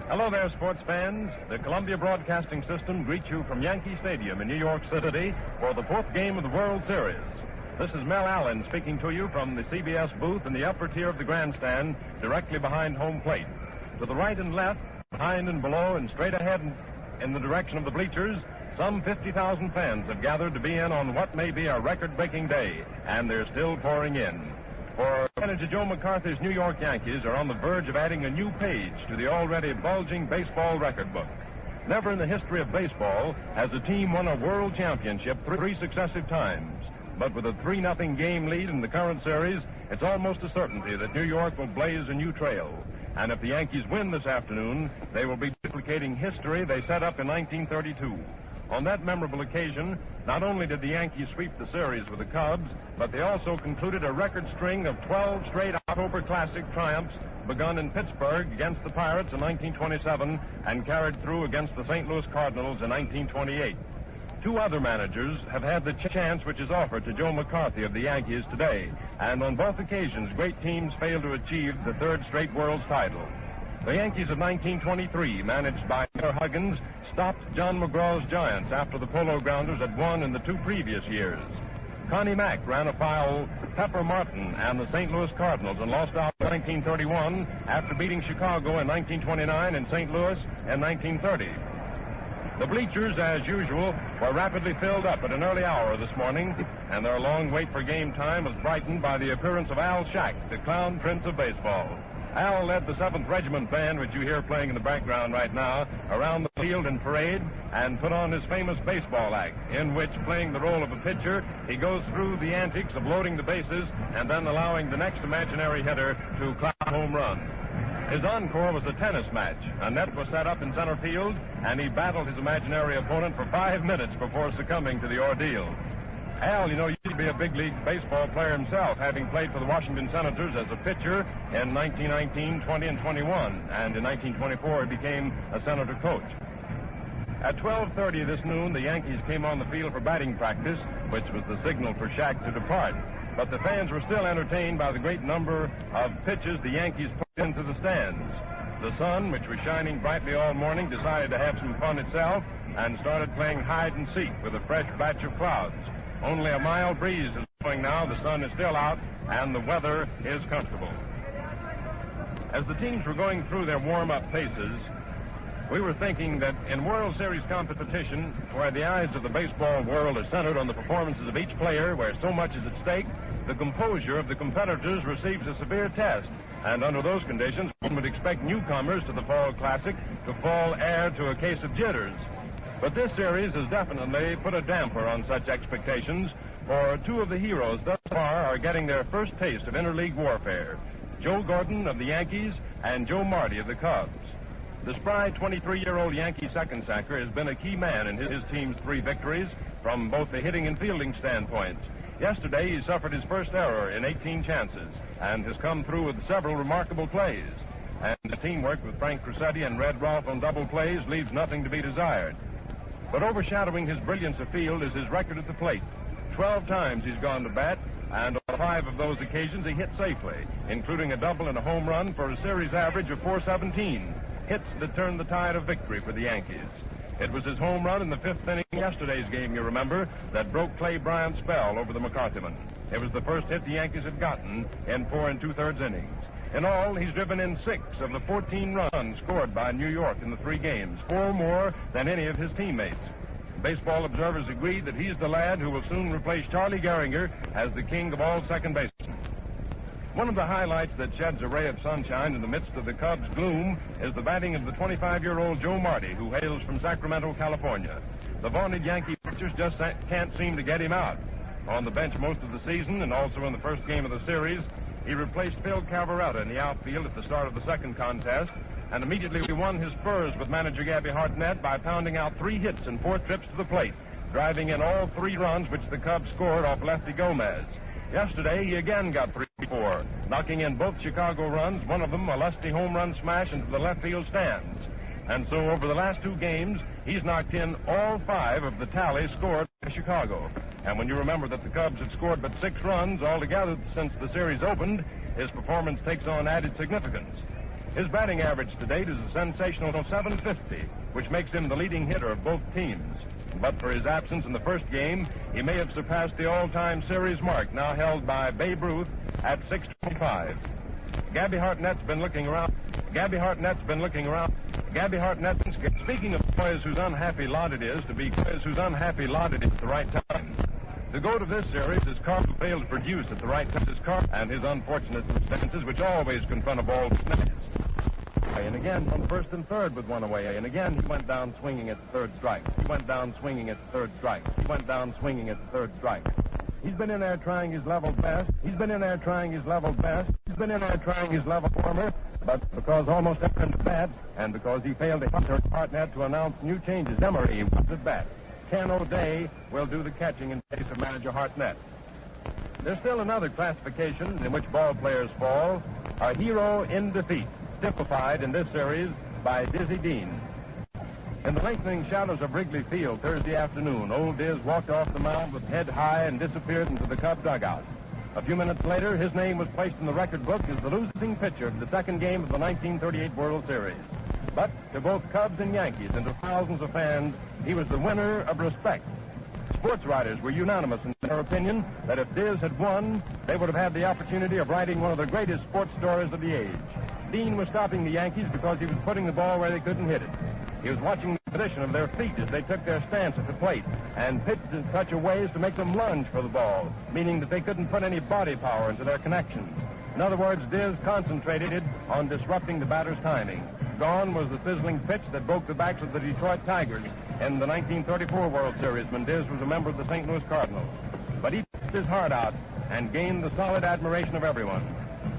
Hello there, sports fans. The Columbia Broadcasting System greets you from Yankee Stadium in New York City for the fourth game of the World Series. This is Mel Allen speaking to you from the CBS booth in the upper tier of the grandstand, directly behind home plate. To the right and left, behind and below, and straight ahead in the direction of the bleachers, some 50,000 fans have gathered to be in on what may be a record-breaking day, and they're still pouring in. For manager Joe McCarthy's New York Yankees are on the verge of adding a new page to the already bulging baseball record book. Never in the history of baseball has a team won a world championship three successive times. But with a 3-0 game lead in the current series, it's almost a certainty that New York will blaze a new trail. And if the Yankees win this afternoon, they will be duplicating history they set up in 1932. On that memorable occasion, not only did the Yankees sweep the series with the Cubs, but they also concluded a record string of 12 straight October Classic triumphs begun in Pittsburgh against the Pirates in 1927 and carried through against the St. Louis Cardinals in 1928. Two other managers have had the chance which is offered to Joe McCarthy of the Yankees today, and on both occasions, great teams failed to achieve the third straight World's title. The Yankees of 1923, managed by Huggins, stopped John McGraw's Giants after the Polo Grounders had won in the two previous years. Connie Mack ran afoul Pepper Martin and the St. Louis Cardinals and lost out in 1931 after beating Chicago in 1929 and St. Louis in 1930. The bleachers, as usual, were rapidly filled up at an early hour this morning, and their long wait for game time was brightened by the appearance of Al Shack, the clown prince of baseball. Al led the 7th Regiment Band, which you hear playing in the background right now, around the field in parade and put on his famous baseball act, in which, playing the role of a pitcher, he goes through the antics of loading the bases and then allowing the next imaginary hitter to clock a home run. His encore was a tennis match. A net was set up in center field, and he battled his imaginary opponent for 5 minutes before succumbing to the ordeal. Al, you know, used to be a big league baseball player himself, having played for the Washington Senators as a pitcher in 1919, 20, and 21. And in 1924, he became a Senator coach. At 12:30 this noon, the Yankees came on the field for batting practice, which was the signal for Shack to depart. But the fans were still entertained by the great number of pitches the Yankees put into the stands. The sun, which was shining brightly all morning, decided to have some fun itself and started playing hide and seek with a fresh batch of clouds. Only a mild breeze is blowing now, the sun is still out, and the weather is comfortable. As the teams were going through their warm-up paces, we were thinking that in World Series competition, where the eyes of the baseball world are centered on the performances of each player, where so much is at stake, the composure of the competitors receives a severe test. And under those conditions, one would expect newcomers to the Fall Classic to fall heir to a case of jitters. But this series has definitely put a damper on such expectations, for two of the heroes thus far are getting their first taste of interleague warfare. Joe Gordon of the Yankees and Joe Marty of the Cubs. The spry 23-year-old Yankee second-sacker has been a key man in his team's 3 victories from both the hitting and fielding standpoints. Yesterday, he suffered his first error in 18 chances and has come through with several remarkable plays. And the teamwork with Frank Crosetti and Red Rolfe on double plays leaves nothing to be desired. But overshadowing his brilliance afield is his record at the plate. 12 times he's gone to bat, and on 5 of those occasions he hit safely, including a double and a home run for a series average of .417. Hits that turned the tide of victory for the Yankees. It was his home run in the 5th inning of yesterday's game, you remember, that broke Clay Bryant's spell over the McCarthymen. It was the first hit the Yankees had gotten in 4 2/3 innings. In all, he's driven in 6 of the 14 runs scored by New York in the 3 games, 4 more than any of his teammates. Baseball observers agree that he's the lad who will soon replace Charlie Gehringer as the king of all second basemen. One of the highlights that sheds a ray of sunshine in the midst of the Cubs' gloom is the batting of the 25-year-old Joe Marty, who hails from Sacramento, California. The vaunted Yankee pitchers just can't seem to get him out. On the bench most of the season and also in the first game of the series, he replaced Phil Cavarretta in the outfield at the start of the second contest, and immediately won his spurs with manager Gabby Hartnett by pounding out 3 hits and 4 trips to the plate, driving in all 3 runs which the Cubs scored off lefty Gomez. Yesterday, he again got 3-4, knocking in both Chicago runs, one of them a lusty home run smash into the left field stands. And so over the last 2 games, he's knocked in all 5 of the tally scored by Chicago. And when you remember that the Cubs had scored but 6 runs altogether since the series opened, his performance takes on added significance. His batting average to date is a sensational 750, which makes him the leading hitter of both teams. But for his absence in the first game, he may have surpassed the all-time series mark now held by Babe Ruth at 625. Gabby Hartnett's been looking around. Speaking of boys whose unhappy lot it is at the right time. The goat of this series is Carl failed to produce at the right time, and his unfortunate circumstances, which always confront a ball snaps. And again, on first and third with one away, and again he went down swinging at the third strike. He's been in there trying his level best. Former, but because almost every bat, and because he failed to hit Hartnett to announce new changes, Demaree was at bat. Ken O'Day will do the catching in place of manager Hartnett. There's still another classification in which ball players fall, a hero in defeat, typified in this series by Dizzy Dean. In the lengthening shadows of Wrigley Field Thursday afternoon, old Diz walked off the mound with head high and disappeared into the Cub dugout. A few minutes later, his name was placed in the record book as the losing pitcher of the second game of the 1938 World Series. But to both Cubs and Yankees and to thousands of fans, he was the winner of respect. Sports writers were unanimous in their opinion that if Diz had won, they would have had the opportunity of writing one of the greatest sports stories of the age. Dean was stopping the Yankees because he was putting the ball where they couldn't hit it. He was watching the position of their feet as they took their stance at the plate and pitched in such a way as to make them lunge for the ball, meaning that they couldn't put any body power into their connections. In other words, Diz concentrated on disrupting the batter's timing. Gone was the sizzling pitch that broke the backs of the Detroit Tigers in the 1934 World Series when Diz was a member of the St. Louis Cardinals. But he pitched his heart out and gained the solid admiration of everyone.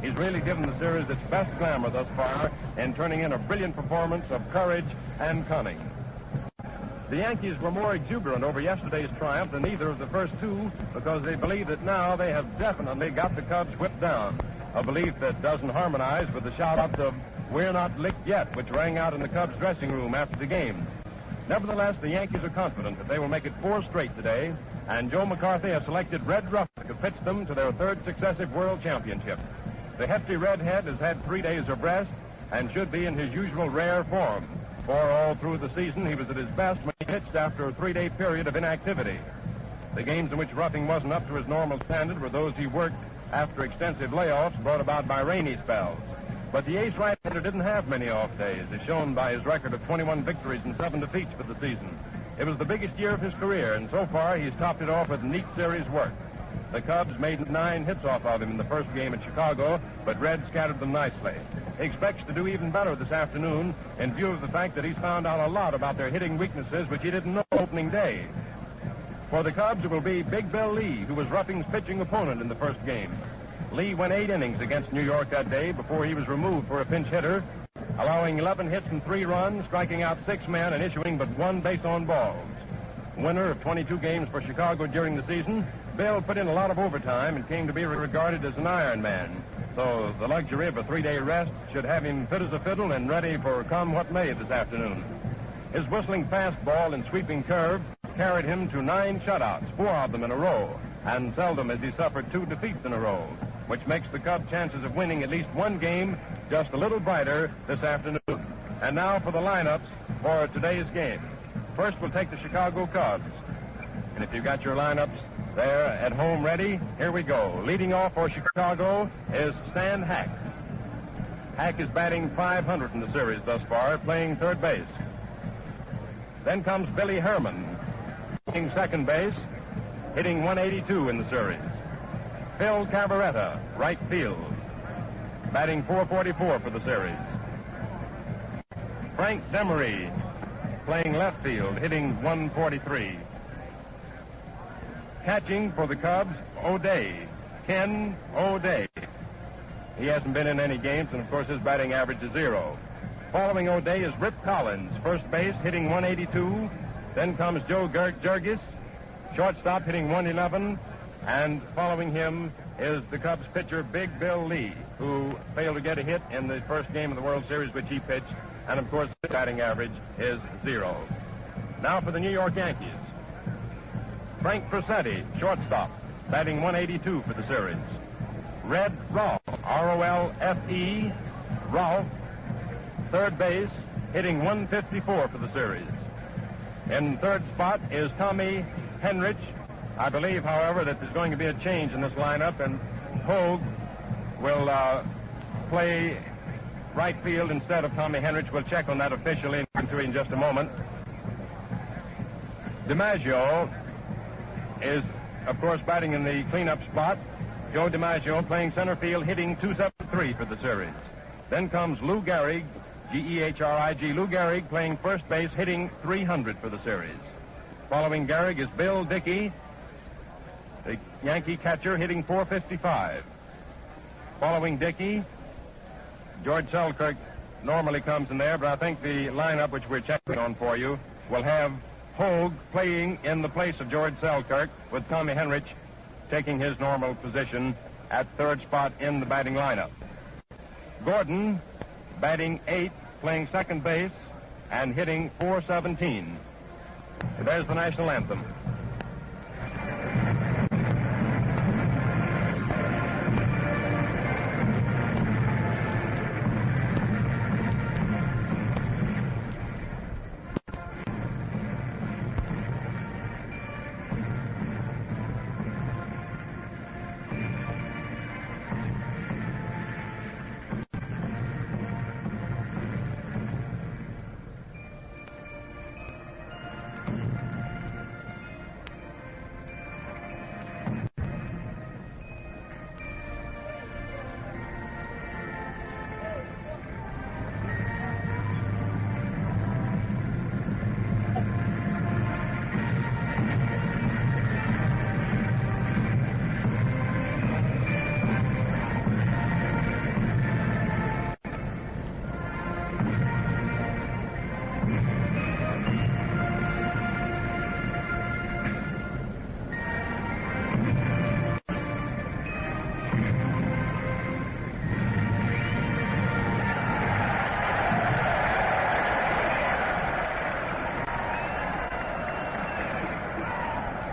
He's really given the series its best glamour thus far in turning in a brilliant performance of courage and cunning. The Yankees were more exuberant over yesterday's triumph than either of the first two because they believe that now they have definitely got the Cubs whipped down, a belief that doesn't harmonize with the shout-outs of "We're not licked yet," which rang out in the Cubs dressing room after the game. Nevertheless, the Yankees are confident that they will make it 4 straight today, and Joe McCarthy has selected Red Ruffing to pitch them to their 3rd successive World Championship. The hefty redhead has had 3 days of rest and should be in his usual rare form, for all through the season he was at his best when he pitched after a 3-day period of inactivity. The games in which Ruffing wasn't up to his normal standard were those he worked after extensive layoffs brought about by rainy spells. But the ace right-hander didn't have many off days, as shown by his record of 21 victories and 7 defeats for the season. It was the biggest year of his career, and so far he's topped it off with neat series work. The Cubs made 9 hits off of him in the first game at Chicago, but Red scattered them nicely. He expects to do even better this afternoon in view of the fact that he's found out a lot about their hitting weaknesses, which he didn't know opening day. For the Cubs, it will be Big Bill Lee, who was Ruffing's pitching opponent in the first game. Lee went 8 innings against New York that day before he was removed for a pinch hitter, allowing 11 hits and 3 runs, striking out 6 men and issuing but 1 base on balls. Winner of 22 games for Chicago during the season, Bill put in a lot of overtime and came to be regarded as an Iron Man. So the luxury of a 3-day rest should have him fit as a fiddle and ready for come what may this afternoon. His whistling fastball and sweeping curve carried him to 9 shutouts, 4 of them in a row, and seldom has he suffered 2 defeats in a row, which makes the Cubs' chances of winning at least 1 game just a little brighter this afternoon. And now for the lineups for today's game. First, we'll take the Chicago Cubs. And if you've got your lineups there at home ready, here we go. Leading off for Chicago is Stan Hack. Hack is batting .500 in the series thus far, playing third base. Then comes Billy Herman, playing second base, hitting .182 in the series. Phil Cavarretta, right field, batting .444 for the series. Frank Demaree, playing left field, hitting .143. Catching for the Cubs, O'Day, Ken O'Day. He hasn't been in any games, and of course his batting average is 0. Following O'Day is Rip Collins, first base, hitting .182. Then comes Joe Jurges, shortstop, hitting .111. And following him is the Cubs pitcher Big Bill Lee, who failed to get a hit in the first game of the World Series, which he pitched. And of course his batting average is 0. Now for the New York Yankees. Frank Crosetti, shortstop, batting .182 for the series. Red Rolfe, R-O-L-F-E, Rolfe, third base, hitting 154 for the series. In third spot is Tommy Henrich. I believe, however, that there's going to be a change in this lineup, and Hoag will play right field instead of Tommy Henrich. We'll check on that officially in just a moment. DiMaggio is, of course, batting in the cleanup spot. Joe DiMaggio playing center field, hitting 273 for the series. Then comes Lou Gehrig, G-E-H-R-I-G. Lou Gehrig playing first base, hitting 300 for the series. Following Gehrig is Bill Dickey, the Yankee catcher, hitting 455. Following Dickey, George Selkirk normally comes in there, but I think the lineup, which we're checking on for you, will have Hoag playing in the place of George Selkirk, with Tommy Henrich taking his normal position at third spot in the batting lineup. Gordon batting eighth, playing second base, and hitting 417. There's the national anthem.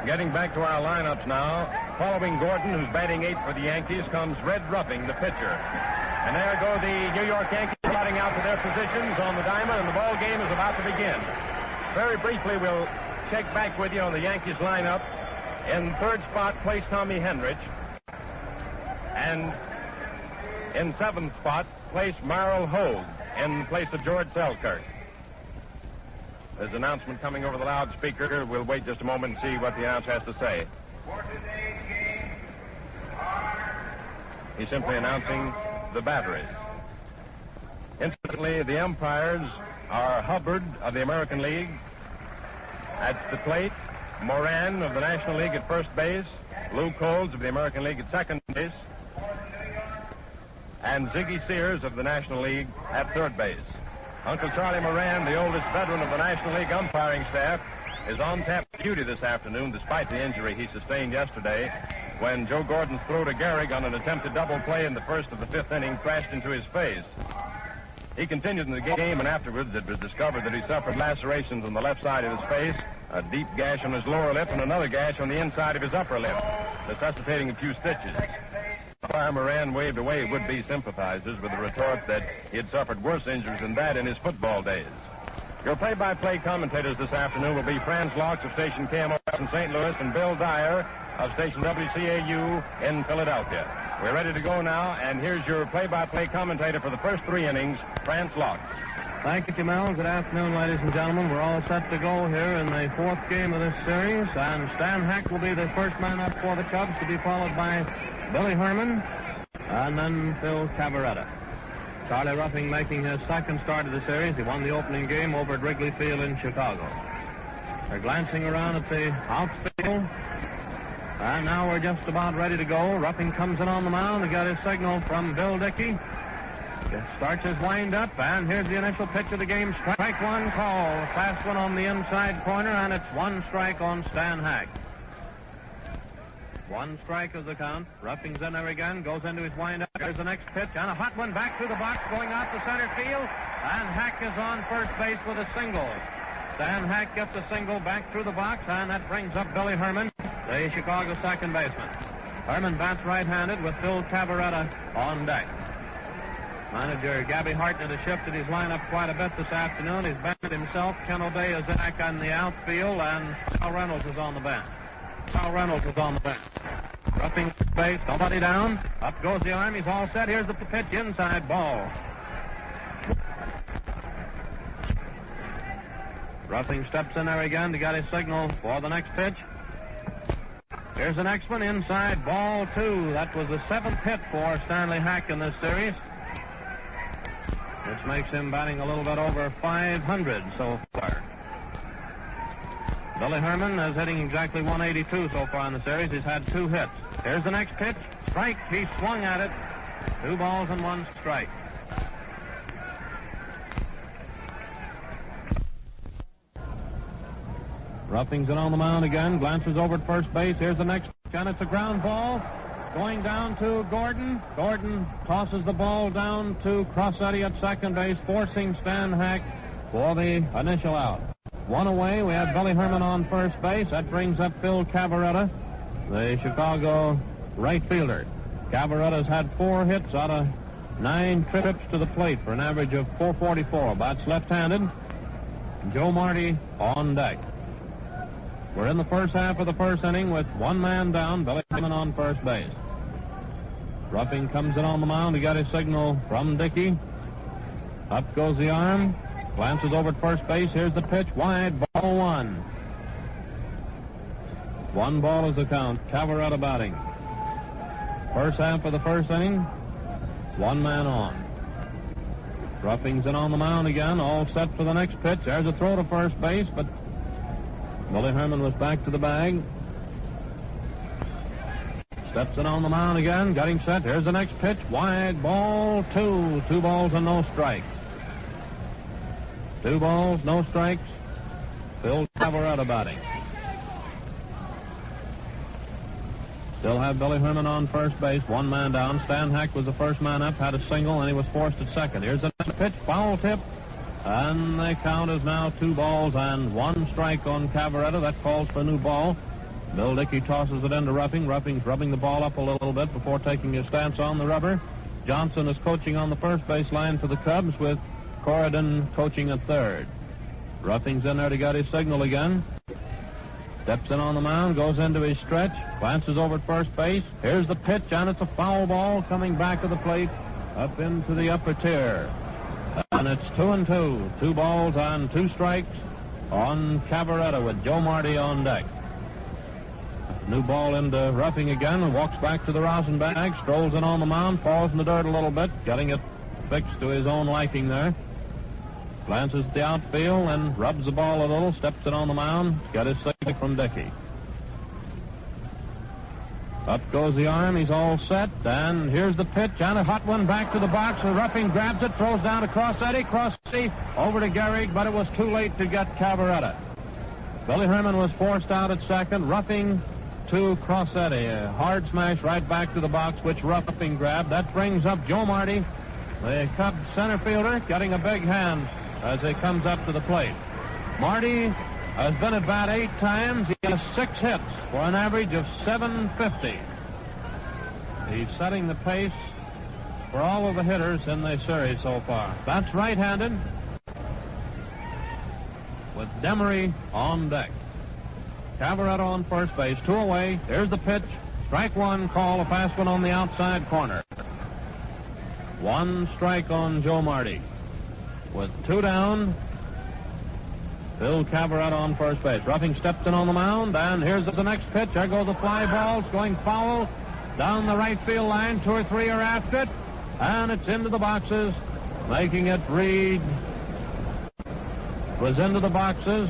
Getting back to our lineups now. Following Gordon, who's batting eighth for the Yankees, comes Red Ruffing, the pitcher. And there go the New York Yankees trotting out to their positions on the diamond, and the ball game is about to begin. Very briefly, we'll check back with you on the Yankees lineup. In third spot, place Tommy Henrich. And in seventh spot, place Merrill Hoag in place of George Selkirk. There's an announcement coming over the loudspeaker. We'll wait just a moment and see what the announcer has to say. He's simply announcing the batteries. Incidentally, the umpires are Hubbard of the American League at the plate, Moran of the National League at first base, Lou Coles of the American League at second base, and Ziggy Sears of the National League at third base. Uncle Charlie Moran, the oldest veteran of the National League umpiring staff, is on tap duty this afternoon despite the injury he sustained yesterday when Joe Gordon's throw to Gehrig on an attempted double play in the first of the fifth inning crashed into his face. He continued in the game, and afterwards it was discovered that he suffered lacerations on the left side of his face, a deep gash on his lower lip, and another gash on the inside of his upper lip, necessitating a few stitches. Umpire Moran waved away would-be sympathizers with the retort that he had suffered worse injuries than that in his football days. Your play-by-play commentators this afternoon will be Franz Laux of station KMOS in St. Louis and Bill Dyer of station WCAU in Philadelphia. We're ready to go now, and here's your play-by-play commentator for the first three innings, Franz Laux. Thank you, Mel. Good afternoon, ladies and gentlemen. We're all set to go here in the fourth game of this series, and Stan Hack will be the first man up for the Cubs, to be followed by Billy Herman, and then Phil Cavarretta. Charlie Ruffing making his second start of the series. He won the opening game over at Wrigley Field in Chicago. They're glancing around at the outfield, and now we're just about ready to go. Ruffing comes in on the mound. He got his signal from Bill Dickey. Starts his wind-up, and here's the initial pitch of the game. Strike one call. Fast one on the inside corner, and it's one strike on Stan Hack. One strike is the count. Ruffing's in there again, goes into his windup. Here's the next pitch, and a hot one back through the box, going out to center field, and Hack is on first base with a single. Stan Hack gets a single back through the box, and that brings up Billy Herman, the Chicago second baseman. Herman bats right-handed with Phil Cavarretta on deck. Manager Gabby Hartnett has shifted his lineup quite a bit this afternoon. He's backed himself. Ken O'Day is back on the outfield, and Al Reynolds is on the bench. Ruffing base, somebody down. Up goes the arm. He's all set. Here's the pitch, inside ball. Ruffing steps in there again to get his signal for the next pitch. Here's the next one, inside ball 2. That was the 7th hit for Stanley Hack in this series, which makes him batting a little bit over 500 so far. Billy Herman is hitting exactly 182 so far in the series. He's had 2 hits. Here's the next pitch. Strike. He swung at it. 2 balls and 1 strike. Ruffing's in on the mound again. Glances over at first base. Here's the next pitch, and it's a ground ball. Going down to Gordon. Gordon tosses the ball down to Crosetti at second base, forcing Stan Hack for the initial out. 1 away. We have Billy Herman on first base. That brings up Phil Cavarretta, the Chicago right fielder. Cavarretta's had 4 hits out of 9 trips to the plate for an average of .444. Bats left-handed. Joe Marty on deck. We're in the first half of the first inning with 1 man down, Billy Herman on first base. Ruffing comes in on the mound to get his signal from Dickey. Up goes the arm. Glances over at first base. Here's the pitch. Wide, ball 1. 1 ball is the count. Cavarretta batting. First half of the first inning, 1 man on. Ruffing's in on the mound again, all set for the next pitch. There's a throw to first base, but Billy Herman was back to the bag. Steps in on the mound again, getting set. Here's the next pitch. Wide, ball 2. 2 balls and no strikes. 2 balls, no strikes. Phil Cavarretta batting. Still have Billy Herman on first base, 1 man down. Stan Hack was the first man up, had a single, and he was forced at second. Here's the pitch, foul tip, and the count is now 2 balls and 1 strike on Cavarretta. That calls for a new ball. Bill Dickey tosses it into Ruffing. Ruffing's rubbing the ball up a little bit before taking his stance on the rubber. Johnson is coaching on the first base line for the Cubs, with Corridon coaching at third. Ruffing's in there to get his signal again. Steps in on the mound, goes into his stretch, glances over at first base. Here's the pitch, and it's a foul ball coming back to the plate up into the upper tier. And it's 2-2. 2 balls and 2 strikes on Cavarretta with Joe Marty on deck. New ball into Ruffing again, walks back to the rosin bag, strolls in on the mound, falls in the dirt a little bit, getting it fixed to his own liking there. Glances at the outfield and rubs the ball a little, steps in on the mound, got his signal from Dickey. Up goes the arm, he's all set, and here's the pitch, and a hot one back to the box. The Ruffing grabs it, throws down to Crosetti. Crosetti over to Gehrig, but it was too late to get Cavarretta. Billy Herman was forced out at second. Ruffing to Crosetti. A hard smash right back to the box, which Ruffing grabbed. That brings up Joe Marty, the Cubs center fielder, getting a big hand as he comes up to the plate. Marty has been at bat 8 times. He has 6 hits for an average of .750. He's setting the pace for all of the hitters in the series so far. That's right-handed with Demaree on deck. Cavarretta on first base, 2 away. Here's the pitch. Strike 1, call, a fast one on the outside corner. 1 strike on Joe Marty. With 2 down, Phil Cavarretta on first base. Ruffing steps in on the mound, and here's the next pitch. There goes the fly ball. It's going foul down the right field line. 2 or 3 are after it, and it's into the boxes, making it read. It was into the boxes,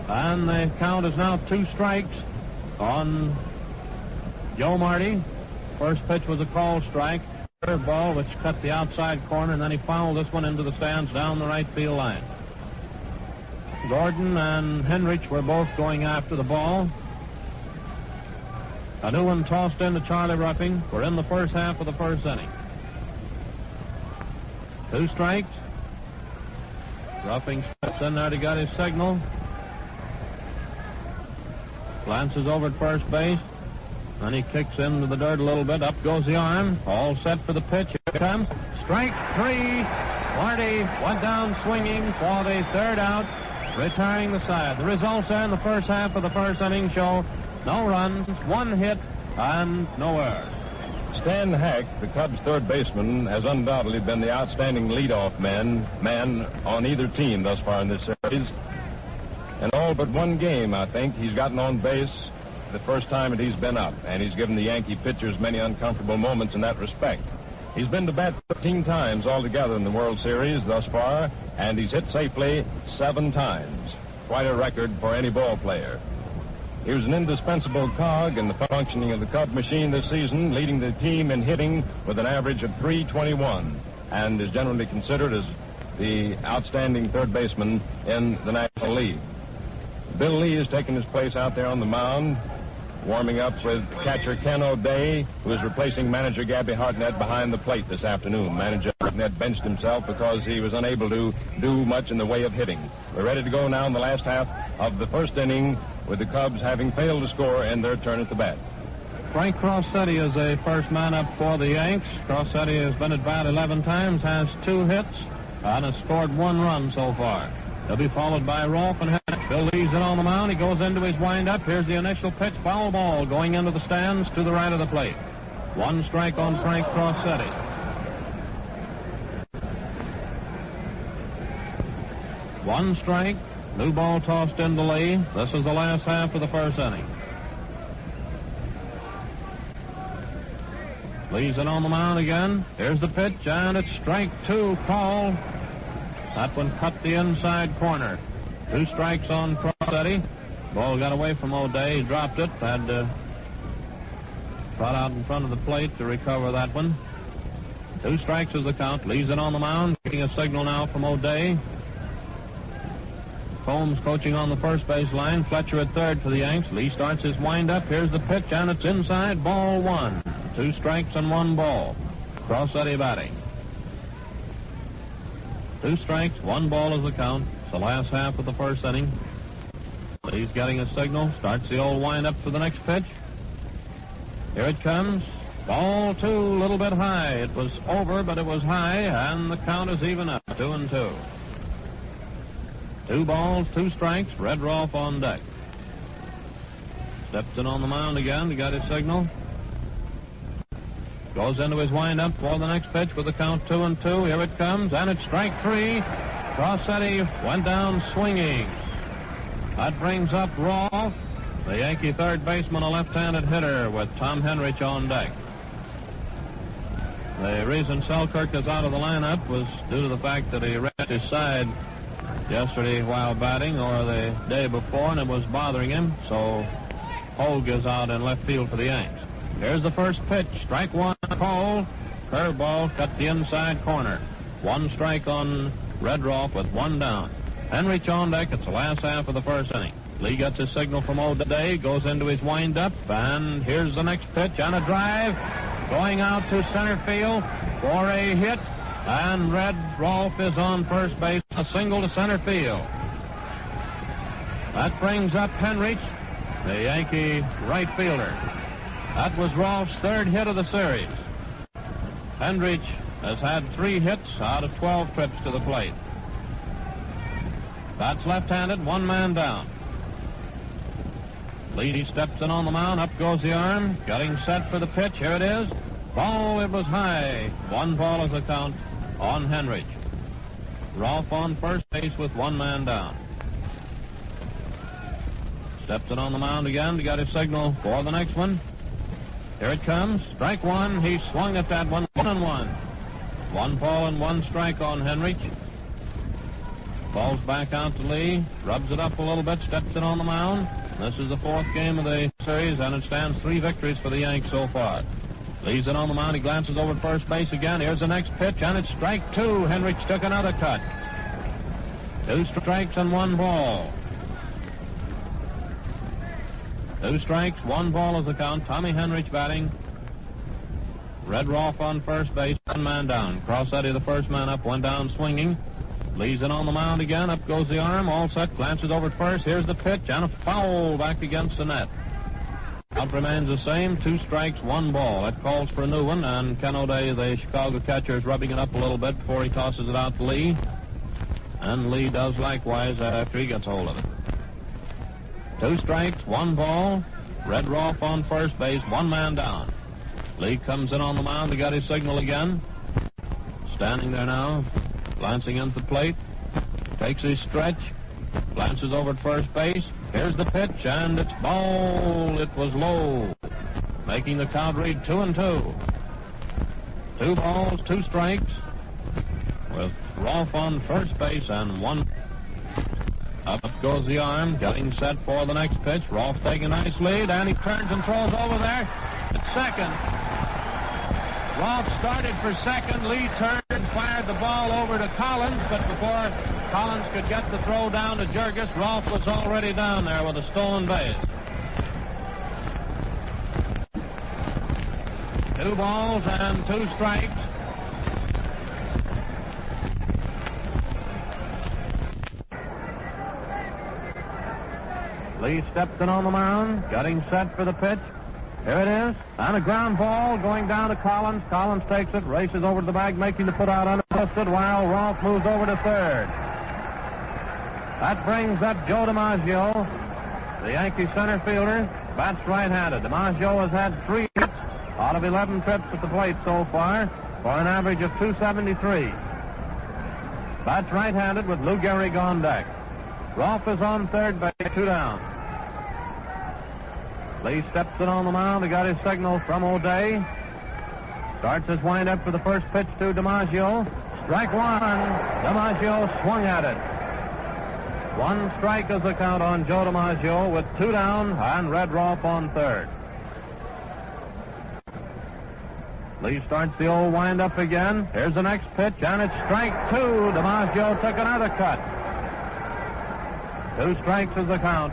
and the count is now 2 strikes on Joe Marty. First pitch was a called strike. Curve ball, which cut the outside corner, and then he fouled this one into the stands down the right field line. Gordon and Henrich were both going after the ball. A new one tossed into Charlie Ruffing. We're in the first half of the first inning. 2 strikes. Ruffing steps in there to get his signal. Glances over at first base. Then he kicks into the dirt a little bit. Up goes the arm. All set for the pitch. Here it comes. Strike 3. Marty went down swinging for the third out, retiring the side. The results in the first half of the first inning show no runs, 1 hit, and no errors. Stan Hack, the Cubs' third baseman, has undoubtedly been the outstanding leadoff man on either team thus far in this series. In all but one game, I think, he's gotten on base the first time that he's been up, and he's given the Yankee pitchers many uncomfortable moments in that respect. He's been to bat 13 times altogether in the World Series thus far, and he's hit safely 7 times. Quite a record for any ball player. He was an indispensable cog in the functioning of the Cub machine this season, leading the team in hitting with an average of .321, and is generally considered as the outstanding third baseman in the National League. Bill Lee has taken his place out there on the mound, warming up with catcher Ken O'Day, who is replacing manager Gabby Hartnett behind the plate this afternoon. Manager Hartnett benched himself because he was unable to do much in the way of hitting. We're ready to go now in the last half of the first inning, with the Cubs having failed to score in their turn at the bat. Frank Crosetti is a first man up for the Yanks. Crosetti has been at bat 11 times, has 2 hits, and has scored 1 run so far. He'll be followed by Rolfe and Henrich. Bill leaves it on the mound. He goes into his windup. Here's the initial pitch. Foul ball going into the stands to the right of the plate. 1 strike on Frank Crosetti. One strike. New ball tossed into Lee. This is the last half of the first inning. Leaves it on the mound again. Here's the pitch, and it's strike 2 call. That one cut the inside corner. 2 strikes on Crosetti. Ball got away from O'Day. He dropped it. Had trot out in front of the plate to recover that one. 2 strikes is the count. Leaves it on the mound. Getting a signal now from O'Day. Combs coaching on the first base line. Fletcher at third for the Yanks. Lee starts his windup. Here's the pitch, and it's inside. Ball 1. 2 strikes and 1 ball. Crosetti batting. 2 strikes, 1 ball is the count. It's the last half of the first inning. Lee's getting a signal. Starts the old windup for the next pitch. Here it comes. Ball 2, a little bit high. It was over, but it was high, and the count is even up. 2-2. 2 balls, 2 strikes. Red Rolfe on deck. Steps in on the mound again to get his signal. Goes into his windup for the next pitch with the count 2-2. Here it comes, and it's strike 3. Crosetti went down swinging. That brings up Rolfe, the Yankee third baseman, a left-handed hitter, with Tom Henrich on deck. The reason Selkirk is out of the lineup was due to the fact that he wrecked his side yesterday while batting, or the day before, and it was bothering him. So Hoag is out in left field for the Yanks. Here's the first pitch. Strike 1 call. Curveball cut the inside corner. 1 strike on Red Rolfe with 1 down. Henrich on deck. It's the last half of the first inning. Lee gets his signal from O'Day. Goes into his windup. And here's the next pitch on a drive. Going out to center field for a hit. And Red Rolfe is on first base. A single to center field. That brings up Henrich, the Yankee right fielder. That was Rolfe's 3rd hit of the series. Henrich has had 3 hits out of 12 trips to the plate. That's left-handed, 1 man down. Lee steps in on the mound. Up goes the arm. Getting set for the pitch. Here it is. Ball, it was high. 1 ball is the count on Henrich. Rolfe on first base with 1 man down. Steps in on the mound again to get his signal for the next one. Here it comes. Strike 1. He swung at that one. 1-1. 1 ball and 1 strike on Henrich. Falls back out to Lee. Rubs it up a little bit. Steps in on the mound. This is the 4th game of the series, and it stands 3 victories for the Yanks so far. Leaves it on the mound. He glances over at first base again. Here's the next pitch, and it's strike 2. Henrich took another cut. 2 strikes and 1 ball. 2 strikes, 1 ball is the count. Tommy Henrich batting. Red Rolfe on first base, 1 man down. Crosetti, the first man up, 1 down swinging. Leaves it on the mound again. Up goes the arm. All set. Glances over at first. Here's the pitch, and a foul back against the net. Count remains the same, 2 strikes, 1 ball. That calls for a new one, and Ken O'Day, the Chicago catcher, is rubbing it up a little bit before he tosses it out to Lee. And Lee does likewise after he gets hold of it. 2 strikes, 1 ball. Red Rolfe on first base, 1 man down. Lee comes in on the mound to get his signal again. Standing there now, glancing into the plate. Takes his stretch, glances over at first base. Here's the pitch, and it's ball. It was low, making the count read 2-2. 2 balls, 2 strikes, with Rolfe on first base and 1. Up goes the arm, getting set for the next pitch. Rolfe taking a nice lead, and he turns and throws over there at second. Rolfe started for second. Lee turned and fired the ball over to Collins, but before Collins could get the throw down to Jurges, Rolfe was already down there with a stolen base. 2 balls and 2 strikes. Lee steps in on the mound, getting set for the pitch. Here it is, and a ground ball going down to Collins. Collins takes it, races over to the bag, making the put out unadjusted, while Rolfe moves over to third. That brings up Joe DiMaggio, the Yankee center fielder. Bats right-handed. DiMaggio has had 3 hits out of 11 trips at the plate so far, for an average of 273. Bats right-handed with Lou Gehrig on deck. Rolfe is on third base, 2 down. Lee steps in on the mound. He got his signal from O'Day. Starts his windup for the first pitch to DiMaggio. Strike 1. DiMaggio swung at it. 1 strike is the count on Joe DiMaggio with 2 down and Red Rolfe on third. Lee starts the old windup again. Here's the next pitch, and it's strike 2. DiMaggio took another cut. 2 strikes is the count.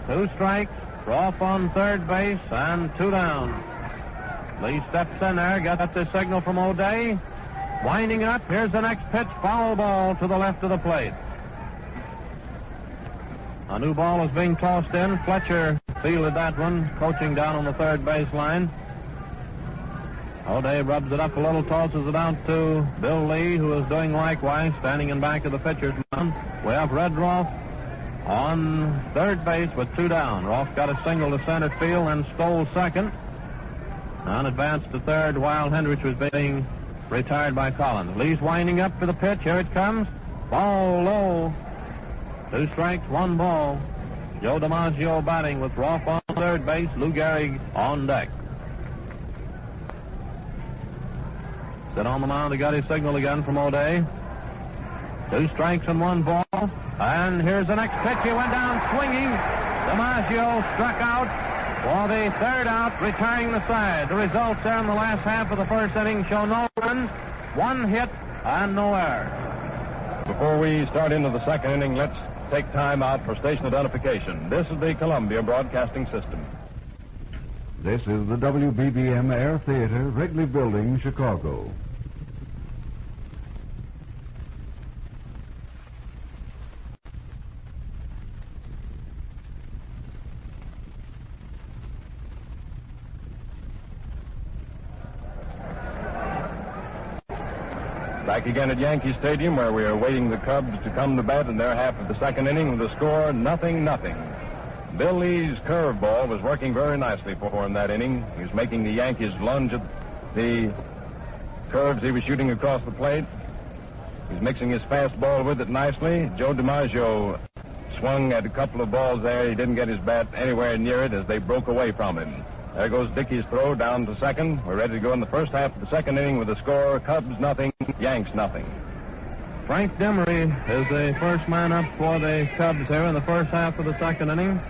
2 strikes, Rolfe on third base, and 2 down. Lee steps in there, got the signal from O'Day. Winding up, here's the next pitch, foul ball to the left of the plate. A new ball is being tossed in. Fletcher fielded that one, coaching down on the third base line. O'Day rubs it up a little, tosses it out to Bill Lee, who is doing likewise, standing in back of the pitcher's mound. We have Red Rolfe on third base with 2 down. Rolfe got a single to center field and stole second, and advanced to third while Henrich was being retired by Collins. Lee's winding up for the pitch. Here it comes. Ball low. 2 strikes, 1 ball. Joe DiMaggio batting with Rolfe on third base, Lou Gehrig on deck. Sit on the mound. He got his signal again from O'Day. 2 strikes and 1 ball. And here's the next pitch. He went down swinging. DiMaggio struck out for the 3rd out, retiring the side. The results there in the last half of the first inning show no runs, 1 hit, and no errors. Before we start into the second inning, let's take time out for station identification. This is the Columbia Broadcasting System. This is the WBBM Air Theater, Wrigley Building, Chicago. Back again at Yankee Stadium, where we are waiting the Cubs to come to bat in their half of the second inning with the score 0-0. Bill Lee's curveball was working very nicely for him that inning. He was making the Yankees lunge at the curves he was shooting across the plate. He's mixing his fastball with it nicely. Joe DiMaggio swung at a couple of balls there. He didn't get his bat anywhere near it as they broke away from him. There goes Dickey's throw down to second. We're ready to go in the first half of the second inning with the score Cubs 0, Yanks 0. Frank Demaree is the first man up for the Cubs here in the first half of the second inning,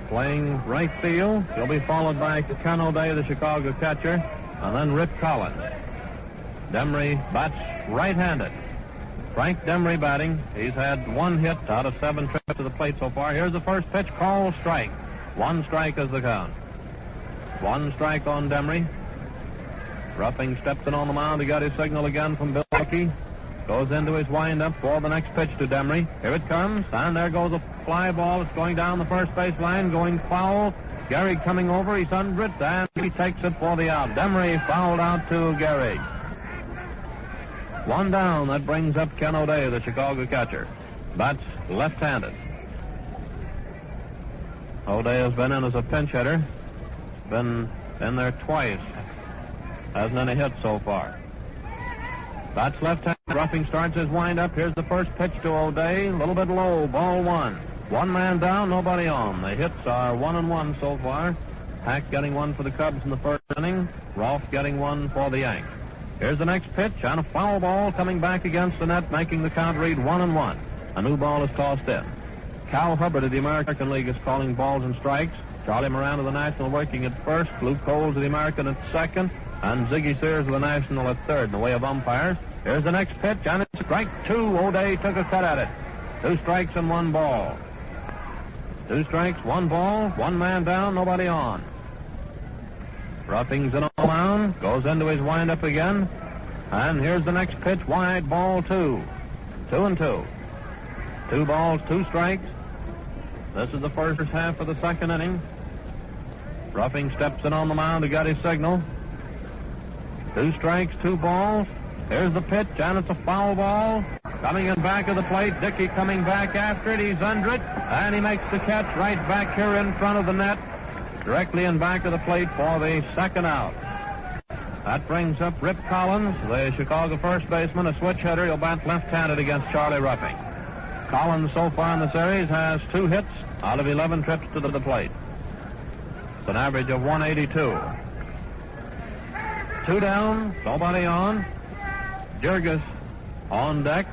playing right field. He'll be followed by Ken O'Day, the Chicago catcher, and then Rip Collins. Demaree bats right-handed. Frank Demaree batting. He's had 1 hit out of 7 trips to the plate so far. Here's the first pitch, called strike. 1 strike is the count. 1 strike on Demaree. Ruffing steps in on the mound. He got his signal again from Bill Hickey. Goes into his windup for the next pitch to Demaree. Here it comes, and there goes a fly ball. It's going down the first base line, going foul. Gehrig coming over. He's under it, and he takes it for the out. Demaree fouled out to Gehrig. One down. That brings up Ken O'Day, the Chicago catcher. Bats left-handed. O'Day has been in as a pinch hitter. Been in there twice. Hasn't any hits so far. Bats left-handed. Ruffing starts his windup. Here's the first pitch to O'Day. A little bit low. Ball one. One man down, nobody on. The hits are 1-1 so far. Hack getting one for the Cubs in the first inning. Rolfe getting one for the Yanks. Here's the next pitch, and a foul ball coming back against the net, making the count read 1-1. A new ball is tossed in. Cal Hubbard of the American League is calling balls and strikes. Charlie Moran of the National working at first. Luke Coles of the American at second. And Ziggy Sears of the National at third in the way of umpires. Here's the next pitch, and it's strike two. O'Day took a cut at it. 2 strikes and 1 ball. 2 strikes, 1 ball, 1 man down, nobody on. Ruffing's in on the mound, goes into his windup again. And here's the next pitch, wide, ball 2. 2-2. 2 balls, 2 strikes. This is the first half of the second inning. Ruffing steps in on the mound to get his signal. 2 strikes, 2 balls. Here's the pitch, and it's a foul ball. Coming in back of the plate, Dickey coming back after it. He's under it, and he makes the catch right back here in front of the net, directly in back of the plate for the second out. That brings up Rip Collins, the Chicago first baseman, a switch hitter. He'll bat left-handed against Charlie Ruffing. Collins, so far in the series, has 2 hits out of 11 trips to the plate. It's an average of 182. 2 down, nobody on. Jurges on deck.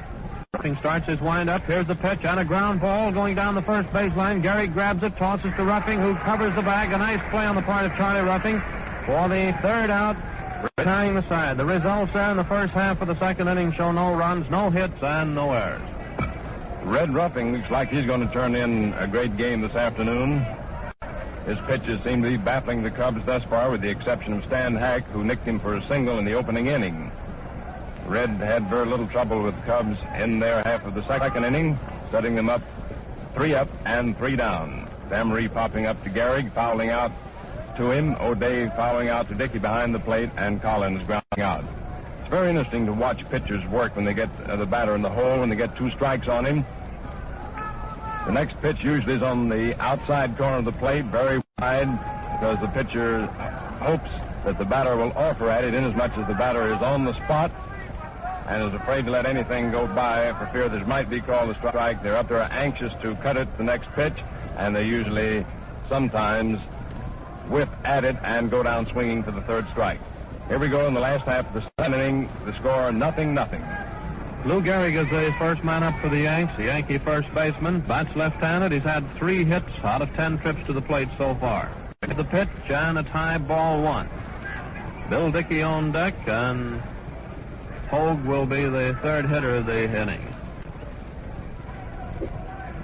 Ruffing starts his windup. Here's the pitch and a ground ball going down the first baseline. Gehrig grabs it, tosses to Ruffing, who covers the bag. A nice play on the part of Charlie Ruffing for the third out, retiring the side. The results there in the first half of the second inning show no runs, no hits, and no errors. Red Ruffing looks like he's going to turn in a great game this afternoon. His pitches seem to be baffling the Cubs thus far, with the exception of Stan Hack, who nicked him for a single in the opening inning. Red had very little trouble with the Cubs in their half of the second inning, setting them up 3 up and 3 down. Demaree popping up to Gehrig, fouling out to him. O'Day fouling out to Dickey behind the plate, and Collins grounding out. It's very interesting to watch pitchers work when they get the batter in the hole, when they get 2 strikes on him. The next pitch usually is on the outside corner of the plate, very wide, because the pitcher hopes that the batter will offer at it, inasmuch as the batter is on the spot and is afraid to let anything go by for fear that it might be called a strike. They're up there anxious to cut it the next pitch, and they usually sometimes whiff at it and go down swinging for the 3rd strike. Here we go in the last half of the second inning. The score, 0-0. Lou Gehrig is the first man up for the Yanks, the Yankee first baseman. Bats left-handed. He's had 3 hits out of 10 trips to the plate so far. The pitch, and it's high, ball 1. Bill Dickey on deck, and Hoag will be the 3rd hitter of the inning.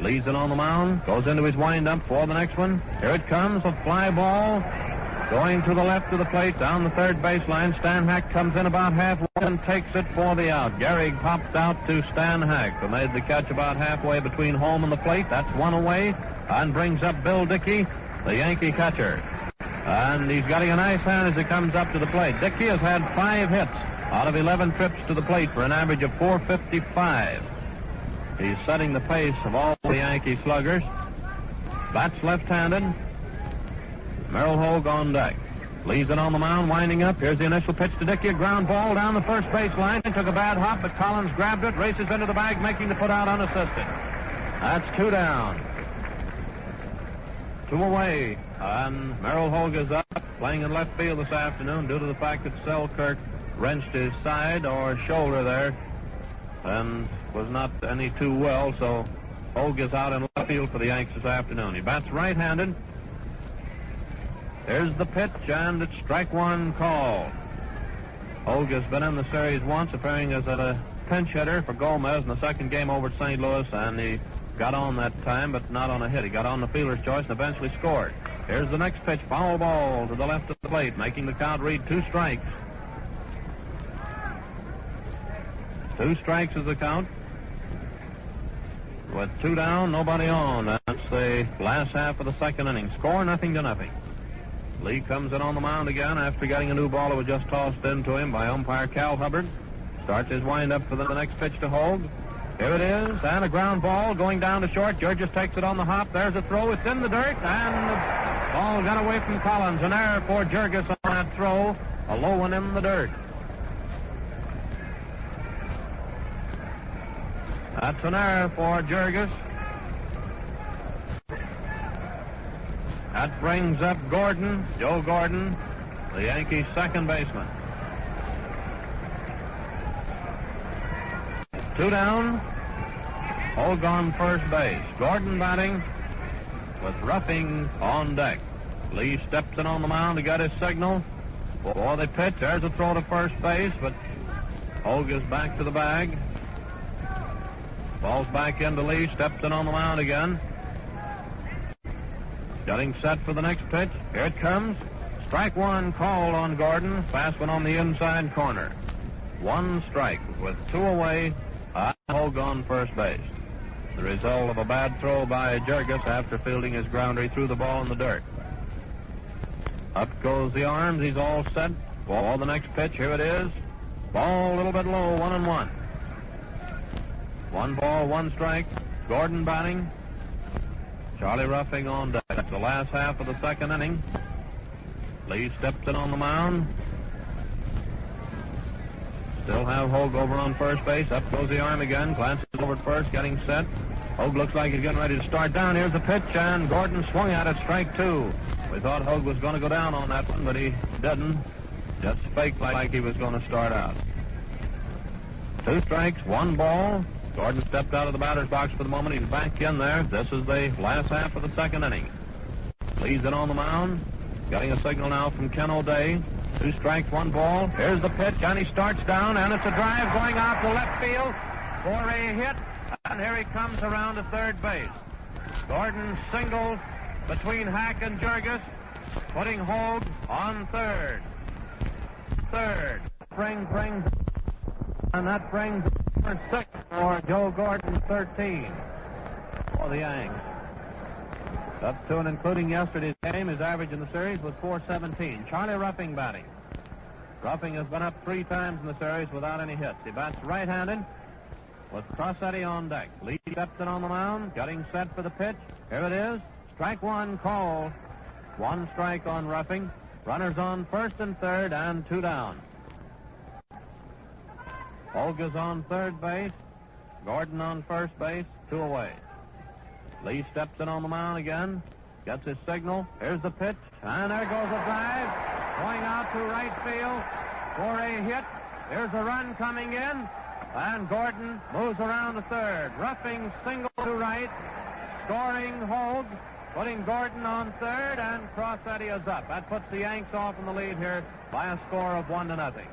Leads it on the mound, goes into his windup for the next one. Here it comes, a fly ball going to the left of the plate, down the 3rd baseline. Stan Hack comes in about halfway and takes it for the out. Gehrig pops out to Stan Hack, who made the catch about halfway between home and the plate. That's 1 away, and brings up Bill Dickey, the Yankee catcher. And he's getting a nice hand as he comes up to the plate. Dickey has had 5 hits out of 11 trips to the plate for an average of 455. He's setting the pace of all the Yankee sluggers. Bats left-handed. Merrill Hoag on deck. Leaves it on the mound, winding up. Here's the initial pitch to Dickey. A ground ball down the first baseline. Took a bad hop, but Collins grabbed it, races into the bag, making the put out unassisted. That's 2 down. 2 away. And Merrill Hoag is up, playing in left field this afternoon due to the fact that Selkirk wrenched his side or shoulder there and was not any too well, so Hoag is out in left field for the Yanks this afternoon. He bats right-handed. Here's the pitch, and it's strike 1 call. Hoag has been in the series once, appearing as a pinch hitter for Gomez in the second game over at St. Louis, and he got on that time, but not on a hit. He got on the fielder's choice and eventually scored. Here's the next pitch, foul ball to the left of the plate, making the count read 2 strikes. 2 strikes is the count. With 2 down, nobody on. That's the last half of the second inning. Score 0-0. Lee comes in on the mound again after getting a new ball that was just tossed into him by umpire Cal Hubbard. Starts his windup for the next pitch to Hoag. Here it is, and a ground ball going down to short. Jurges takes it on the hop. There's a throw. It's in the dirt, and the ball got away from Collins. An error for Jurges on that throw. A low one in the dirt. That's an error for Jurges. That brings up Gordon, Joe Gordon, the Yankees' second baseman. 2 down. Hoag on first base. Gordon batting with Ruffing on deck. Lee steps in on the mound to get his signal for the pitch. There's a throw to first base, but Hoag is back to the bag. Ball's back into Lee. Steps in on the mound again. Getting set for the next pitch. Here it comes. Strike 1 called on Gordon. Fast one on the inside corner. 1 strike with 2 away. Hoag on first base. The result of a bad throw by Jurges after fielding his grounder. He threw the ball in the dirt. Up goes the arms. He's all set for the next pitch. Here it is. Ball a little bit low. 1-1. 1 ball, 1 strike. Gordon batting. Charlie Ruffing on deck. That's the last half of the second inning. Lee steps in on the mound. Still have Hoag over on first base. Up goes the arm again. Glances over at first, getting set. Hoag looks like he's getting ready to start down. Here's the pitch, and Gordon swung at it. Strike 2. We thought Hoag was going to go down on that one, but he didn't. Just faked like he was going to start out. 2 strikes, 1 ball. Gordon stepped out of the batter's box for the moment. He's back in there. This is the last half of the second inning. Leads in on the mound. Getting a signal now from Ken O'Day. 2 strikes, 1 ball. Here's the pitch, and he starts down, and it's a drive going out to left field for a hit. And here he comes around to third base. Gordon singles between Hack and Jurges, putting Hoag on third. And that brings number 6 for Joe Gordon, 13 for the Yanks. Up to and including yesterday's game, his average in the series was .417. Charlie Ruffing batting. Ruffing has been up 3 times in the series without any hits. He bats right-handed with Crosetti on deck. Lee steps in on the mound, getting set for the pitch. Here it is. Strike 1 called. 1 strike on Ruffing. Runners on first and third, and 2 down. Hoag is on third base. Gordon on first base. 2 away. Lee steps in on the mound again. Gets his signal. Here's the pitch. And there goes a drive. Going out to right field for a hit. Here's a run coming in. And Gordon moves around to third. Ruffing single to right. Scoring Hoag. Putting Gordon on third. And Crosetti is up. That puts the Yanks off in the lead here by a score of 1-0.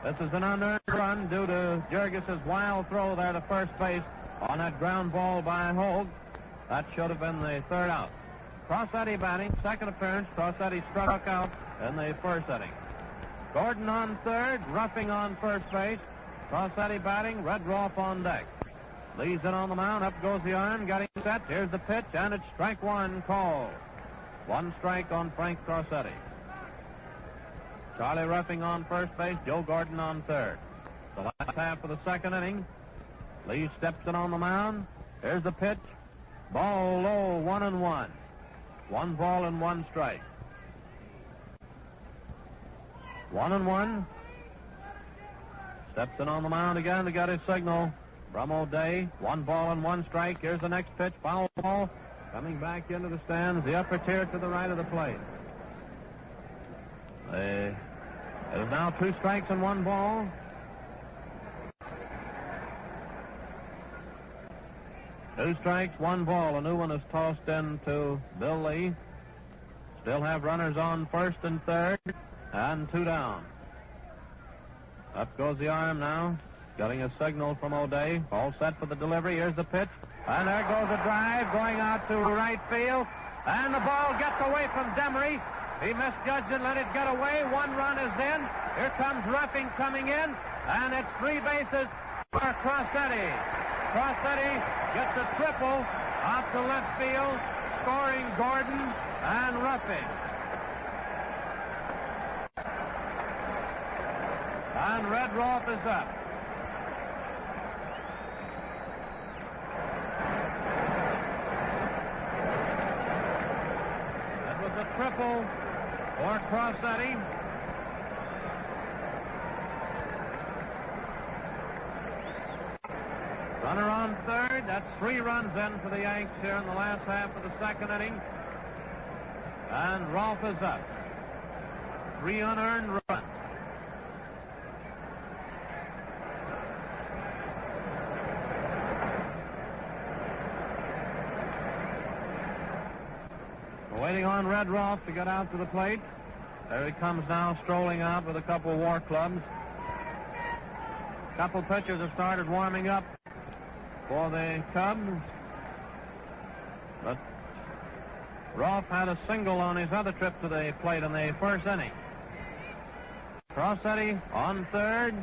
This is an unearned run due to Jurges' wild throw there to first base on that ground ball by Hoag. That should have been the third out. Crosetti batting, second appearance. Crosetti struck out in the first inning. Gordon on third, Ruffing on first base. Crosetti batting, Redroff on deck. Lee's in on the mound, up goes the arm, getting set. Here's the pitch, and it's strike 1 called. 1 strike on Frank Crosetti. Charlie Ruffing on first base, Joe Gordon on third. The last half of the second inning. Lee steps in on the mound. Here's the pitch. Ball low, 1-1. 1 ball and 1 strike. 1-1. Steps in on the mound again to get his signal from O'Day. 1 ball and 1 strike. Here's the next pitch. Foul ball. Coming back into the stands. The upper tier to the right of the plate. It is now 2 strikes and 1 ball. Two strikes, 1 ball. A new one is tossed in to Bill Lee. Still have runners on first and third, and 2 down. Up goes the arm now. Getting a signal from O'Day. All set for the delivery. Here's the pitch. And there goes the drive going out to right field. And the ball gets away from Demaree. He misjudged and let it get away. 1 run is in. Here comes Ruffing coming in. And it's 3 bases Crosetti. Crosetti gets a triple out to left field, scoring Gordon and Ruffing. And Redroth is up. That was a triple for Crosetti. Runner on third. That's 3 runs in for the Yanks here in the last half of the second inning. And Rolfe is up. 3 unearned runs. We're waiting on Redroth to get out to the plate. There he comes now, strolling out with a couple of war clubs. A couple pitchers have started warming up for the Cubs, but Rolfe had a single on his other trip to the plate in the first inning. Crosetti on third,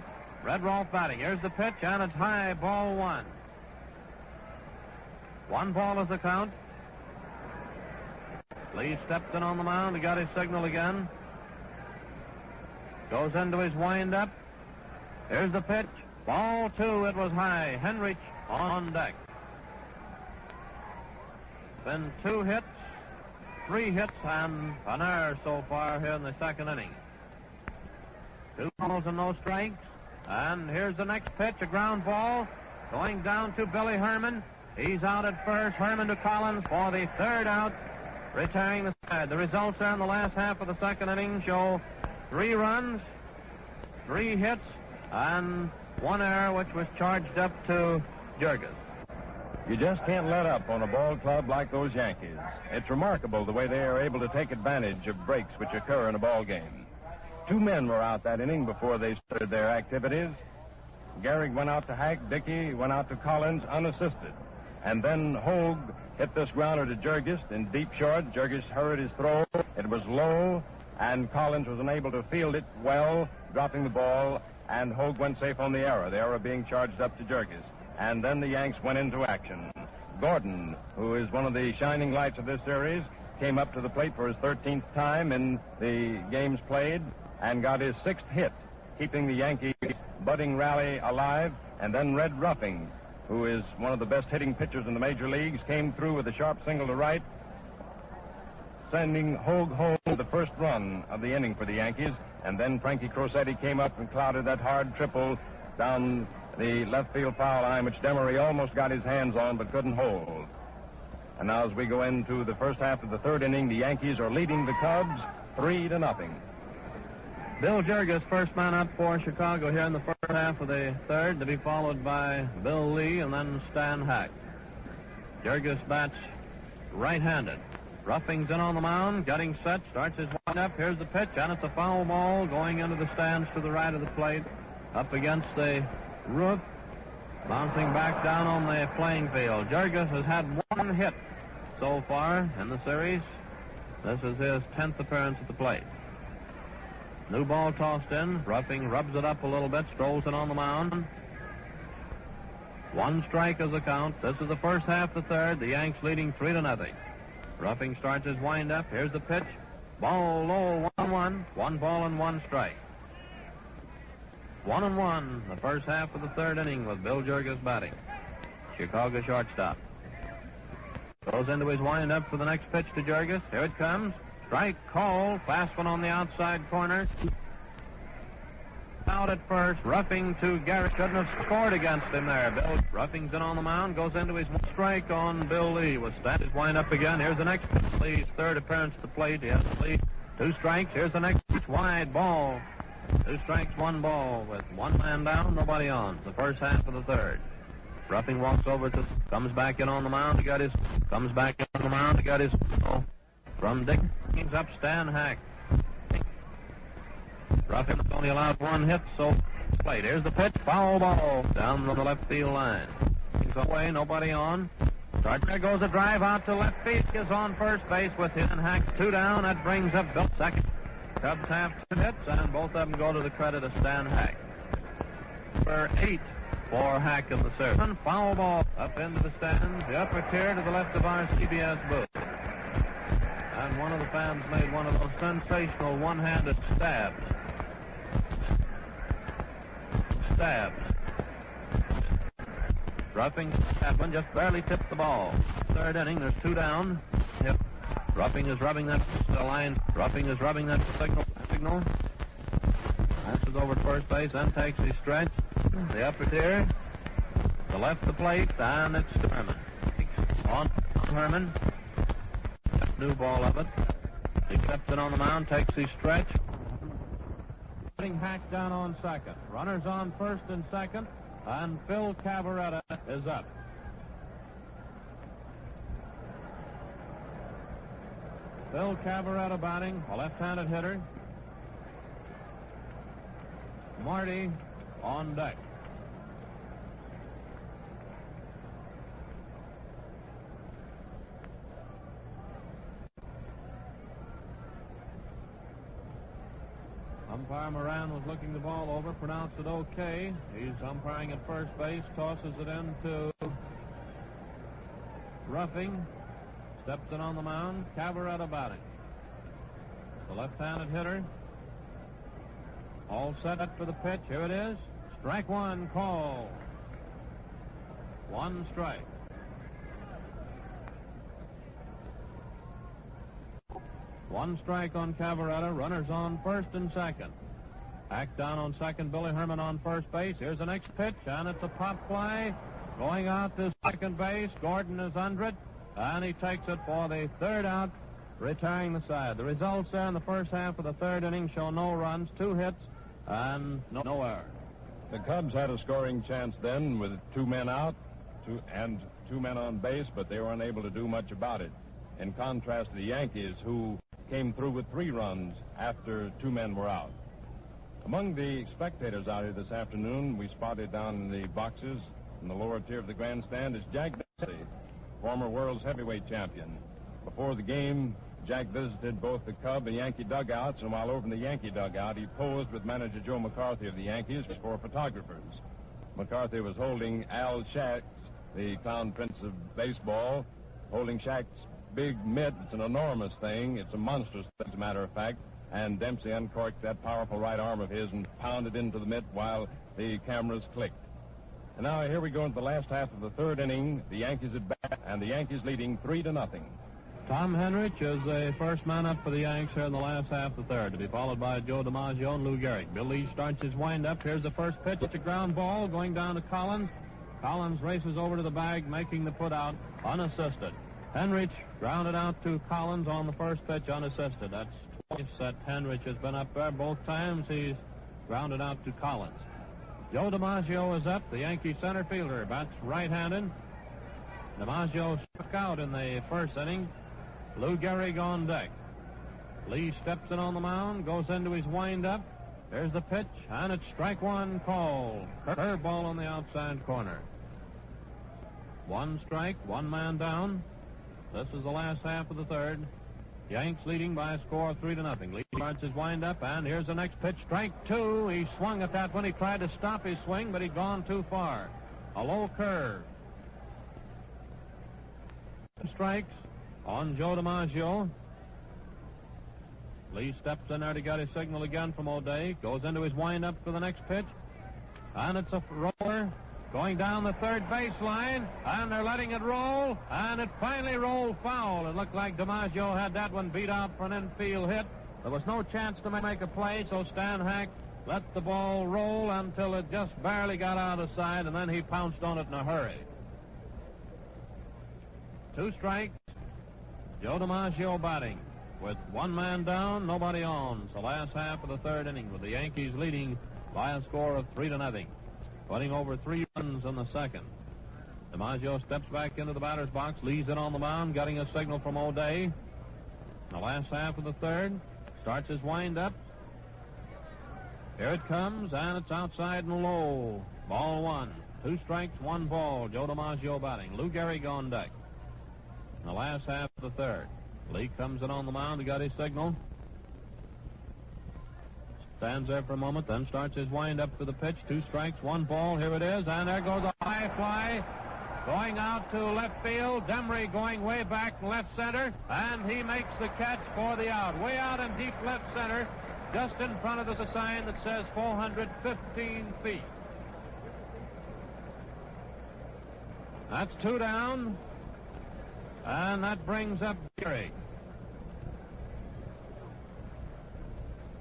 Redroth batting. Here's the pitch, and it's high, ball 1. 1 ball is the count. Lee steps in on the mound. He got his signal again. Goes into his windup. Here's the pitch, ball 2. It was high. Henrich on deck. Been 2 hits, 3 hits, and an error so far here in the second inning. 2 balls and no strikes. And here's the next pitch, a ground ball going down to Billy Herman. He's out at first. Herman to Collins for the 3rd out, retiring the side. The results there in the last half of the second inning show 3 runs, 3 hits, and 1 error, which was charged up to Jurges. You just can't let up on a ball club like those Yankees. It's remarkable the way they are able to take advantage of breaks which occur in a ball game. 2 men were out that inning before they started their activities. Gehrig went out to Hack, Dickey went out to Collins unassisted. And then Hoag hit this grounder to Jurges in deep short. Jurges hurried his throw. It was low, and Collins was unable to field it well, dropping the ball, and Hoag went safe on the error being charged up to Jurges. And then the Yanks went into action. Gordon, who is one of the shining lights of this series, came up to the plate for his 13th time in the games played and got his 6th hit, keeping the Yankees' budding rally alive. And then Red Ruffing, who is one of the best hitting pitchers in the major leagues, came through with a sharp single to right, sending Hoag home the first run of the inning for the Yankees. And then Frankie Crosetti came up and clouded that hard triple down the left field foul line, which Demaree almost got his hands on but couldn't hold. And now as we go into the first half of the 3rd inning, the Yankees are leading the Cubs 3-0. Bill Jurges, first man up for Chicago here in the first half of the 3rd, to be followed by Bill Lee and then Stan Hack. Jurges bats right-handed. Ruffing's in on the mound, getting set, starts his wind-up. Here's the pitch, and it's a foul ball going into the stands to the right of the plate, up against the roof, bouncing back down on the playing field. Jurges has had 1 hit so far in the series. This is his 10th appearance at the plate. New ball tossed in. Ruffing rubs it up a little bit, strolls in on the mound. 1 strike is the count. This is the first half of the 3rd. The Yanks leading 3-0. Ruffing starts his wind-up. Here's the pitch. Ball low, 1-1. 1 ball and 1 strike. 1-1, the first half of the 3rd inning with Bill Jurges batting. Chicago shortstop. Goes into his wind-up for the next pitch to Jurges. Here it comes. Strike call. Fast one on the outside corner. Out at first. Ruffing to Garrett. Couldn't have scored against him there. Bill Ruffing's in on the mound. Goes into his 1 strike on Bill Lee. Will stand his wind-up again. Here's the next pitch. Lee's 3rd appearance at the plate. He has Lee. 2 strikes. Here's the next pitch. Wide ball. 2 strikes, 1 ball with 1 man down, nobody on. The first half of the 3rd. Ruffing walks over to, comes back in on the mound. Comes back in on the mound. He got his. From Dick, he's up Stan Hack. Ruffing's only allowed 1 hit, so plate. Here's the pitch, foul ball down the left field line. He's away, nobody on. There goes a drive out to left field. Is on first base with him. Hack 2 down. That brings up Bill second. Cubs have 2 hits, and both of them go to the credit of Stan Hack. Number 8 for Hack in the series. Foul ball up into the stands, the upper tier to the left of our CBS booth. And one of the fans made one of those sensational one-handed stabs. Ruffing Chapman just barely tipped the ball. Third inning, there's 2 down. Yep. Ruffing is rubbing that line. Ruffing is rubbing that signal. Passes over to first base, then takes his stretch. The upper tier, the left of the plate, and it's Herman. On Herman. New ball of it. He steps in on the mound, takes his stretch. Putting Hack down on second. Runners on first and second, and Phil Cavarretta is up. Phil Cavarretta batting, a left-handed hitter. Marty on deck. Umpire Moran was looking the ball over, pronounced it okay. He's umpiring at first base, tosses it into Ruffing. Steps in on the mound, Cavarretta batting. The left-handed hitter. All set up for the pitch. Here it is. Strike one, call. 1 strike. One strike on Cavarretta. Runners on first and second. Hack down on second. Billy Herman on first base. Here's the next pitch, and it's a pop fly. Going out to second base. Gordon is under it, and he takes it for the 3rd out, retiring the side. The results there in the first half of the 3rd inning show no runs, 2 hits, and no error. The Cubs had a scoring chance then with 2 men out and 2 men on base, but they were unable to do much about it. In contrast to the Yankees, who came through with 3 runs after 2 men were out. Among the spectators out here this afternoon, we spotted down in the boxes in the lower tier of the grandstand is Jack Dempsey, former world's heavyweight champion. Before the game, Jack visited both the Cub and Yankee dugouts, and while over in the Yankee dugout, he posed with manager Joe McCarthy of the Yankees for photographers. McCarthy was holding Al Shanks, the clown prince of baseball, holding Shanks' big mitt. It's an enormous thing. It's a monstrous thing, as a matter of fact. And Dempsey uncorked that powerful right arm of his and pounded into the mitt while the cameras clicked. And now here we go into the last half of the 3rd inning. The Yankees at bat, and the Yankees leading 3-0. Tom Henrich is the first man up for the Yanks here in the last half of the 3rd, to be followed by Joe DiMaggio and Lou Gehrig. Bill Lee starts his windup. Here's the first pitch. It's a ground ball going down to Collins. Collins races over to the bag, making the put out unassisted. Henrich grounded out to Collins on the first pitch unassisted. That's twice that Henrich has been up there. Both times he's grounded out to Collins. Joe DiMaggio is up, the Yankee center fielder. Bats right-handed. DiMaggio struck out in the first inning. Lou Gehrig on deck. Lee steps in on the mound, goes into his windup. There's the pitch, and it's strike one call. Curveball on the outside corner. 1 strike, 1 man down. This is the last half of the 3rd. Yanks leading by a score of 3-0. Lee starts his windup, and here's the next pitch. Strike 2. He swung at that one. He tried to stop his swing, but he'd gone too far. A low curve. 2 strikes on Joe DiMaggio. Lee steps in there to get his signal again from O'Day. Goes into his windup for the next pitch. And it's a roller going down the 3rd baseline, and they're letting it roll, and it finally rolled foul. It looked like DiMaggio had that one beat out for an infield hit. There was no chance to make a play, so Stan Hack let the ball roll until it just barely got out of sight, and then he pounced on it in a hurry. 2 strikes. Joe DiMaggio batting with 1 man down, nobody on. It's the last half of the 3rd inning with the Yankees leading by a score of 3-0. Putting over 3 runs in the 2nd. DiMaggio steps back into the batter's box, leaves it on the mound, getting a signal from O'Day. In the last half of the 3rd, starts his windup. Here it comes, and it's outside and low. Ball 1. 2 strikes, 1 ball. Joe DiMaggio batting. Lou Gehrig on deck. In the last half of the 3rd, Lee comes in on the mound to get his signal. Stands there for a moment, then starts his wind-up for the pitch. 2 strikes, 1 ball. Here it is, and there goes a high fly. Going out to left field. Demaree going way back left center, and he makes the catch for the out. Way out in deep left center. Just in front of us a sign that says 415 feet. That's 2 down, and that brings up Gehrig.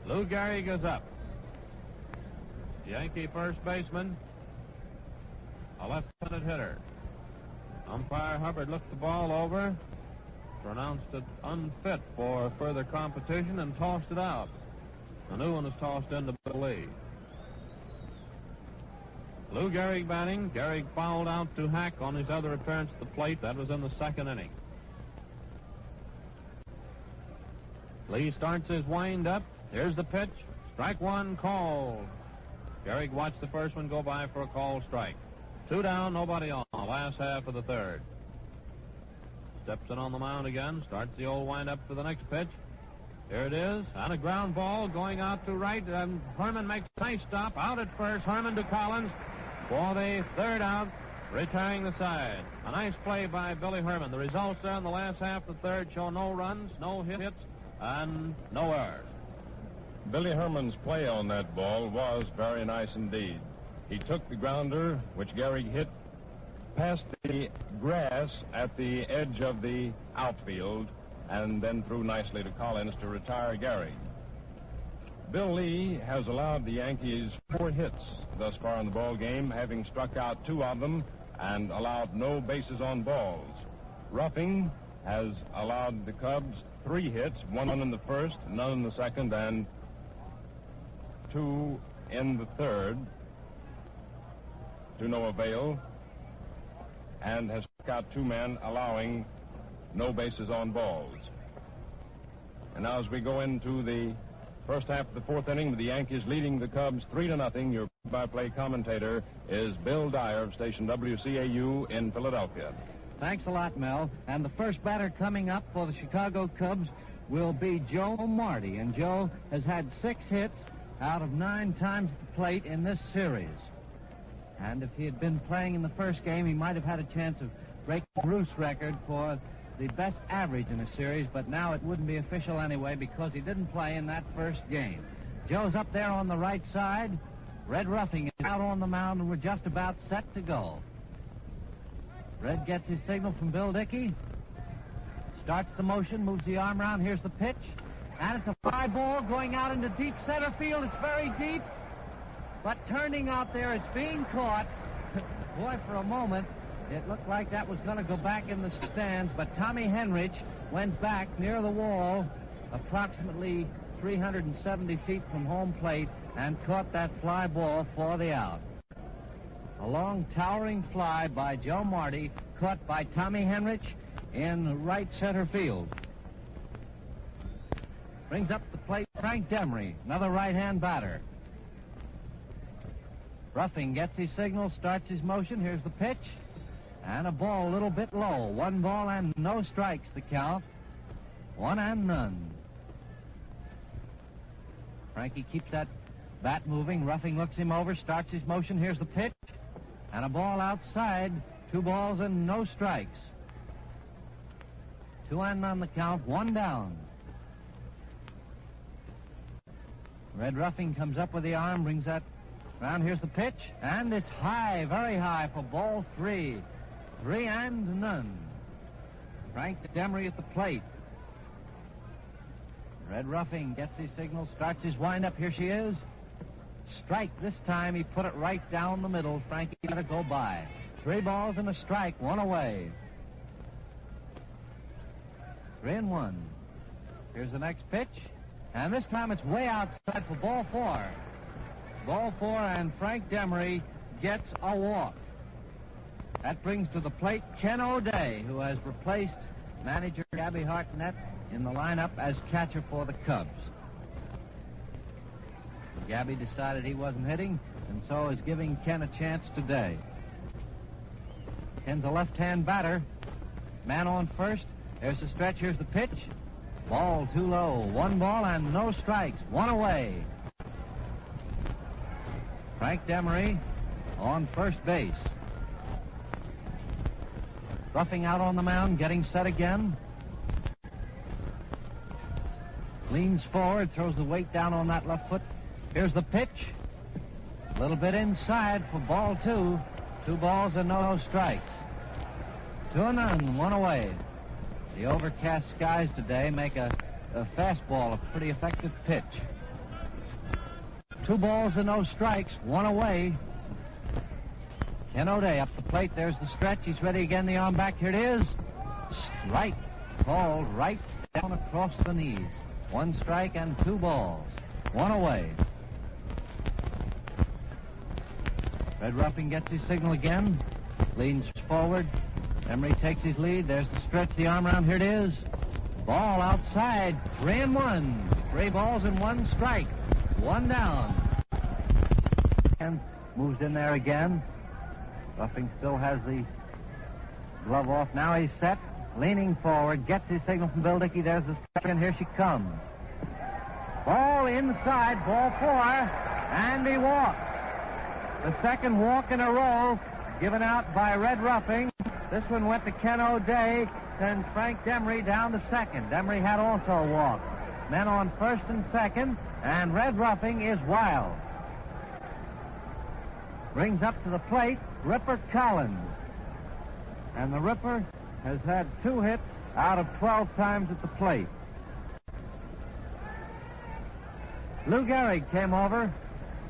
Lou Gehrig is up. Yankee first baseman, a left-handed hitter. Umpire Hubbard looked the ball over, pronounced it unfit for further competition, and tossed it out. The new one is tossed into Billy. Lou Gehrig batting. Gehrig fouled out to Hack on his other appearance at the plate. That was in the 2nd inning. Lee starts his wind-up. Here's the pitch. Strike 1 called. Gehrig watched the first one go by for a called strike. 2 down, nobody on. Last half of the 3rd. Steps in on the mound again. Starts the old wind-up for the next pitch. Here it is, and a ground ball going out to right. Herman makes a nice stop. Out at first. Herman to Collins for the 3rd out, retiring the side. A nice play by Billy Herman. The results there in the last half of the 3rd show no runs, no hits, and no errors. Billy Herman's play on that ball was very nice indeed. He took the grounder, which Gehrig hit, past the grass at the edge of the outfield, and then threw nicely to Collins to retire Gehrig. Bill Lee has allowed the Yankees 4 hits thus far in the ball game, having struck out 2 of them and allowed no bases on balls. Ruffing has allowed the Cubs 3 hits, 1 in the 1st, none in the 2nd, and 2 in the 3rd, to no avail, and has struck out 2 men, allowing no bases on balls. And now as we go into the first half of the 4th inning, with the Yankees leading the Cubs 3-0, your play-by-play commentator is Bill Dyer of station WCAU in Philadelphia. Thanks a lot, Mel. And the first batter coming up for the Chicago Cubs will be Joe Marty. And Joe has had 6 hits out of 9 times at the plate in this series. And if he had been playing in the first game, he might have had a chance of breaking Bruce's record for the best average in a series, but now it wouldn't be official anyway because he didn't play in that first game. Joe's up there on the right side. Red Ruffing is out on the mound, and we're just about set to go. Red gets his signal from Bill Dickey. Starts the motion, moves the arm around. Here's the pitch. And it's a fly ball going out into deep center field. It's very deep. But turning out there, it's being caught. Boy, for a moment, it looked like that was going to go back in the stands, but Tommy Henrich went back near the wall, approximately 370 feet from home plate, and caught that fly ball for the out. A long, towering fly by Joe Marty, caught by Tommy Henrich in right center field. Brings up the plate Frank Demaree, another right-hand batter. Ruffing gets his signal, starts his motion. Here's the pitch. And a ball a little bit low. 1 ball and no strikes the count. 1 and none. Frankie keeps that bat moving. Ruffing looks him over, starts his motion. Here's the pitch. And a ball outside. 2 balls and no strikes. 2 and none the count. 1 down. Red Ruffing comes up with the arm, brings that round. Here's the pitch. And it's high, very high for ball 3. 3 and none. Frank Demaree at the plate. Red Ruffing gets his signal, starts his windup. Here she is. Strike. This time he put it right down the middle. Frankie got to go by. 3 balls and a strike, 1 away. 3-1. Here's the next pitch. And this time it's way outside for ball 4. Ball 4, and Frank Demaree gets a walk. That brings to the plate Ken O'Day, who has replaced manager Gabby Hartnett in the lineup as catcher for the Cubs. Gabby decided he wasn't hitting, and so is giving Ken a chance today. Ken's a left-hand batter. Man on first. There's the stretch. Here's the pitch. Ball too low. 1 ball and no strikes. 1 away. Frank Demaree on first base. Ruffing out on the mound, getting set again. Leans forward, throws the weight down on that left foot. Here's the pitch. A little bit inside for ball two. 2 balls and no strikes. 2-0, 1 away. The overcast skies today make a fastball a pretty effective pitch. 2 balls and no strikes, 1 away. Ken O'Day up the plate. There's the stretch. He's ready again. The arm back. Here it is. Strike called right down across the knees. 1 strike and 2 balls. 1 away. Red Ruffing gets his signal again. Leans forward. Demaree takes his lead. There's the stretch. The arm round. Here it is. Ball outside. 3-1. 3 balls and 1 strike. 1 down. And moves in there again. Ruffing still has the glove off. Now he's set. Leaning forward. Gets his signal from Bill Dickey. There's the stretch. And here she comes. Ball inside. Ball 4. And he walks. The second walk in a row given out by Red Ruffing. This one went to Ken O'Day, sends Frank Demaree down to second. Demaree had also a walk. Men on first and second, and Red Ruffing is wild. Brings up to the plate, Ripper Collins. And the Ripper has had 2 hits out of 12 times at the plate. Lou Gehrig came over,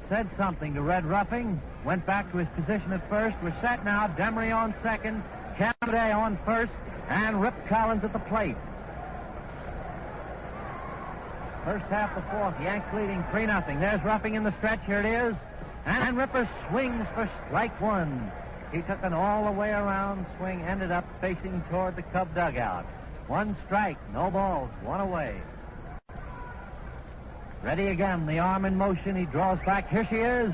said something to Red Ruffing, went back to his position at first. We're set now. Demaree on second, Ken O'Day on first, and Rip Collins at the plate. First half of the 4th, Yanks leading 3-0. There's Ruffing in the stretch. Here it is. And Ripper swings for strike 1. He took an all-the-way around swing, ended up facing toward the Cub dugout. 1 strike, no balls, 1 away. Ready again, the arm in motion. He draws back. Here she is.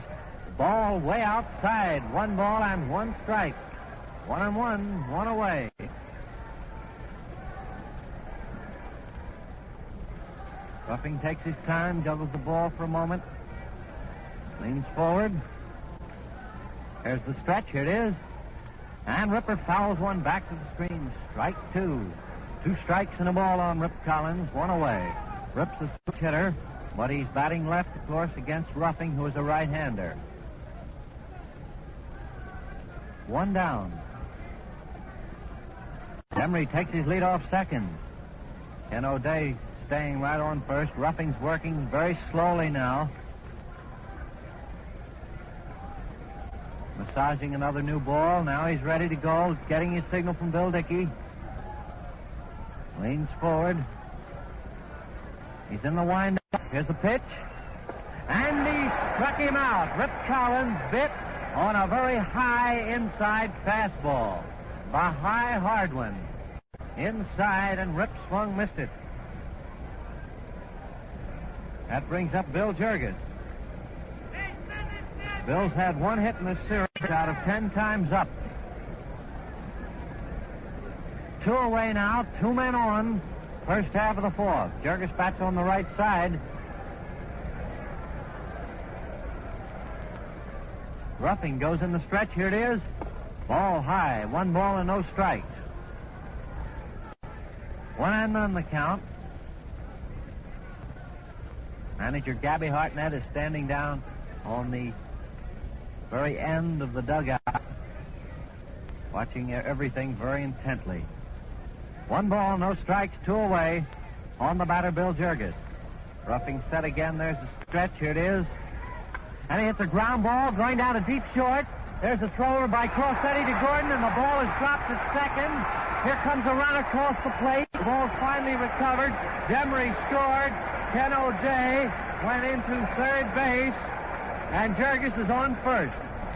Ball way outside. 1 ball and 1 strike. 1-1, 1 away. Ruffing takes his time, juggles the ball for a moment. Leans forward. There's the stretch. Here it is. And Ripper fouls one back to the screen. Strike 2. 2 strikes and a ball on Rip Collins. 1 away. Rip's a switch hitter, but he's batting left, of course, against Ruffing, who is a right-hander. 1 down. Demaree takes his lead off second. Ken O'Day staying right on first. Ruffing's working very slowly now. Massaging another new ball. Now he's ready to go. Getting his signal from Bill Dickey. Leans forward. He's in the windup. Here's the pitch. And he struck him out. Rip Collins bit on a very high inside fastball. The high hard one. Inside, and Rip swung, missed it. That brings up Bill Jurges. Bill's had 1 hit in this series out of 10 times up. 2 away now, 2 men on. First half of the 4th. Jurges bats on the right side. Ruffing goes in the stretch. Here it is. Ball high. 1 ball and no strikes. 1-0 the count. Manager Gabby Hartnett is standing down on the very end of the dugout, watching everything very intently. 1 ball, no strikes, 2 away. On the batter, Bill Jurges. Ruffing set again. There's the stretch. Here it is. And he hits a ground ball going down to deep short. There's a throw by Crosetti to Gordon, and the ball is dropped to second. Here comes a run across the plate. The ball's finally recovered. Demaree scored. Ken O'Day went into third base, and Jurges is on first.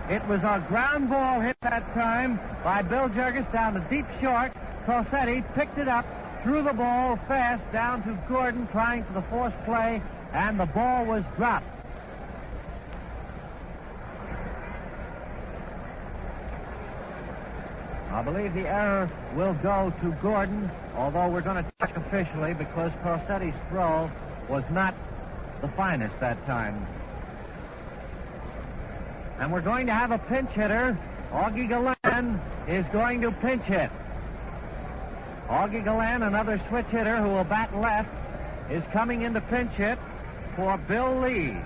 It was a ground ball hit that time by Bill Jurges down to deep short. Crosetti picked it up, threw the ball fast down to Gordon, trying for the forced play, and the ball was dropped. I believe the error will go to Gordon, although we're going to check officially because Crosetti's throw was not the finest that time. And we're going to have a pinch hitter. Augie Gallen is going to pinch hit. Augie Gallen, another switch hitter who will bat left, is coming in to pinch hit for Bill Lee.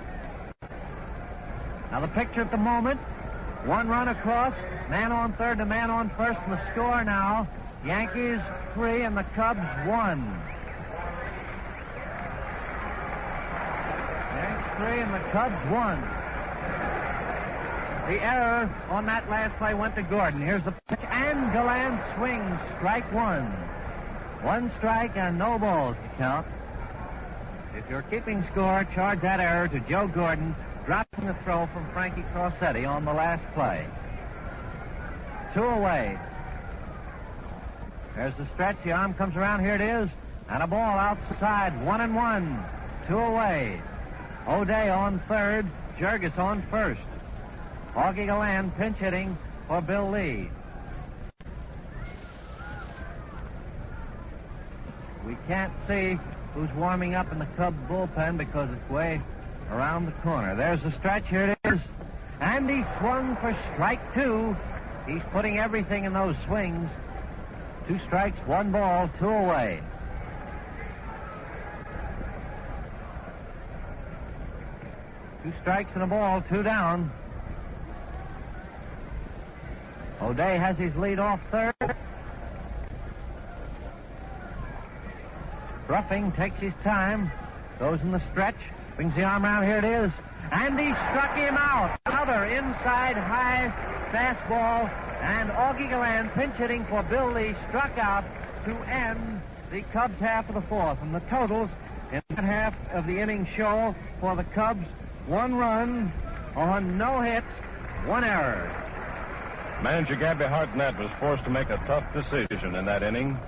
Now the picture at the moment, one run across, man on third and man on first, and the score now, Yankees 3 and the Cubs 1. Yankees 3 and the Cubs 1. The error on that last play went to Gordon. Here's the pitch, and Gallen swings, strike one. One strike and no balls to count. If you're keeping score, charge that error to Joe Gordon, dropping the throw from Frankie Crosetti on the last play. 2 away. There's the stretch. The arm comes around. Here it is. And a ball outside. 1-1. 2 away. O'Day on third. Jurges on first. Augie Gallen pinch hitting for Bill Lee. We can't see who's warming up in the Cub bullpen because it's way around the corner. There's the stretch. Here it is. And he swung for strike 2. He's putting everything in those swings. 2 strikes, 1 ball, 2 away. Two strikes and a ball, 2 down. O'Day has his lead off third. Ruffing takes his time, goes in the stretch, brings the arm around. Here it is. And he struck him out. Another inside high fastball. And Augie Gallen, pinch hitting for Bill Lee, struck out to end the Cubs half of the fourth. And the totals in that half of the inning show for the Cubs, 1 run on no hits, 1 error. Manager Gabby Hartnett was forced to make a tough decision in that inning.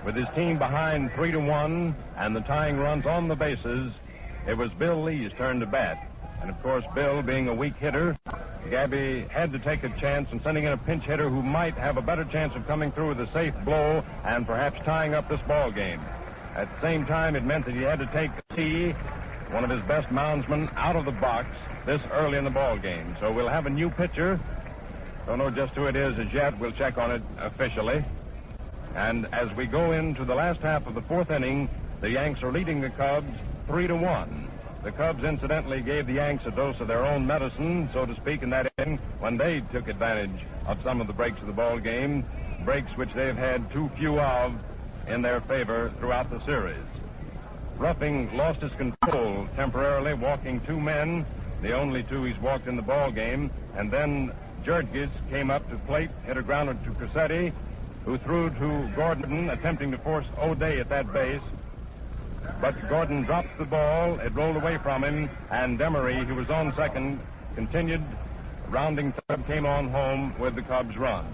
With his team behind 3-1 and the tying runs on the bases, it was Bill Lee's turn to bat. And of course, Bill being a weak hitter, Gabby had to take a chance in sending in a pinch hitter who might have a better chance of coming through with a safe blow and perhaps tying up this ball game. At the same time, it meant that he had to take T, one of his best moundsmen, out of the box this early in the ball game. So we'll have a new pitcher. Don't know just who it is as yet. We'll check on it officially. And as we go into the last half of the fourth inning, the Yanks are leading the Cubs 3-1. The Cubs, incidentally, gave the Yanks a dose of their own medicine, so to speak, in that inning when they took advantage of some of the breaks of the ball game, breaks which they've had too few of in their favor throughout the series. Ruffing lost his control temporarily, walking 2 men, the only 2 he's walked in the ball game, and then Jurges came up to plate, hit a grounder to Crosetti, who threw to Gordon, attempting to force O'Day at that base. But Gordon dropped the ball. It rolled away from him, and Demaree, who was on second, continued. Rounding third, came on home with the Cubs' run.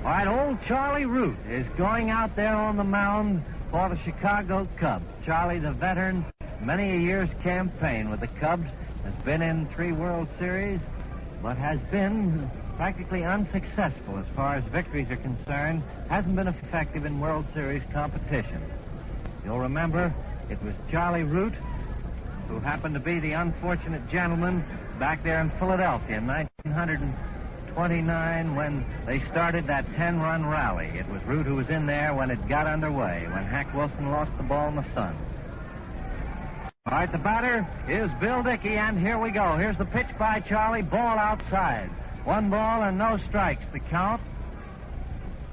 All right, old Charlie Root is going out there on the mound for the Chicago Cubs. Charlie, the veteran, many a year's campaign with the Cubs, has been in 3 World Series, but has been practically unsuccessful as far as victories are concerned, hasn't been effective in World Series competition. You'll remember it was Charlie Root who happened to be the unfortunate gentleman back there in Philadelphia in 1929 when they started that 10-run rally. It was Root who was in there when it got underway, when Hack Wilson lost the ball in the sun. All right, the batter is Bill Dickey, and here we go. Here's the pitch by Charlie, ball outside. 1 ball and no strikes, the count.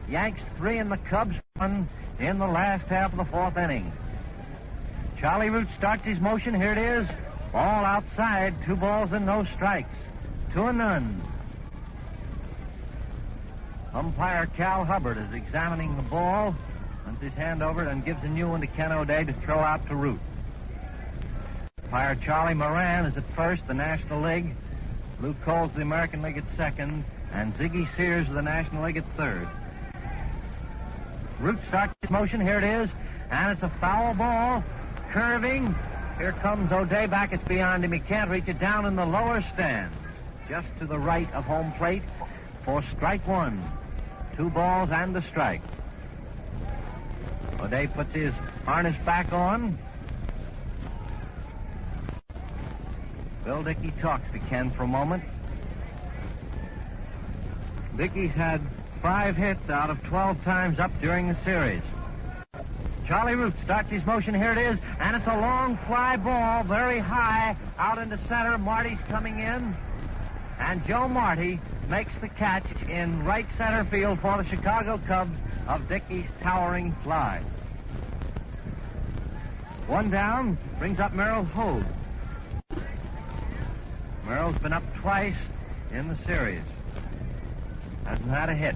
Yanks 3 and the Cubs 1 in the last half of the fourth inning. Charlie Root starts his motion. Here it is. Ball outside. 2 balls and no strikes. 2-0. Umpire Cal Hubbard is examining the ball, runs his hand over it, and gives a new one to Ken O'Day to throw out to Root. Umpire Charlie Moran is at first, the National League. Lou Cole's the American League at second, and Ziggy Sears of the National League at third. Root starts his motion. Here it is. And it's a foul ball. Curving. Here comes O'Day back. It's beyond him. He can't reach it, down in the lower stand, just to the right of home plate for strike 1. 2 balls and a strike. O'Day puts his harness back on. Bill Dickey talks to Ken for a moment. Dickey's had 5 hits out of 12 times up during the series. Charlie Root starts his motion. Here it is, and it's a long fly ball, very high, out into center. Marty's coming in, and Joe Marty makes the catch in right center field for the Chicago Cubs of Dickey's towering fly. 1 down, brings up Merrill Hoag. Merrill's been up twice in the series. Hasn't had a hit.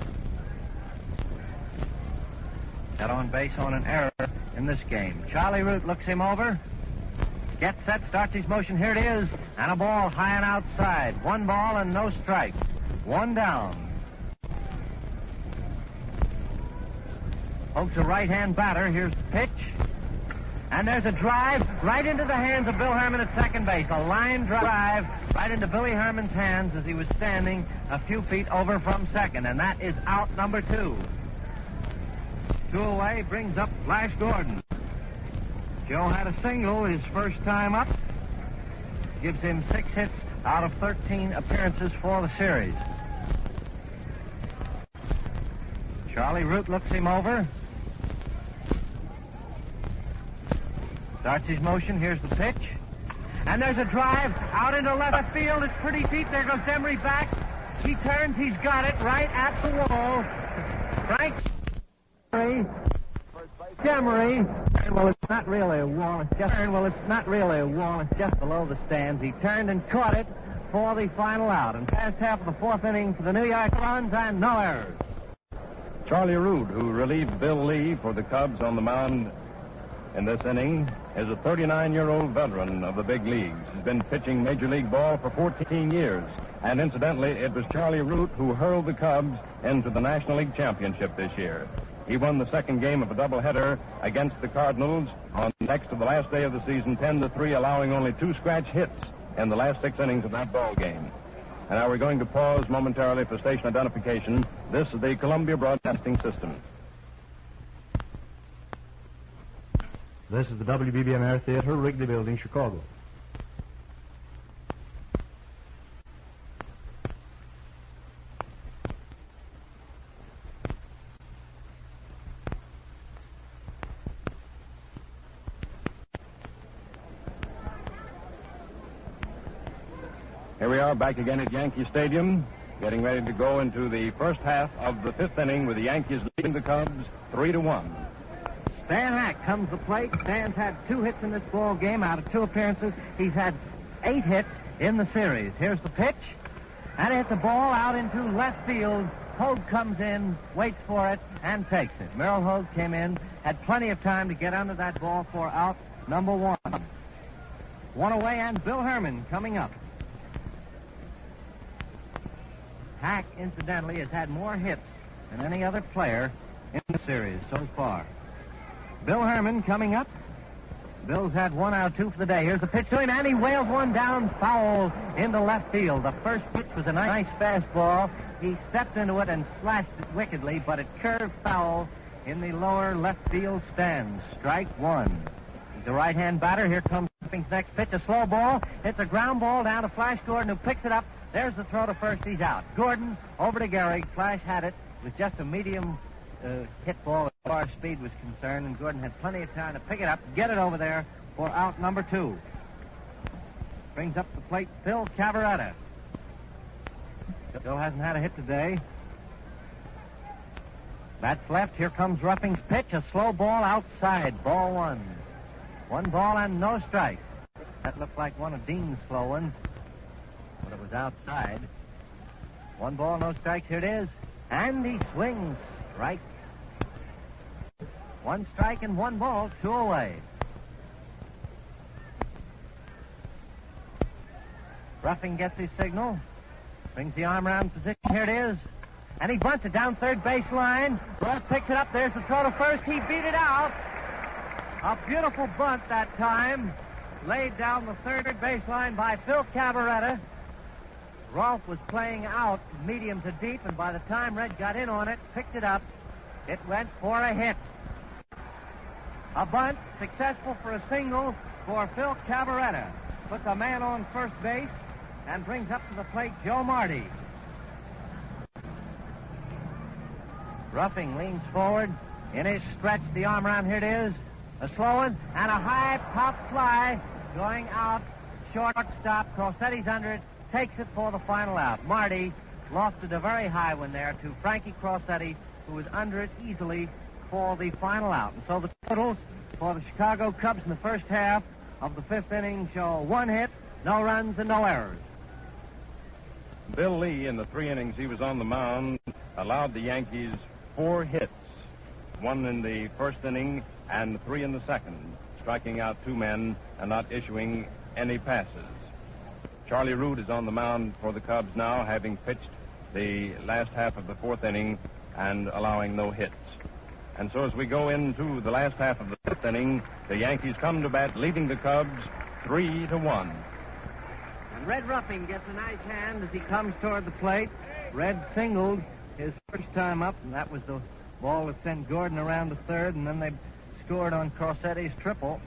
Got on base on an error in this game. Charlie Root looks him over. Gets set, starts his motion. Here it is. And a ball high and outside. 1 ball and no strikes. 1 down. Hoag's a right-hand batter. Here's the pitch. And there's a drive right into the hands of Bill Herman at second base. A line drive right into Billy Herman's hands as he was standing a few feet over from second. And that is out number 2. 2 away, brings up Flash Gordon. Joe had a single his first time up. Gives him 6 hits out of 13 appearances for the series. Charlie Root looks him over. Starts his motion. Here's the pitch. And there's a drive out into left field. It's pretty deep. There goes Demaree back. He turns. He's got it right at the wall. Frank Demaree. Well, it's not really a wall. It's just below the stands. He turned and caught it for the final out. And past half of the 4th inning for the New York runs and no errors. Charlie Root, who relieved Bill Lee for the Cubs on the mound in this inning, is a 39-year-old veteran of the big leagues. He's been pitching Major League ball for 14 years. And incidentally, it was Charlie Root who hurled the Cubs into the National League Championship this year. He won the second game of a doubleheader against the Cardinals on next to the last day of the season, 10-3, allowing only 2 scratch hits in the last 6 innings of that ball game. And now we're going to pause momentarily for station identification. This is the Columbia Broadcasting System. This is the WBBM Air Theater, Wrigley Building, Chicago. Here we are back again at Yankee Stadium, getting ready to go into the first half of the 5th inning with the Yankees leading the Cubs 3-1. Stan Hack comes to the plate. Stan's had 2 hits in this ball game out of 2 appearances. He's had 8 hits in the series. Here's the pitch, and it hits a ball out into left field. Hoag comes in, waits for it, and takes it. Merrill Hoag came in, had plenty of time to get under that ball for out number 1. 1 away, and Bill Herman coming up. Hack, incidentally, has had more hits than any other player in the series so far. Bill Herman coming up. Bill's had 1 out, 2 for the day. Here's the pitch to him, and he wails one down foul into left field. The first pitch was a nice fastball. He stepped into it and slashed it wickedly, but it curved foul in the lower left field stands. Strike 1. He's a right-hand batter. Here comes Ruffing's next pitch. A slow ball. It's a ground ball down to Flash Gordon, who picks it up. There's the throw to first. He's out. Gordon over to Gehrig. Flash had it. It was just a medium hit ball as far as speed was concerned, and Gordon had plenty of time to pick it up, get it over there for out number 2. Brings up the plate Phil Cavarretta. Phil hasn't had a hit today. That's left. Here comes Ruffing's pitch. A slow ball outside. Ball 1. 1 ball and no strike. That looked like one of Dean's slow ones, but it was outside. 1 ball, no strikes. Here it is. And he swings. Strike. 1 strike and 1 ball, 2 away. Ruffing gets his signal. Brings the arm around position. Here it is. And he bunts it down third baseline. Ross picks it up. There's the throw to first. He beat it out. A beautiful bunt that time. Laid down the third baseline by Phil Cavarretta. Rolfe was playing out medium to deep, and by the time Red got in on it, picked it up, it went for a hit. A bunt, successful for a single for Phil Cavarretta. puts a man on first base and brings up to the plate Joe Marty. Ruffing leans forward. In his stretch, the arm around, here it is. A slow one and a high pop fly going out. Shortstop. Crosetti's under it. Takes it for the final out. Marty lofted a very high one there to Frankie Crosetti, who was under it easily for the final out. And so the totals for the Chicago Cubs in the first half of the fifth inning show 1 hit, no runs, and no errors. Bill Lee, in the 3 innings he was on the mound, allowed the Yankees 4 hits, 1 in the first inning and 3 in the second, striking out 2 men and not issuing any passes. Charlie Root is on the mound for the Cubs now, having pitched the last half of the 4th inning and allowing no hits. And so as we go into the last half of the 5th inning, the Yankees come to bat, leading the Cubs 3-1. And Red Ruffing gets a nice hand as he comes toward the plate. Red singled his first time up, and that was the ball that sent Gordon around to third, and then they scored on Crosetti's triple.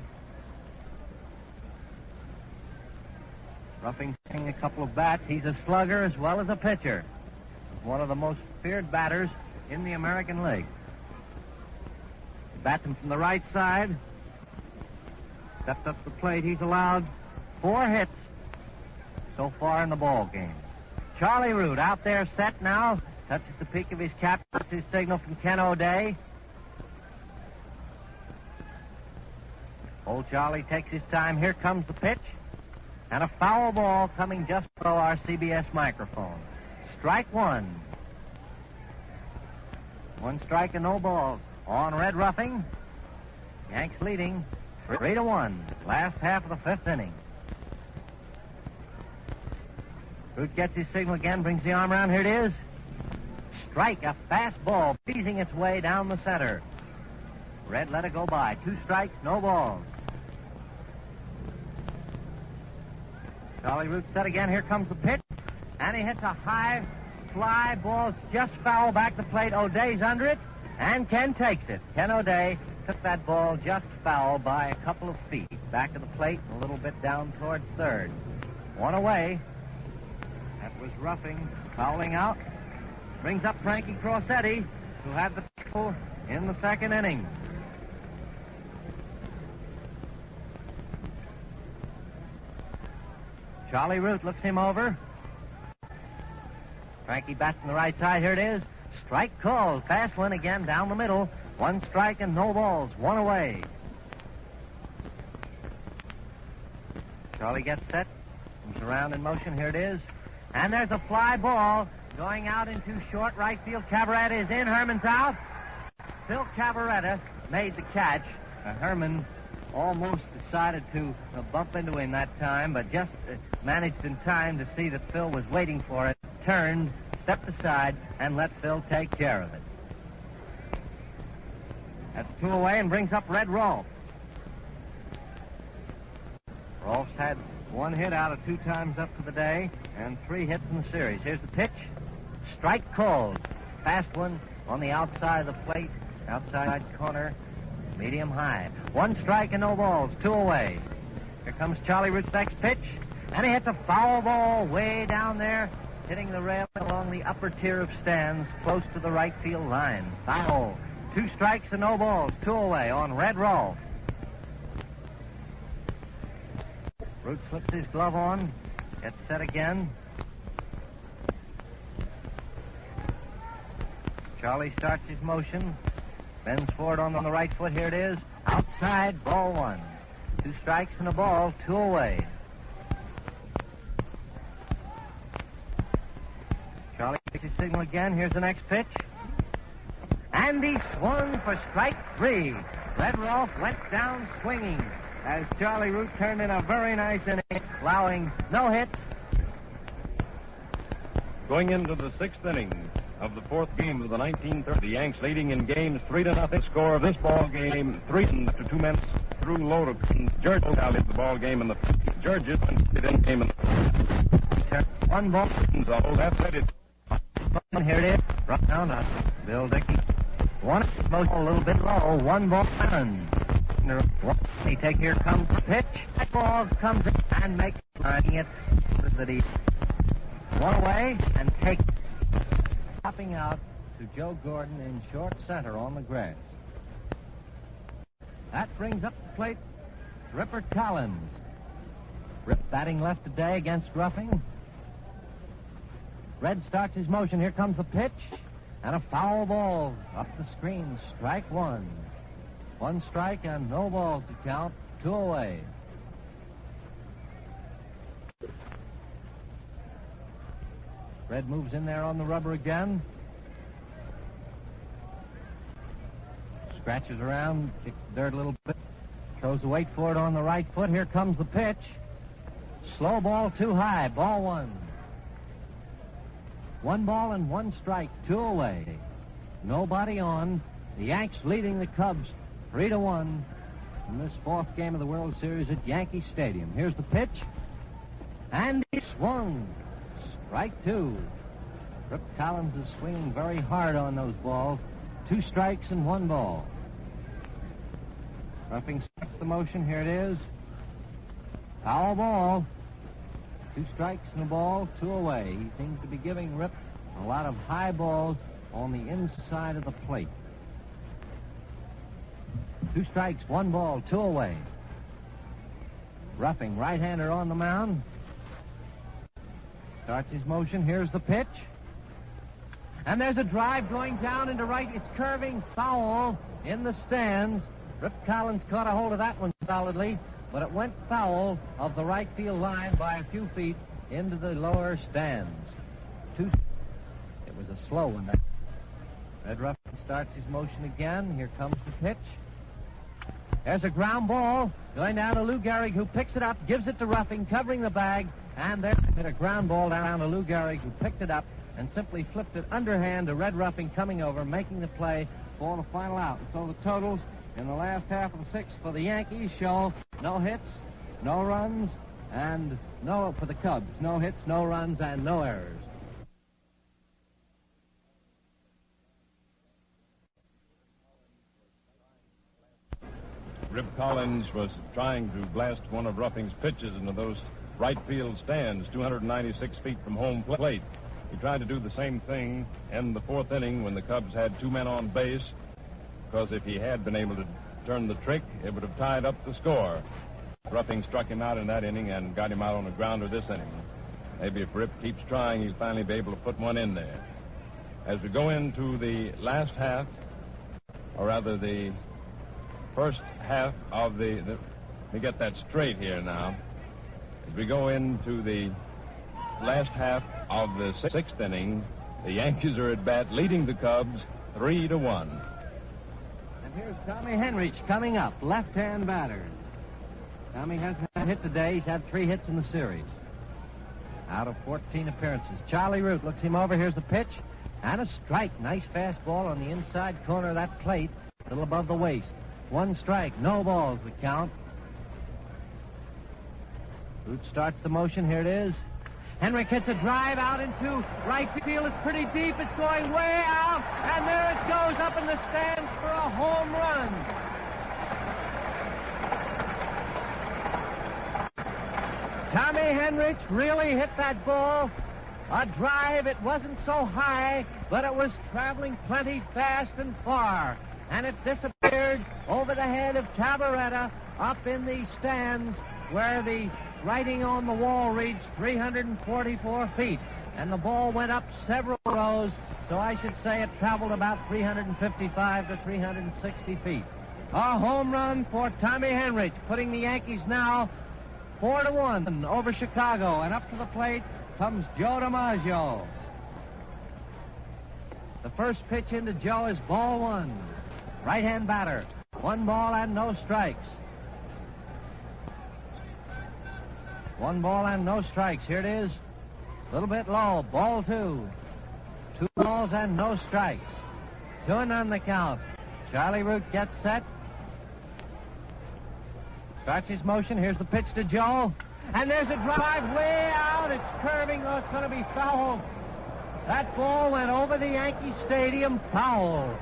Ruffing taking a couple of bats. He's a slugger as well as a pitcher. One of the most feared batters in the American League. He bats him from the right side. Steps up the plate. He's allowed 4 hits so far in the ball game. Charlie Root out there set now. Touches the peak of his cap. That's his signal from Ken O'Day. Old Charlie takes his time. Here comes the pitch. And a foul ball coming just below our CBS microphone. Strike 1. 1 strike and no balls on Red Ruffing. Yanks leading 3-1. Last half of the 5th inning. Root gets his signal again, brings the arm around. Here it is. Strike, a fast ball, breezing its way down the center. Red let it go by. 2 strikes, no balls. Charlie Root set again. Here comes the pitch. And he hits a high fly ball. It's just foul back the plate. O'Day's under it. And Ken takes it. Ken O'Day took that ball just foul by a couple of feet. Back of the plate and a little bit down toward third. 1 away. That was Ruffing fouling out. Brings up Frankie Crosetti, who had the triple in the 2nd inning. Charlie Root looks him over. Frankie bats on the right side. Here it is. Strike called. Fast one again down the middle. 1 strike and no balls. 1 away. Charlie gets set. Comes around in motion. Here it is. And there's a fly ball going out into short right field. Cavarretta is in. Herman's out. Phil Cavarretta made the catch. Herman almost decided to bump into him that time, but just managed in time to see that Phil was waiting for it. Turned, stepped aside, and let Phil take care of it. That's 2 away and brings up Red Rolfe. Rolfe's had 1 hit out of 2 times up for the day and 3 hits in the series. Here's the pitch. Strike called. Fast one on the outside of the plate, outside corner, medium high. 1 strike and no balls. 2 away. Here comes Charlie Root's next pitch, and he hits a foul ball way down there, hitting the rail along the upper tier of stands, close to the right field line. Foul. 2 strikes and no balls. 2 away on Red Rolfe. Root slips his glove on, gets set again. Charlie starts his motion, bends forward on the right foot. Here it is. Outside, ball 1. 2 strikes and a ball. 2 away. Charlie takes his signal again. Here's the next pitch. And he swung for strike 3. Red Rolfe went down swinging as Charlie Root turned in a very nice inning, allowing no hits. Going into the 6th inning of the 4th game of the 1930, the Yanks leading in games 3-0. Score of this ball game 3 to 2 minutes through load of Jurges tallied the ball game in the Jurges and it in game in the 1 ball. So that's it. Here it is. Right down Bill Dickey. 1 motion a little bit low. 1 ball run. He takes, here comes the pitch. That ball comes in and makes it that he one away and takes popping out to Joe Gordon in short center on the grass. That brings up the plate Ripper Collins. Rip batting left today against Ruffing. Red starts his motion. Here comes the pitch. And a foul ball up the screen. Strike one. One strike and no balls to count. 2 away. Red moves in there on the rubber again. Scratches around, kicks the dirt a little bit. Throws the weight for it on the right foot. Here comes the pitch. Slow ball too high. Ball one. 1 ball and 1 strike. 2 away. Nobody on. The Yanks leading the Cubs 3-1 in this 4th game of the World Series at Yankee Stadium. Here's the pitch. And he swung. Strike 2. Rip Collins is swinging very hard on those balls. 2 strikes and 1 ball. Ruffing starts the motion. Here it is. Foul ball. 2 strikes and a ball. 2 away. He seems to be giving Rip a lot of high balls on the inside of the plate. 2 strikes, 1 ball, 2 away. Ruffing, right-hander on the mound. Starts his motion. Here's the pitch. And there's a drive going down into right. It's curving foul in the stands. Rip Collins caught a hold of that one solidly, but it went foul of the right field line by a few feet into the lower stands. It was a slow one. Red Ruffing starts his motion again. Here comes the pitch. There's a ground ball going down to Lou Gehrig, who picks it up, gives it to Ruffing, covering the bag, and there's a ground ball down to Lou Gehrig, who picked it up and simply flipped it underhand to Red Ruffing, coming over, making the play for the final out. And so the totals in the last half of the 6th for the Yankees show no hits, no runs, and no for the Cubs. No hits, no runs, and no errors. Rip Collins was trying to blast one of Ruffing's pitches into those right field stands, 296 feet from home plate. He tried to do the same thing in the 4th inning when the Cubs had 2 men on base, because if he had been able to turn the trick, it would have tied up the score. Ruffing struck him out in that inning and got him out on a grounder this inning. Maybe if Rip keeps trying, he'll finally be able to put one in there. As we go into the last half, or rather the first half of let me get that straight here now. As we go into the last half of the 6th inning, the Yankees are at bat, leading the Cubs 3-1. And here's Tommy Henrich coming up, left-hand batter. Tommy hasn't had a hit today. He's had 3 hits in the series out of 14 appearances. Charlie Root looks him over. Here's the pitch. And a strike. Nice fastball on the inside corner of that plate, a little above the waist. 1 strike, no balls the count. Root starts the motion. Here it is. Henrich hits a drive out into right field. It's pretty deep. It's going way out. And there it goes up in the stands for a home run. Tommy Henrich really hit that ball. A drive. It wasn't so high, but it was traveling plenty fast and far. And it disappeared over the head of Cavarretta up in the stands where the writing on the wall reads 344 feet. And the ball went up several rows, so I should say it traveled about 355 to 360 feet. A home run for Tommy Henrich, putting the Yankees now 4-1 over Chicago. And up to the plate comes Joe DiMaggio. The first pitch into Joe is ball 1. Right-hand batter. 1 ball and no strikes. 1 ball and no strikes. Here it is. A little bit low. Ball 2. 2 balls and no strikes. 2-0 the count. Charlie Root gets set. Starts his motion. Here's the pitch to Joe. And there's a drive way out. It's curving. Oh, it's going to be foul. That ball went over the Yankee Stadium foul.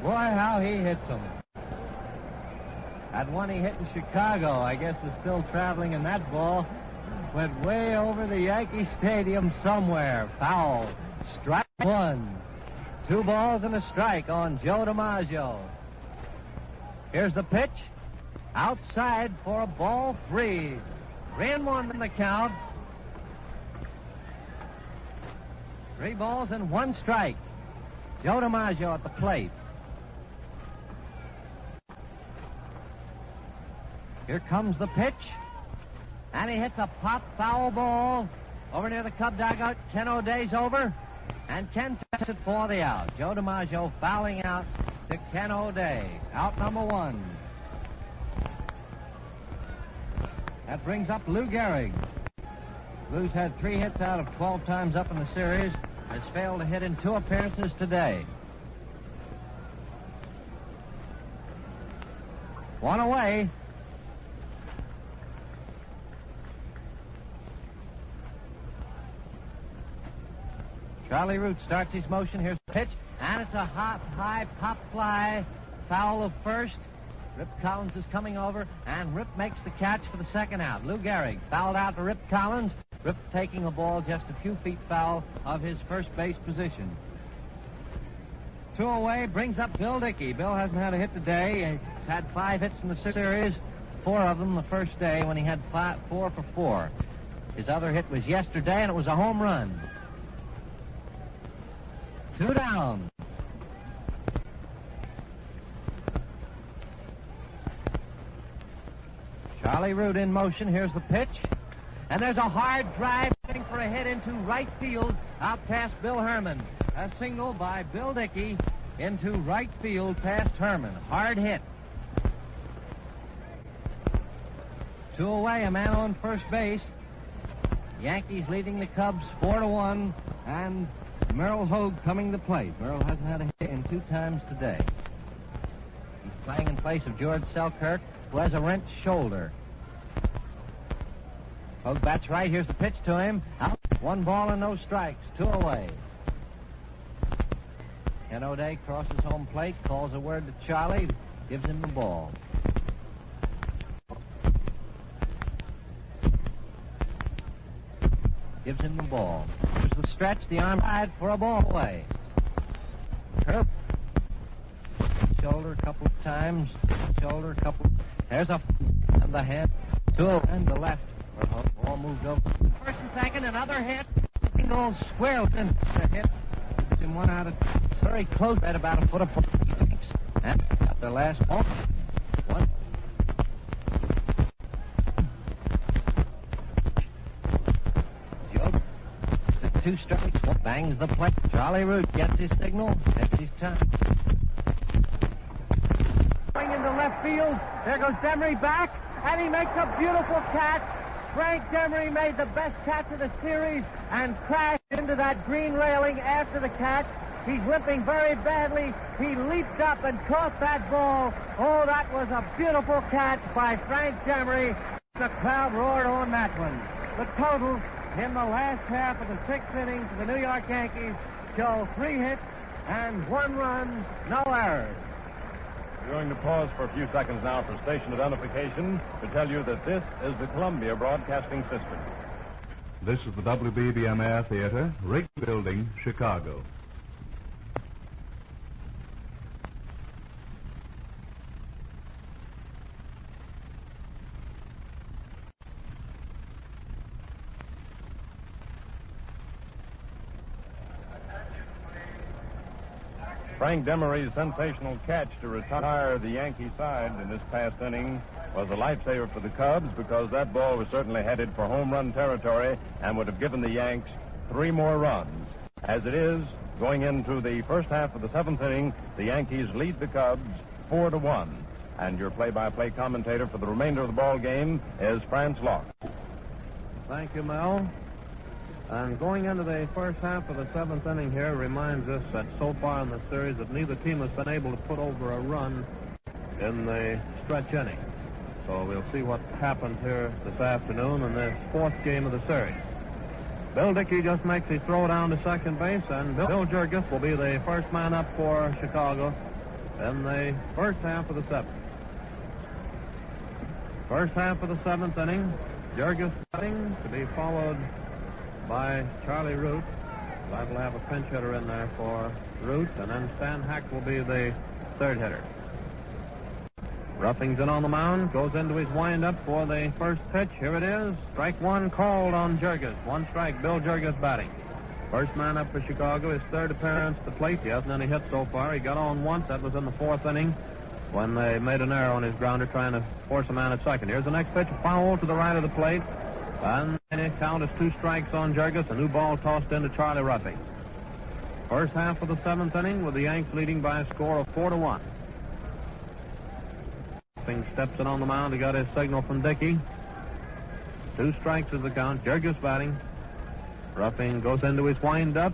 Boy, how he hits them. That one he hit in Chicago, I guess, is still traveling, and that ball went way over the Yankee Stadium somewhere. Foul. Strike one. 2 balls and a strike on Joe DiMaggio. Here's the pitch. Outside for a ball 3. 3-1 in the count. 3 balls and 1 strike. Joe DiMaggio at the plate. Here comes the pitch. And he hits a pop foul ball over near the Cub dugout. Ken O'Day's over. And Ken takes it for the out. Joe DiMaggio fouling out to Ken O'Day. Out number 1. That brings up Lou Gehrig. Lou's had 3 hits out of 12 times up in the series. Has failed to hit in 2 appearances today. 1 away. Charlie Root starts his motion. Here's the pitch. And it's a high pop fly. Foul of first. Rip Collins is coming over, and Rip makes the catch for the second out. Lou Gehrig fouled out to Rip Collins. Rip taking a ball just a few feet foul of his first base position. 2 away brings up Bill Dickey. Bill hasn't had a hit today. He's had 5 hits in the series, 4 of them the first day when he had 4 for 4. His other hit was yesterday, and it was a home run. 2 down. Charlie Root in motion. Here's the pitch. And there's a hard drive heading for a hit into right field out past Bill Herman. A single by Bill Dickey into right field past Herman. Hard hit. 2 away, a man on first base. Yankees leading the Cubs 4-1, and Merrill Hoag coming to plate. Merrill hasn't had a hit in 2 times today. He's playing in place of George Selkirk, who has a wrenched shoulder. Hoag bats right. Here's the pitch to him. Out. 1 ball and no strikes. 2 away. Ken O'Day crosses home plate, calls a word to Charlie, gives him the ball. Gives him the ball. Here's the stretch, the arm side for a ball away. Curve. Shoulder a couple of times. Shoulder a couple. There's a and the head. 2 and the left. Ball moved over. First and second, another hit. Single square in the hit. Gives him 1 out of. It's very close at about a foot apart. And got their last ball. 1. Joe. 2 strikes. Bangs the plate. Charlie Root gets his signal. Takes his time. Going into left field. There goes Demaree back, and he makes a beautiful catch. Frank Demaree made the best catch of the series and crashed into that green railing after the catch. He's limping very badly. He leaped up and caught that ball. Oh, that was a beautiful catch by Frank Demaree. The crowd roared on that one. The totals in the last half of the 6th inning for the New York Yankees show 3 hits and 1 run, no errors. We're going to pause for a few seconds now for station identification to tell you that this is the Columbia Broadcasting System. This is the WBBM Air Theater, Wrigley Building, Chicago. Frank Demaree's sensational catch to retire the Yankee side in this past inning was a lifesaver for the Cubs because that ball was certainly headed for home run territory and would have given the Yanks 3 more runs. As it is, going into the first half of the 7th inning, the Yankees lead the Cubs 4-1. And your play-by-play commentator for the remainder of the ball game is Franz Locke. Thank you, Mel. And going into the first half of the 7th inning here reminds us that so far in the series that neither team has been able to put over a run in the stretch inning. So we'll see what happens here this afternoon in this 4th game of the series. Bill Dickey just makes his throw down to second base, and Bill Jurges will be the first man up for Chicago in the first half of the 7th. First half of the seventh inning, Jurges batting to be followed by Charlie Root. That'll have a pinch hitter in there for Root, and then Stan Hack will be the third hitter. Ruffing's in on the mound, goes into his windup for the first pitch. Here it is. Strike one called on Jurges. One strike, Bill Jurges batting. First man up for Chicago, his third appearance at the plate. He hasn't any hits so far. He got on once. That was in the fourth inning when they made an error on his grounder trying to force a man at second. Here's the next pitch, a foul to the right of the plate. And the count is 2 strikes on Jurges. A new ball tossed into Charlie Ruffing. First half of the seventh inning with the Yanks leading by a score of 4-1. Ruffing steps in on the mound. He got his signal from Dickey. 2 strikes is the count. Jurges batting. Ruffing goes into his windup.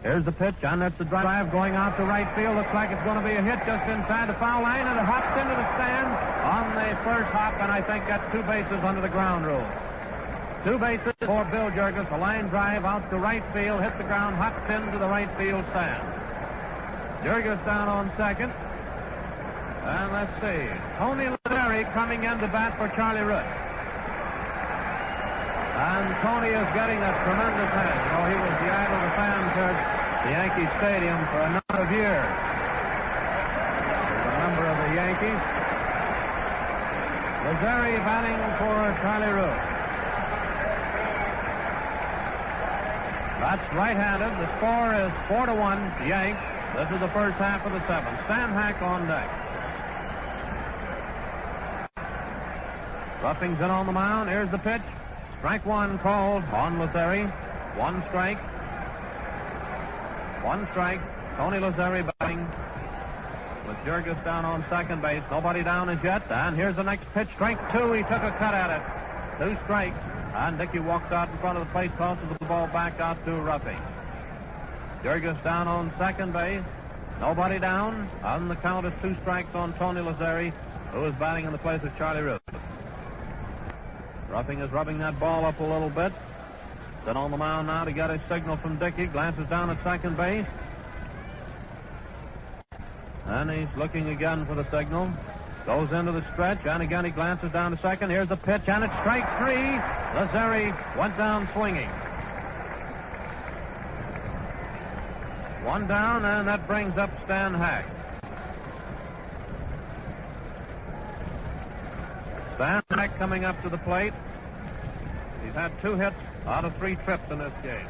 Here's the pitch, and that's the drive going out to right field. Looks like it's going to be a hit just inside the foul line, and it hops into the stand on the first hop, and I think that's 2 bases under the ground rule. 2 bases for Bill Jurges. A line drive out to right field, hits the ground, hops into the right field stand. Jurges down on second. And let's see. Tony Demaree coming in to bat for Charlie Root. And Tony is getting a tremendous hand. You know, he was the idol of the fans at the Yankee Stadium for a number of years. He's a member of the Yankees. Demaree batting for Charlie Root. That's right-handed. The score is 4-1 Yanks. This is the first half of the seventh. Stan Hack on deck. Ruffing's in on the mound. Here's the pitch. Strike one called on Demaree. 1 strike. 1 strike. Tony Demaree batting with Jurges down on second base. Nobody down as yet. And here's the next pitch. Strike 2. He took a cut at it. 2 strikes. And Dickey walks out in front of the plate, tosses the ball back out to Ruffing. Jurges down on second base. Nobody down. On the count is 2 strikes on Tony Demaree, who is batting in the place of Charlie Root. Ruffing is rubbing that ball up a little bit. Then on the mound now to get his signal from Dickey. Glances down at second base. And he's looking again for the signal. Goes into the stretch, and again he glances down to second. Here's the pitch, and it's strike 3. Demaree went down swinging. 1 down, and that brings up Stan Hack. Stan Hack coming up to the plate. He's had 2 hits out of 3 trips in this game.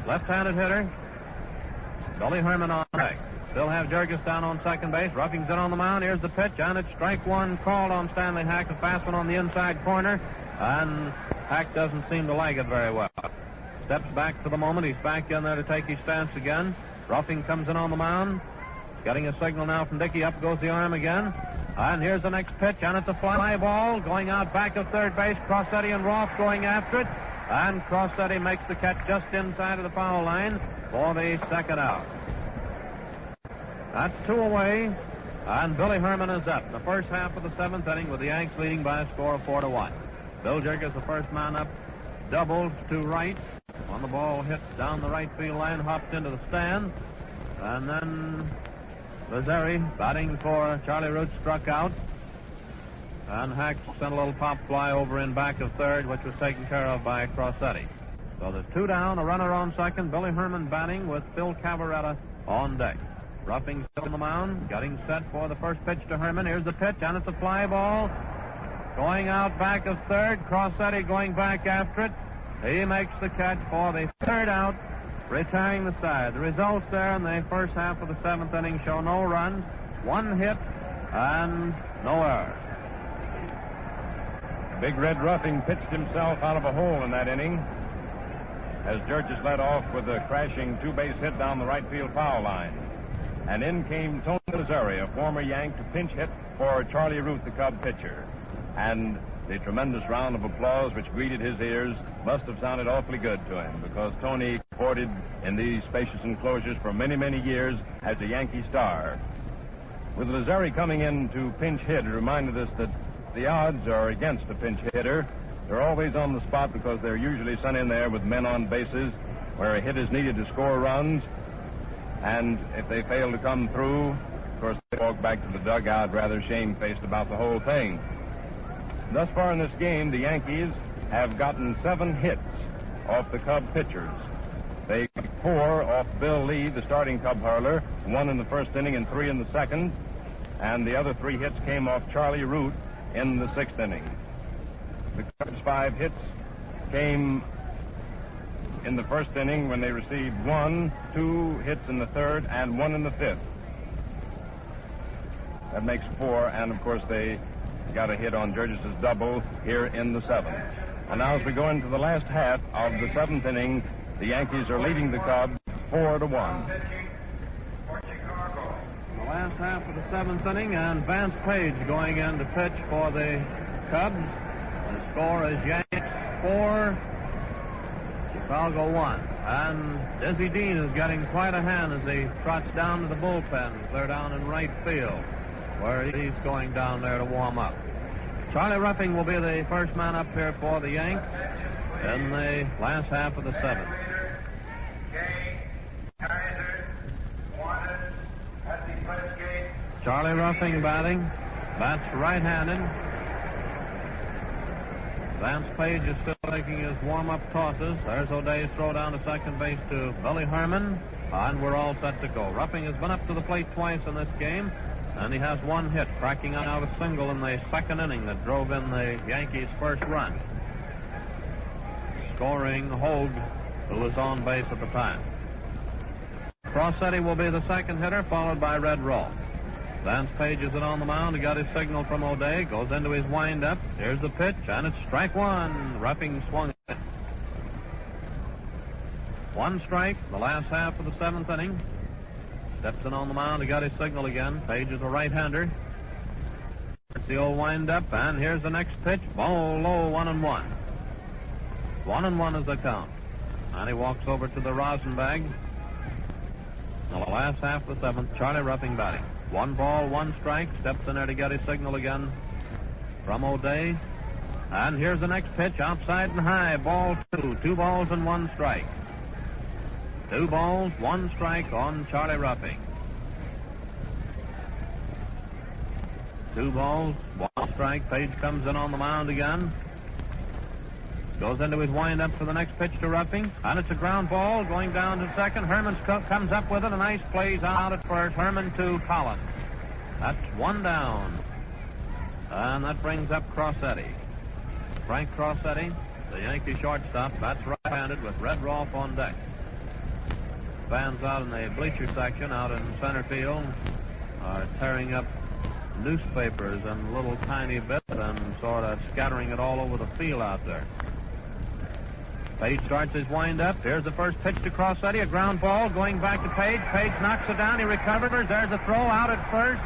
Left-handed hitter, Billy Herman on deck. Still have Jurges down on second base. Ruffing's in on the mound. Here's the pitch, and it's strike 1 called on Stanley Hack. A fast one on the inside corner, and Hack doesn't seem to like it very well. Steps back for the moment. He's back in there to take his stance again. Ruffing comes in on the mound. Getting a signal now from Dickey. Up goes the arm again. And here's the next pitch, and it's a fly ball going out back of third base. Crosetti and Roth going after it. And Crosetti makes the catch just inside of the foul line for the second out. That's 2 away, and Billy Herman is up. The first half of the seventh inning with the Yanks leading by a score of 4-1. Bill Jurges, the first man up, doubles to right. When the ball hits down the right field line, hops into the stand. And then Demaree batting for Charlie Root struck out. And Hack sent a little pop fly over in back of third, which was taken care of by Crosetti. So there's 2 down, a runner on second. Billy Herman batting with Phil Cavarretta on deck. Ruffing still on the mound, getting set for the first pitch to Herman. Here's the pitch, and it's a fly ball. Going out back of third. Crosetti going back after it. He makes the catch for the third out, retiring the side. The results there in the first half of the seventh inning show no runs, 1 hit, and no errors. Big Red Ruffing pitched himself out of a hole in that inning as Jurges led off with a crashing 2-base hit down the right field foul line. And in came Tony Demaree, a former Yank, to pinch hit for Charlie Root, the Cub pitcher. And the tremendous round of applause which greeted his ears must have sounded awfully good to him, because Tony courted in these spacious enclosures for many, many years as a Yankee star. With Demaree coming in to pinch hit, it reminded us that the odds are against a pinch hitter. They're always on the spot because they're usually sent in there with men on bases where a hit is needed to score runs. And if they fail to come through, of course, they walked back to the dugout rather shamefaced about the whole thing. Thus far in this game, the Yankees have gotten 7 hits off the Cub pitchers. They got 4 off Bill Lee, the starting Cub hurler, 1 in the first inning and 3 in the second, and the other 3 hits came off Charlie Root in the 6th inning. The Cubs' 5 hits came in the first inning when they received 1, 2 hits in the third, and 1 in the 5th. That makes 4, and of course they got a hit on Jurges' double here in the 7th. And now as we go into the last half of the 7th inning, the Yankees are leading the Cubs 4-1. The last half of the 7th inning, and Vance Page going in to pitch for the Cubs. The score is Yankees 4, Chicago 1. And Dizzy Dean is getting quite a hand as he trots down to the bullpen. They're down in right field, where he's going down there to warm up. Charlie Ruffing will be the first man up here for the Yanks in the last half of the 7th. Charlie Ruffing batting. Bats right-handed. Vance Page is still making his warm-up tosses. There's O'Day's throw down to second base to Billy Herman, and we're all set to go. Ruffing has been up to the plate twice in this game, and he has 1 hit, cracking out a single in the 2nd inning that drove in the Yankees' first run, scoring Hoag, who was on base at the time. Crosetti will be the second hitter, followed by Red Rolfe. Vance Page is on the mound. He got his signal from O'Day, goes into his windup. Here's the pitch, and it's strike 1. Ruffing swung it. 1 strike, the last half of the 7th inning. Steps in on the mound. He got his signal again. Page is a right-hander. It's the old wind-up, and here's the next pitch. Ball low, 1-1. 1-1 is the count. And he walks over to the rosin bag. Now, the last half of the 7th, Charlie Ruffing batting. 1 ball, 1 strike. Steps in there to get his signal again from O'Day. And here's the next pitch, outside and high. Ball 2. 2 balls and 1 strike. 2 balls, 1 strike on Charlie Ruffing. 2 balls, 1 strike. Page comes in on the mound again. Goes into his windup for the next pitch to Ruffing. And it's a ground ball going down to second. Herman comes up with it. A nice plays out at first. Herman to Collins. That's 1 down. And that brings up Crosetti. Frank Crosetti, the Yankee shortstop, bats right-handed with Red Rolfe on deck. Fans out in the bleacher section out in center field are tearing up newspapers in little tiny bits and sort of scattering it all over the field out there. Page starts his wind-up. Here's the first pitch to Crosetti, a ground ball going back to Page. Page knocks it down. He recovers. There's a throw out at first.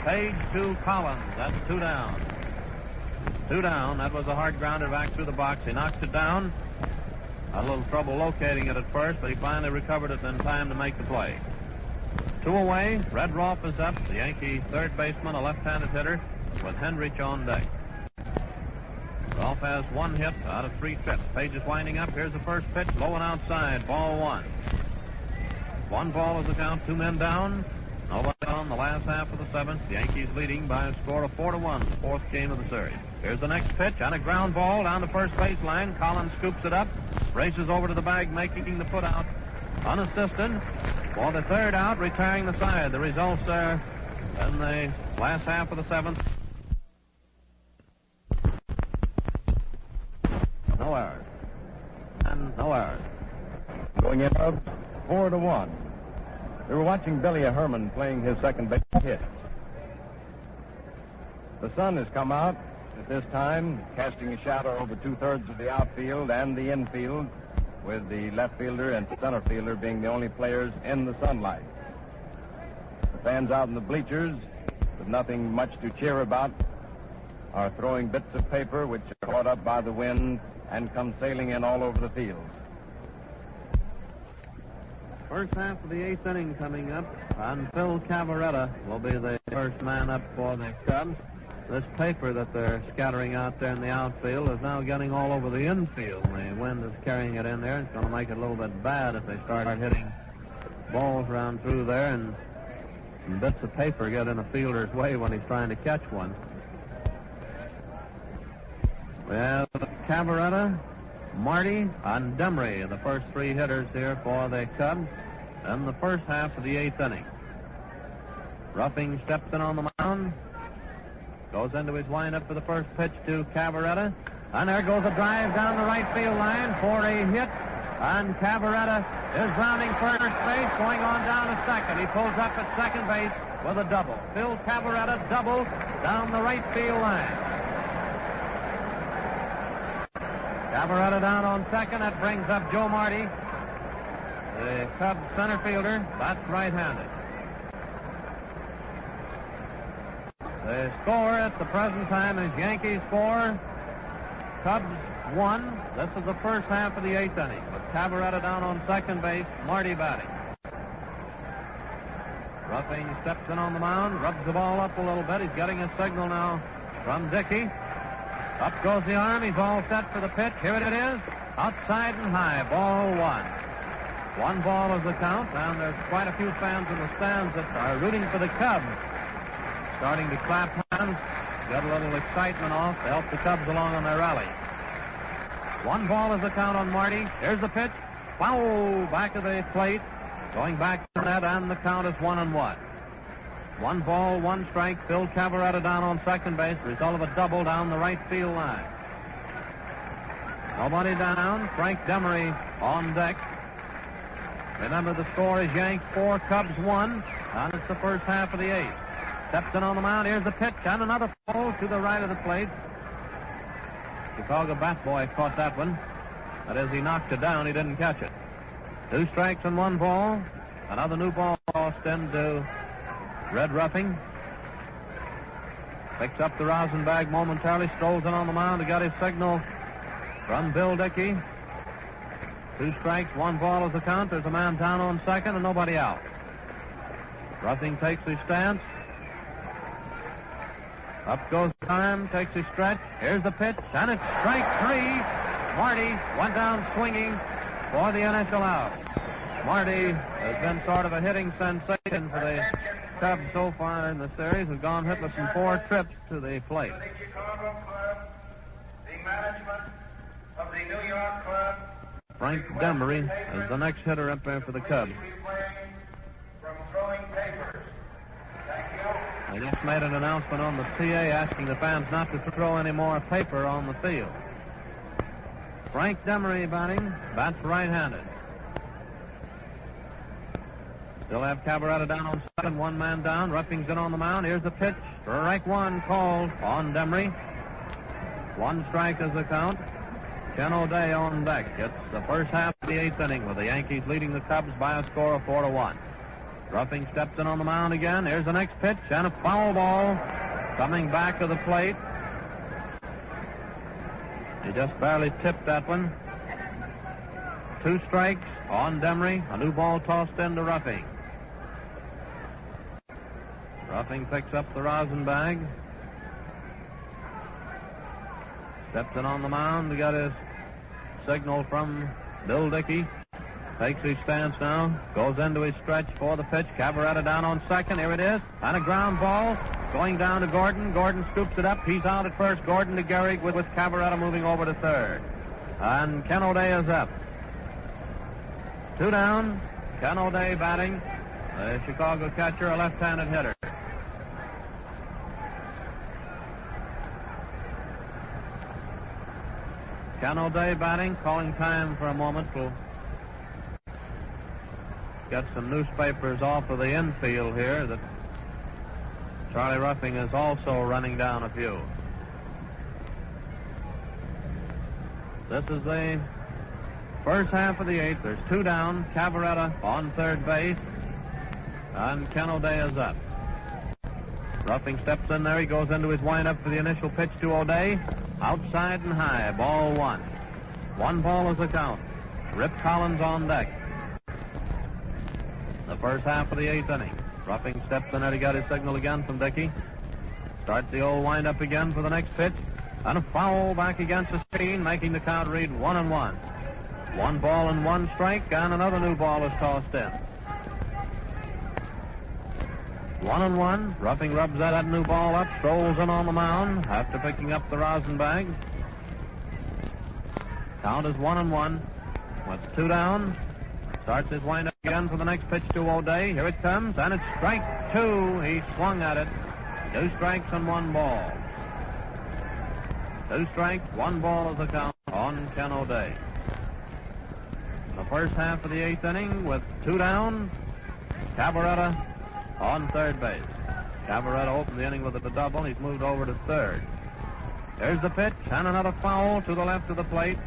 Page to Collins. That's 2 down. 2 down. That was a hard grounder back through the box. He knocks it down. Had a little trouble locating it at first, but he finally recovered it in time to make the play. 2 away. Red Rolfe is up. The Yankee third baseman, a left-handed hitter, with Henrich on deck. Rolfe has 1 hit out of 3 trips. Page is winding up. Here's the first pitch, low and outside. Ball 1. 1 ball is the count. 2 men down. Nobody on the last half of the 7th. The Yankees leading by a score of 4-1, the 4th game of the series. Here's the next pitch and a ground ball down the first baseline. Collins scoops it up, races over to the bag, making the put out unassisted for the 3rd out, retiring the side. The results there in the last half of the 7th. No errors. And no errors. Going in of 4-1. We were watching Billy Herman playing his second base hit. The sun has come out at this time, casting a shadow over 2/3 of the outfield and the infield, with the left fielder and center fielder being the only players in the sunlight. The fans out in the bleachers, with nothing much to cheer about, are throwing bits of paper which are caught up by the wind and come sailing in all over the field. First half of the 8th inning coming up, and Phil Cavarretta will be the first man up for the Cubs. This paper that they're scattering out there in the outfield is now getting all over the infield. The wind is carrying it in there. It's going to make it a little bit bad if they start hitting balls around through there. And and bits of paper get in a fielder's way when he's trying to catch one. We have Cavarretta, Marty, and Demaree, the first three hitters here for the Cubs in the first half of the eighth inning. Ruffing steps in on the mound, goes into his windup for the first pitch to Cavarretta, and there goes a drive down the right field line for a hit, and Cavarretta is rounding first base, going on down to second. He pulls up at second base with a double. Phil Cavarretta double down the right field line. Cavarretta down on second. That brings up Joe Marty, the Cubs center fielder. That's right-handed. The score at the present time is Yankees 4, Cubs 1. This is the first half of the eighth inning with Cavarretta down on second base, Marty batting. Ruffing steps in on the mound, rubs the ball up a little bit. He's getting a signal now from Dickey. Up goes the arm. He's all set for the pitch. Here it is. Outside and high. Ball one. 1 ball is the count. And there's quite a few fans in the stands that are rooting for the Cubs. Starting to clap hands. Get a little excitement off to help the Cubs along on their rally. 1 ball is the count on Marty. Here's the pitch. Foul back of the plate. Going back to the net, and the count is 1-1. 1 ball, 1 strike. Phil Cavarretta down on second base. Result of a double down the right field line. Nobody down. Frank Demaree on deck. Remember, the score is Yanks 4, Cubs 1, and it's the first half of the eighth. Steps in on the mound. Here's the pitch, and another ball to the right of the plate. Chicago bat boy caught that one. That is, he knocked it down. He didn't catch it. 2 strikes and 1 ball. Another new ball tossed into Red Ruffing. Picks up the rosin bag momentarily, strolls in on the mound to get his signal from Bill Dickey. 2 strikes, 1 ball is the count. There's a man down on second and nobody out. Ruffing takes his stance. Up goes time, takes his stretch. Here's the pitch, and it's strike 3. Marty went down swinging for the initial out. Marty has been sort of a hitting sensation for the Cubs so far in the series. Has gone hitless in 4 trips to the plate. The Chicago Club, the management of the New York Club. Frank Demaree is the next hitter up there for the Cubs. From throwing papers. Thank you. They just made an announcement on the PA asking the fans not to throw any more paper on the field. Frank Demaree batting. Bats right-handed. Still have Cavarretta down on second, 1 man down. Ruffing's in on the mound. Here's the pitch. Strike 1 called on Demaree. 1 strike is the count. Ken O'Day on deck. It's the first half of the eighth inning with the Yankees leading the Cubs by a score of 4-1. Ruffing steps in on the mound again. Here's the next pitch, and a foul ball coming back to the plate. He just barely tipped that one. 2 strikes on Demaree. A new ball tossed into Ruffing. Ruffing picks up the rosin bag. Steps in on the mound to get his signal from Bill Dickey. Takes his stance now. Goes into his stretch for the pitch. Cavarretta down on second. Here it is. And a ground ball going down to Gordon. Gordon scoops it up. He's out at first. Gordon to Gehrig with Cavarretta moving over to third. And Ken O'Day is up. 2 down. Ken O'Day batting. The Chicago catcher, a left-handed hitter. Ken O'Day batting, calling time for a moment. We'll get some newspapers off of the infield here that Charlie Ruffing is also running down a few. This is the first half of the eighth. There's 2 down. Cavarretta on third base. And Ken O'Day is up. Ruffing steps in there. He goes into his windup for the initial pitch to O'Day. Outside and high. Ball 1. 1 ball is the count. Rip Collins on deck. The first half of the eighth inning. Ruffing steps in there to get his signal again from Dickey. Starts the old windup again for the next pitch. And a foul back against the screen, making the count read 1-1. 1 ball and 1 strike, and another new ball is tossed in. 1-1. Ruffing rubs that new ball up, strolls in on the mound after picking up the rosin bag. Count is 1-1. With 2 down. Starts his windup again for the next pitch to O'Day. Here it comes, and it's strike 2. He swung at it. 2 strikes and 1 ball. 2 strikes, 1 ball is the count on Ken O'Day. The first half of the 8th inning with 2 down. Cavarretta on third base. Cavarretta opened the inning with a double. He's moved over to third. Here's the pitch, and another foul to the left of the plate.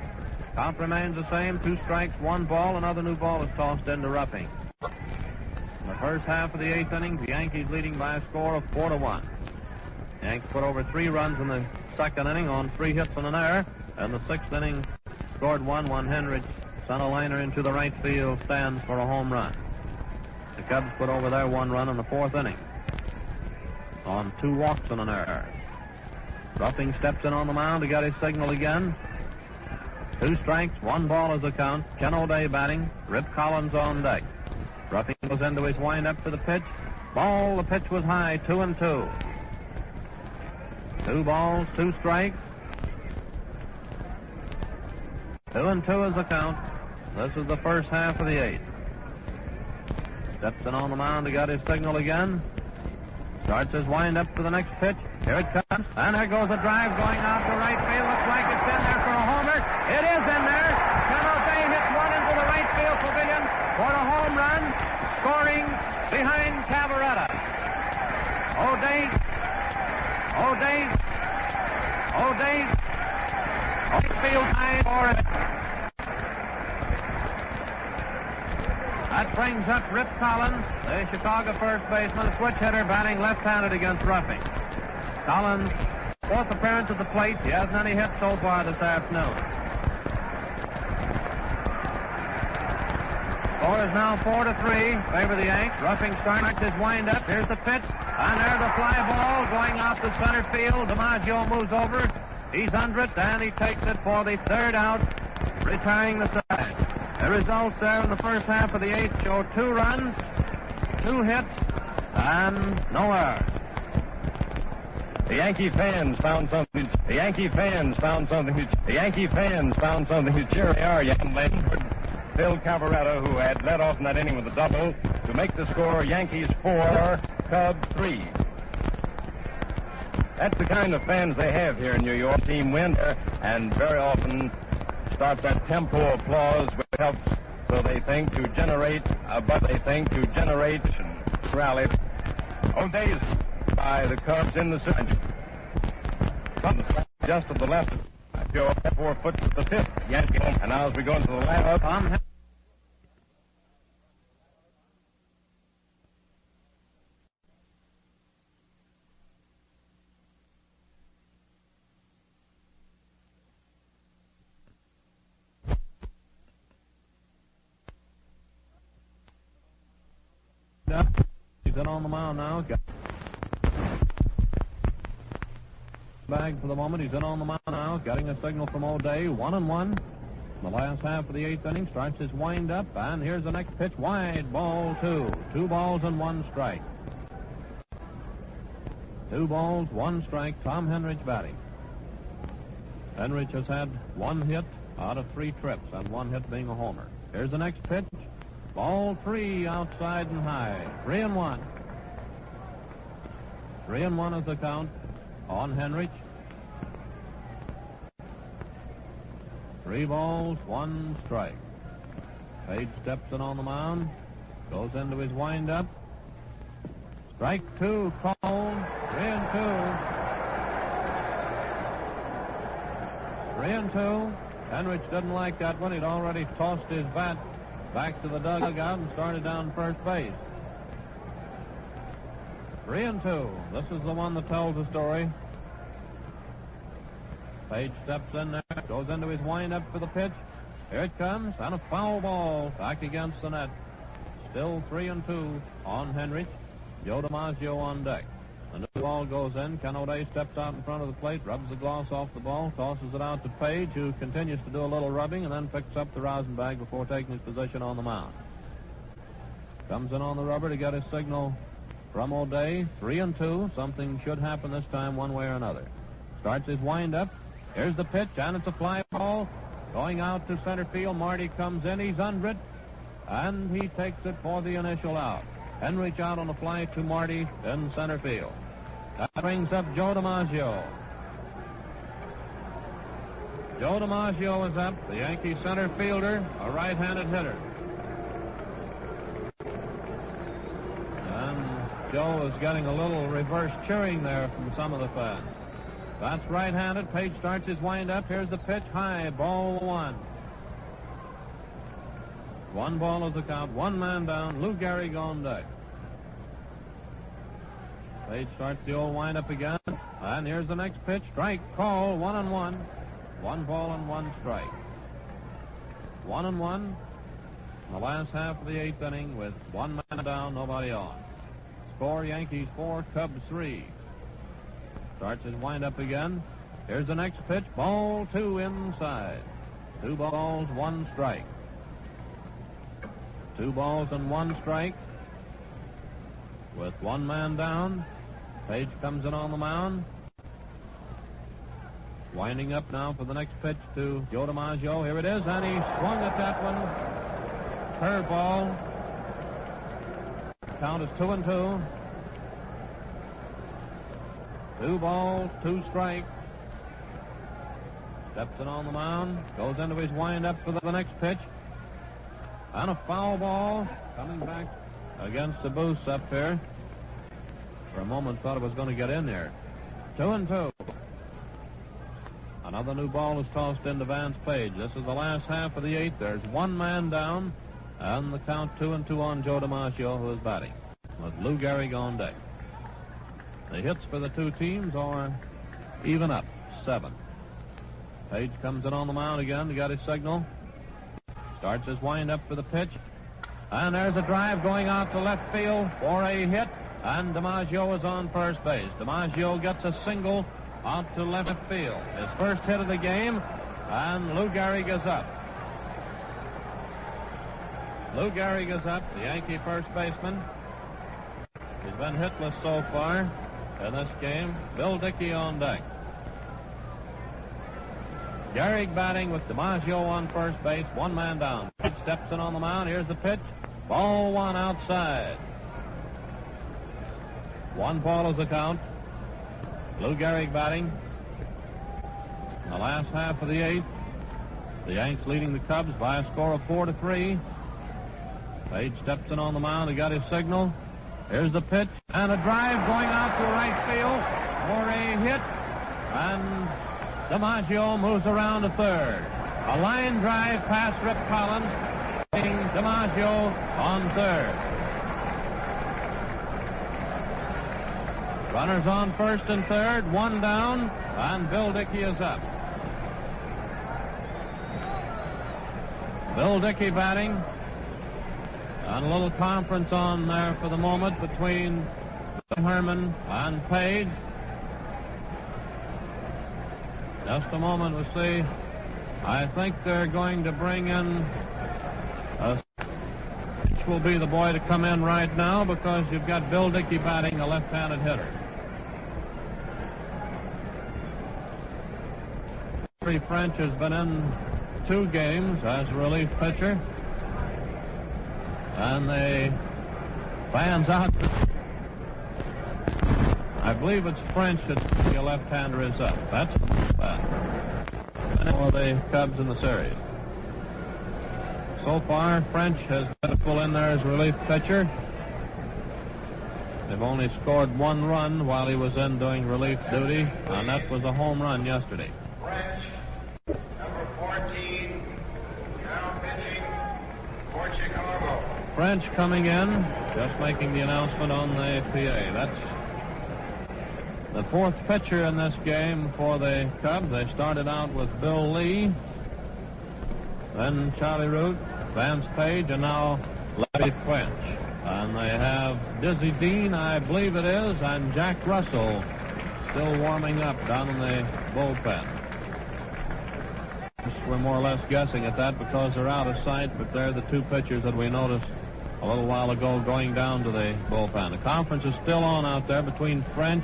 Count remains the same. 2 strikes, 1 ball. Another new ball is tossed into Ruffing. In the first half of the 8th inning, the Yankees leading by a score of 4-1. Yankees put over 3 runs in the second inning on 3 hits and an error. And the 6th inning scored 1 when Henrich sent a liner into the right field stands for a home run. The Cubs put over their 1 run in the 4th inning on 2 walks and an error. Ruffing steps in on the mound to get his signal again. 2 strikes, 1 ball is the count. Ken O'Day batting. Rip Collins on deck. Ruffing goes into his windup to the pitch. Ball, the pitch was high, 2-2. 2 balls, 2 strikes. 2-2 is the count. This is the first half of the 8th. Steps in on the mound to get his signal again. Starts his windup to the next pitch. Here it comes. And there goes a drive going out to right field. Looks like it's in there for a homer. It is in there. Ken O'Day hits one into the right field pavilion for a home run, scoring behind Cavarretta. O'Day. Field high for it. That brings up Rip Collins, the Chicago first baseman, switch hitter, batting left-handed against Ruffing. Collins, 4th appearance at the plate. He hasn't any hits so far this afternoon. Score is now 4-3, favor the Yanks. Ruffing starts his windup. Here's the pitch, and there's the fly ball going out to center field. DiMaggio moves over. He's under it, and he takes it for the 3rd out, retiring the side. The results there in the first half of the 8th show 2 runs, 2 hits, and no errors. The Yankee fans found something to cheer our young men. Bill Cavarretta, who had led off in that inning with a double, to make the score Yankees 4, Cubs 3. That's the kind of fans they have here in New York. Team win, and very often start that tempo applause, which helps, so they think, to generate rally. O'Day is by the Cubs in the center. Just to the left, Joe, 4 foot to the 5th Yankee home. And now as we go into the lineup, he's in on the mound now. Bag for the moment. He's in on the mound now, getting a signal from O'Day. 1-1. The last half of the 8th inning starts his wind-up, and here's the next pitch. Wide, ball 2. 2 balls and 1 strike. 2 balls, 1 strike. Tom Henrich batting. Henrich has had 1 hit out of 3 trips, and 1 hit being a homer. Here's the next pitch. Ball 3, outside and high. 3-1. 3-1 is the count on Henrich. 3 balls, 1 strike. Page steps in on the mound, goes into his windup. Strike 2 called. 3-2. 3-2. Henrich didn't like that one. He'd already tossed his bat back to the dugout and started down first base. 3-2. This is the one that tells the story. Page steps in there, goes into his windup for the pitch. Here it comes, and a foul ball back against the net. Still 3-2 on Henrich. Joe DiMaggio on deck. The new ball goes in. Ken O'Day steps out in front of the plate, rubs the gloss off the ball, tosses it out to Page, who continues to do a little rubbing, and then picks up the rosin bag before taking his position on the mound. Comes in on the rubber to get his signal from O'Day, 3-2. Something should happen this time one way or another. Starts his windup. Here's the pitch, and it's a fly ball. Going out to center field. Marty comes in. He's under it, and he takes it for the initial out. Henrich out on the fly to Marty in center field. That brings up Joe DiMaggio. Joe DiMaggio is up, the Yankee center fielder, a right-handed hitter. And Joe is getting a little reverse cheering there from some of the fans. That's right-handed. Page starts his wind-up. Here's the pitch. High. Ball one. 1 ball is the count. 1 man down. Lou Gehrig on deck. Page starts the old wind-up again. And here's the next pitch. Strike. Call. 1-1. 1 ball and 1 strike. 1-1 in the last half of the 8th inning with 1 man down, nobody on. Score Yankees 4, Cubs 3. Starts his wind-up again. Here's the next pitch. Ball 2 inside. 2 balls, 1 strike. 2 balls and 1 strike. With 1 man down, Page comes in on the mound. Winding up now for the next pitch to Joe DiMaggio. Here it is, and he swung at that one. Curveball. Count is 2-2. 2 balls, 2 strikes. Steps in on the mound. Goes into his windup for the next pitch. And a foul ball coming back against the booth up here. For a moment, thought it was going to get in there. 2-2. Another new ball is tossed into Vance Page. This is the last half of the 8th. There's 1 man down, and the count 2-2 on Joe DiMaggio, who is batting, with Lou Gehrig on deck. The hits for the 2 teams are even up, 7. Page comes in on the mound again to get his signal. Starts his wind-up for the pitch. And there's a drive going out to left field for a hit, and DiMaggio is on first base. DiMaggio gets a single out to left field. His first hit of the game, and Lou Gehrig is up. Lou Gehrig is up, the Yankee first baseman. He's been hitless so far in this game. Bill Dickey on deck. Gehrig batting with DiMaggio on first base, 1 man down. Page steps in on the mound. Here's the pitch. Ball 1 outside. 1 ball is the count. Lou Gehrig batting. In the last half of the 8th, the Yanks leading the Cubs by a score of 4-3. Page steps in on the mound. He got his signal. Here's the pitch, and a drive going out to right field for a hit. And DiMaggio moves around to third. A line drive past Rip Collins, putting DiMaggio on third. Runners on first and third, 1 down, and Bill Dickey is up. Bill Dickey batting, and a little conference on there for the moment between Herman and Page. Just a moment, we'll see. I think they're going to bring in which will be the boy to come in right now, because you've got Bill Dickey batting, a left-handed hitter. French has been in 2 games as a relief pitcher, and the fans out. I believe it's French that the left-hander is up. That's for the Cubs in the series. So far, French has been full in there as relief pitcher. They've only scored 1 run while he was in doing relief duty, and that was a home run yesterday. French, number 14, now pitching for Chicago. French coming in, just making the announcement on the PA. That's the 4th pitcher in this game for the Cubs. They started out with Bill Lee, then Charlie Root, Vance Page, and now Larry French. And they have Dizzy Dean, I believe it is, and Jack Russell still warming up down in the bullpen. We're more or less guessing at that because they're out of sight, but they're the 2 pitchers that we noticed a little while ago going down to the bullpen. The conference is still on out there between French,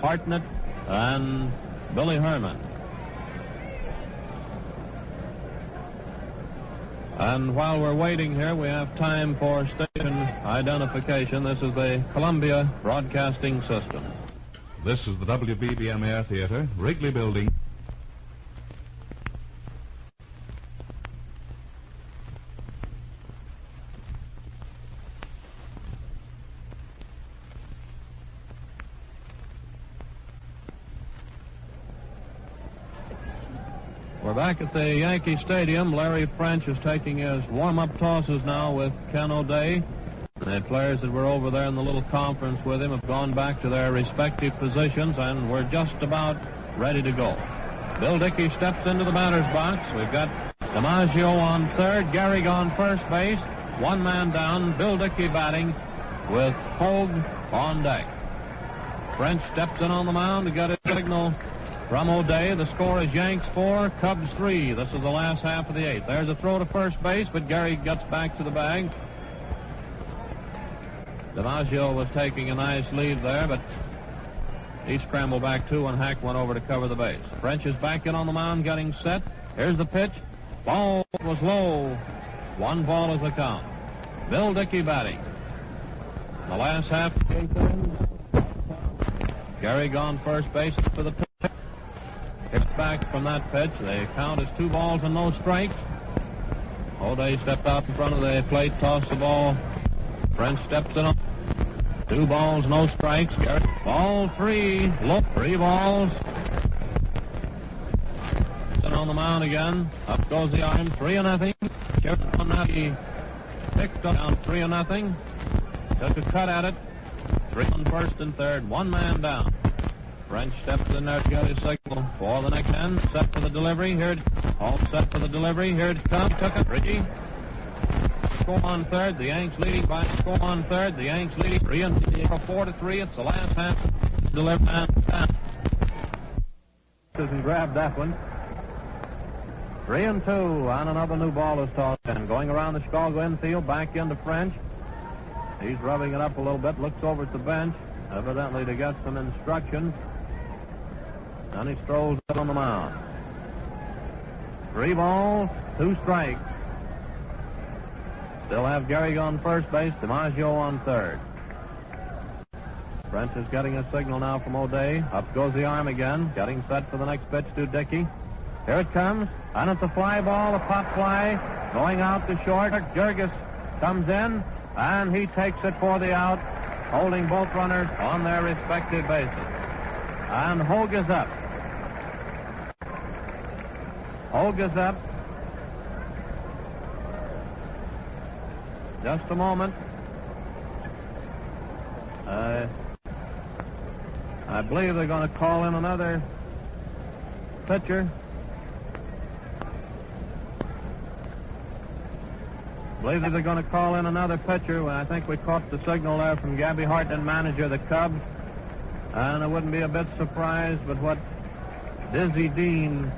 Hartnett, and Billy Herman. And while we're waiting here, we have time for station identification. This is the Columbia Broadcasting System. This is the WBBM Air Theater, Wrigley Building. We're back at the Yankee Stadium. Larry French is taking his warm-up tosses now with Ken O'Day. The players that were over there in the little conference with him have gone back to their respective positions, and we're just about ready to go. Bill Dickey steps into the batter's box. We've got DiMaggio on third, Gehrig on first base, one man down, Bill Dickey batting with Hoag on deck. French steps in on the mound to get his signal from O'Day. The score is Yanks 4, Cubs 3. This is the last half of the eighth. There's a throw to first base, but Gehrig gets back to the bag. DiMaggio was taking a nice lead there, but he scrambled back too when Hack went over to cover the base. French is back in on the mound, getting set. Here's the pitch. Ball was low. 1 ball is the count. Bill Dickey batting. The last half of the eighth inning. Gehrig on first base for the pitch. Hits back from that pitch. The count is 2 balls and no strikes. O'Day stepped out in front of the plate, tossed the ball. French steps in on 2 balls, no strikes. Ball 3. Look, 3 balls. And on the mound again. Up goes the arm. 3-0. He picked up down 3-0. Took a cut at it. 3 on first and third. 1 man down. French steps in there to get his signal for the next end. Set for the delivery. Here it all set for the delivery. Here it comes. Took it. Richie. Score on third. The Yanks leading by score on third. The Yanks leading 4-3. It's the last half. Delivered and and grabbed that one. 3-2, and another new ball is tossed in. Going around the Chicago infield, back into French. He's rubbing it up a little bit. Looks over at the bench, evidently to get some instructions. And he strolls up on the mound. 3 balls, 2 strikes. Still have Gehrig on first base, DiMaggio on third. French is getting a signal now from O'Day. Up goes the arm again, getting set for the next pitch to Dickey. Here it comes, and it's a fly ball, a pop fly, going out to short. Jurges comes in, and he takes it for the out, holding both runners on their respective bases. And Hoag is up. Hoag is up. Just a moment. I believe they're going to call in another pitcher. I believe they're going to call in another pitcher. I think we caught the signal there from Gabby Hartnett, manager of the Cubs. And I wouldn't be a bit surprised but what Dizzy Dean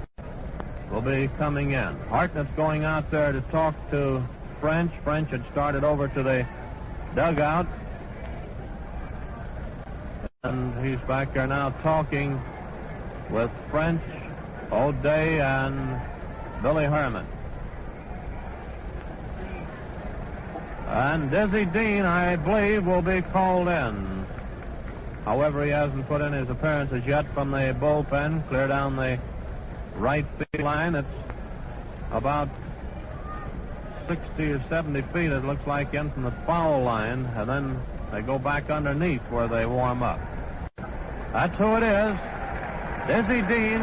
will be coming in. Hartnett's going out there to talk to French. French had started over to the dugout. And he's back there now talking with French, O'Day, and Billy Herman. And Dizzy Dean, I believe, will be called in. However, he hasn't put in his appearances yet from the bullpen, clear down the right field line. It's about 60 or 70 feet, it looks like, in from the foul line, and then they go back underneath where they warm up. That's who it is. Dizzy Dean,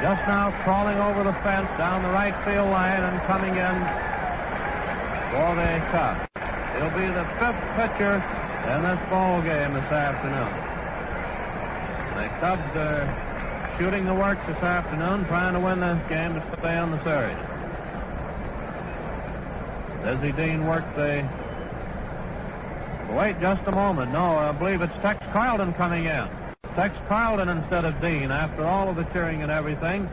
just now crawling over the fence down the right field line and coming in for the Cubs. He'll be the 5th pitcher in this ball game this afternoon. The Cubs are shooting the works this afternoon, trying to win this game to stay on the series. Dizzy Dean worked the... Wait just a moment. No, I believe it's Tex Carleton coming in. Tex Carleton instead of Dean. After all of the cheering and everything,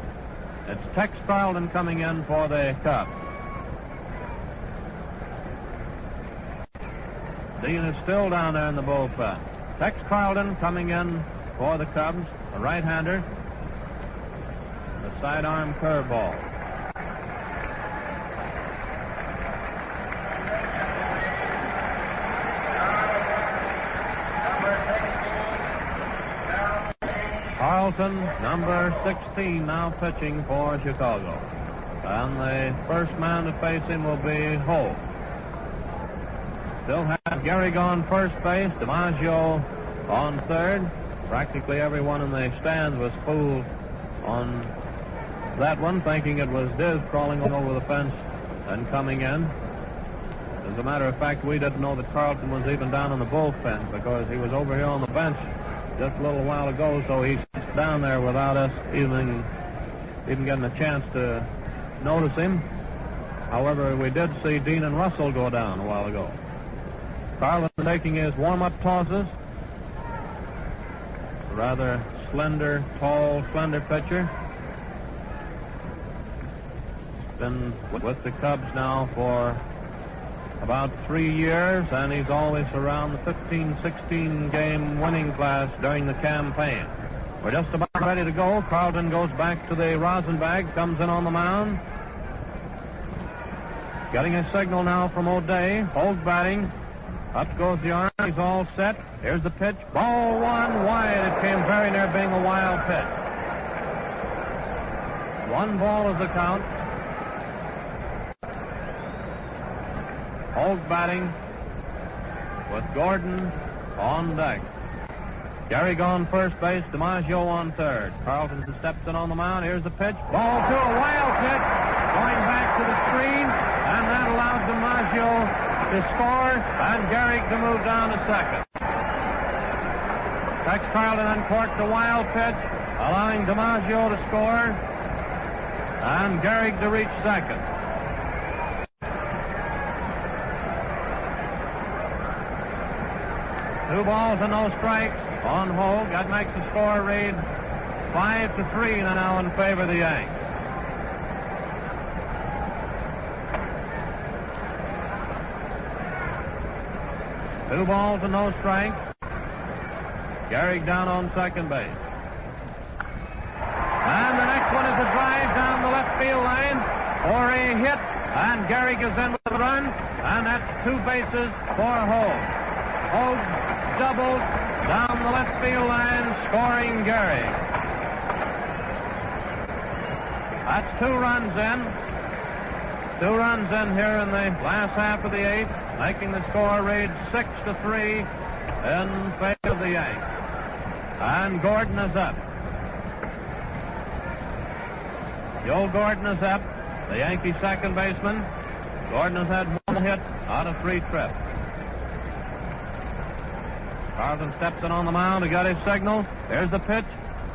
it's Tex Carleton coming in for the Cubs. Dean is still down there in the bullpen. Tex Carleton coming in for the Cubs, a right-hander. The sidearm curveball. Carleton, number 16, now pitching for Chicago. And the first man to face him will be Hoag. Still have Gehrig on first base, DiMaggio on third. Practically everyone in the stands was fooled on that one, thinking it was Diz crawling over the fence and coming in. As a matter of fact, we didn't know that Carleton was even down in the bullpen because he was over here on the bench just a little while ago, so he sits down there without us even getting a chance to notice him. However, we did see Dean and Russell go down a while ago. Carleton making his warm-up tosses. A rather slender, tall, slender pitcher. Been with the Cubs now for about 3 years, and he's always around the 15-16 game winning class during the campaign. We're just about ready to go. Carleton goes back to the rosin bag, comes in on the mound. Getting a signal now from O'Day. Hoag batting. Up goes the arm. He's all set. Here's the pitch. Ball one wide. It came very near being a wild pitch. 1 ball is the count. Hoag batting with Gordon on deck. Gehrig on first base, DiMaggio on third. Carleton steps in on the mound. Here's the pitch. Ball 2, a wild pitch. Going back to the screen, and that allowed DiMaggio to score and Gehrig to move down to second. Tex Carleton uncorked the wild pitch, allowing DiMaggio to score and Gehrig to reach second. Two balls and no strikes on Hoag. That makes the score read 5-3 now in favor of the Yanks. Two balls and no strikes. Gehrig down on second base. And the next one is a drive down the left field line for a hit. And Gehrig is in with a run. And that's 2 bases for Hoag. Hoag doubled down the left field line, scoring Gehrig. That's 2 runs in. 2 runs in here in the last half of the 8th, making the score read 6-3 in favor of the Yanks. And Gordon is up. Joe Gordon is up, the Yankee second baseman. Gordon has had 1 hit out of 3 trips. Carleton steps in on the mound to get his signal. Here's the pitch.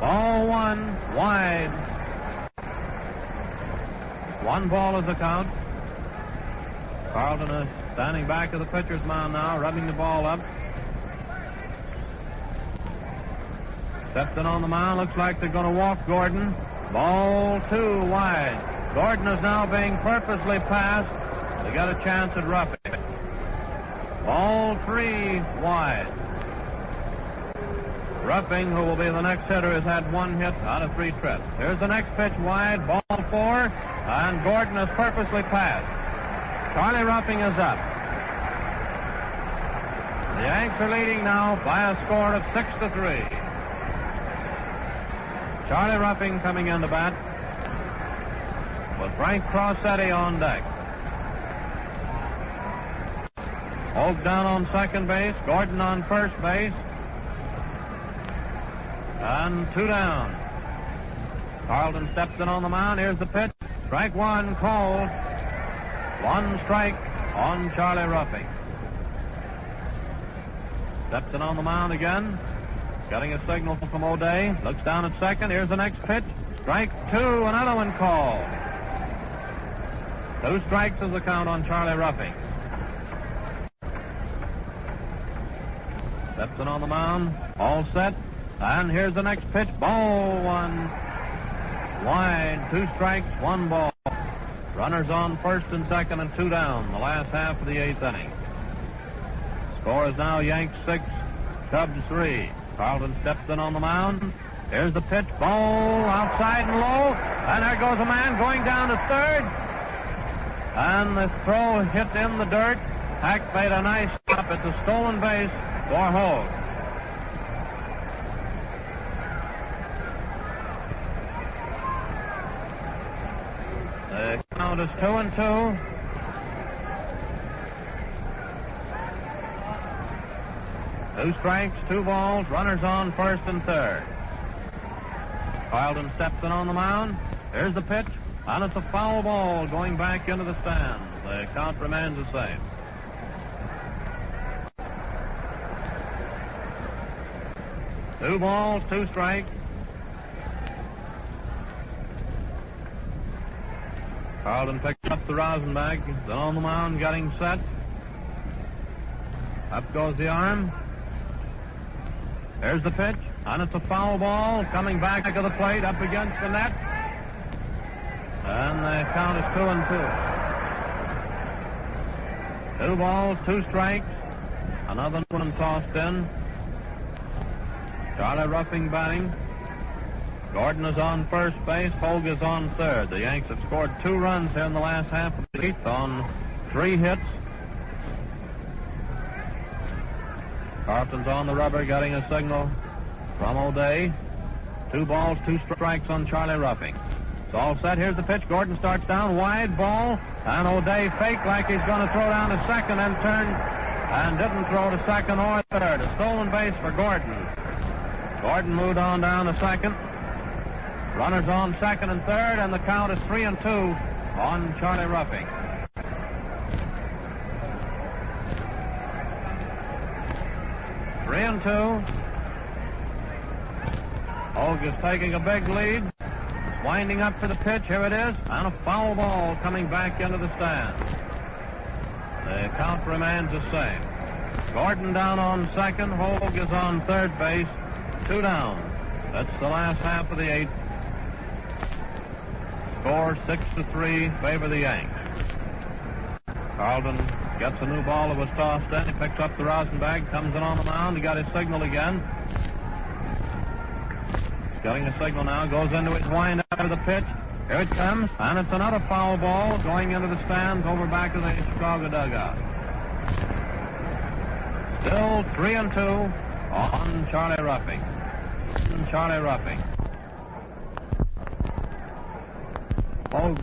Ball 1, wide. 1 ball is the count. Carleton is standing back of the pitcher's mound now, rubbing the ball up. Steps in on the mound. Looks like they're going to walk Gordon. Ball 2, wide. Gordon is now being purposely passed. They got a chance at Ruffing. Ball 3, wide. Ruffing, who will be the next hitter, has had 1 hit out of 3 trips. Here's the next pitch, wide. Ball 4. And Gordon is purposely passed. Charlie Ruffing is up. The Yanks are leading now by a score of 6-3. Charlie Ruffing coming in to bat with Frank Crosetti on deck. Hoag down on second base. Gordon on first base. And 2 down. Carleton steps in on the mound. Here's the pitch. Strike 1 called. 1 strike on Charlie Ruffing. Steps in on the mound again. Getting a signal from O'Day. Looks down at second. Here's the next pitch. Strike 2. Another one called. 2 strikes is the count on Charlie Ruffing. Steps in on the mound. All set. And here's the next pitch. Ball 1. Wide. 2 strikes, 1 ball. Runners on first and second and 2 down. The last half of the 8th inning. Score is now Yanks 6, Cubs 3. Carleton steps in on the mound. Here's the pitch. Ball outside and low. And there goes a man going down to third. And the throw hit in the dirt. Hack made a nice stop at the stolen base for Hoag. The count is 2-2. Two strikes, 2 balls, runners on first and third. Carleton steps in on the mound. Here's the pitch, and it's a foul ball going back into the stands. The count remains the same. Two balls, 2 strikes. Carleton picks up the rosin bag. Then on the mound, getting set. Up goes the arm. There's the pitch, and it's a foul ball coming back to the plate up against the net. And the count is 2-2. 2 balls, 2 strikes. Another one tossed in. Charlie Ruffing batting. Gordon is on first base. Hoag is on third. The Yanks have scored 2 runs here in the last half of the 8th on 3 hits. Carleton's on the rubber, getting a signal from O'Day. 2 balls, 2 strikes on Charlie Ruffing. It's all set. Here's the pitch. Gordon starts down, wide ball, and O'Day faked like he's going to throw down to second and turned and didn't throw to second or third. A stolen base for Gordon. Gordon moved on down to second. Runners on second and third, and the count is 3-2 on Charlie Ruffing. Hoag is taking a big lead. Winding up for the pitch. Here it is. And a foul ball coming back into the stands. The count remains the same. Gordon down on second. Hoag is on third base. 2 down. That's the last half of the 8th. Score 6-3. Favor the Yanks. Carleton gets a new ball that was tossed in. He picks up the rosin bag, comes in on the mound. He got his signal again. He's getting a signal now. Goes into his wind after the pitch. Here it comes, and it's another foul ball going into the stands over back of the Chicago dugout. Still 3-2 on Charlie Ruffing. Charlie Ruffing. Hoag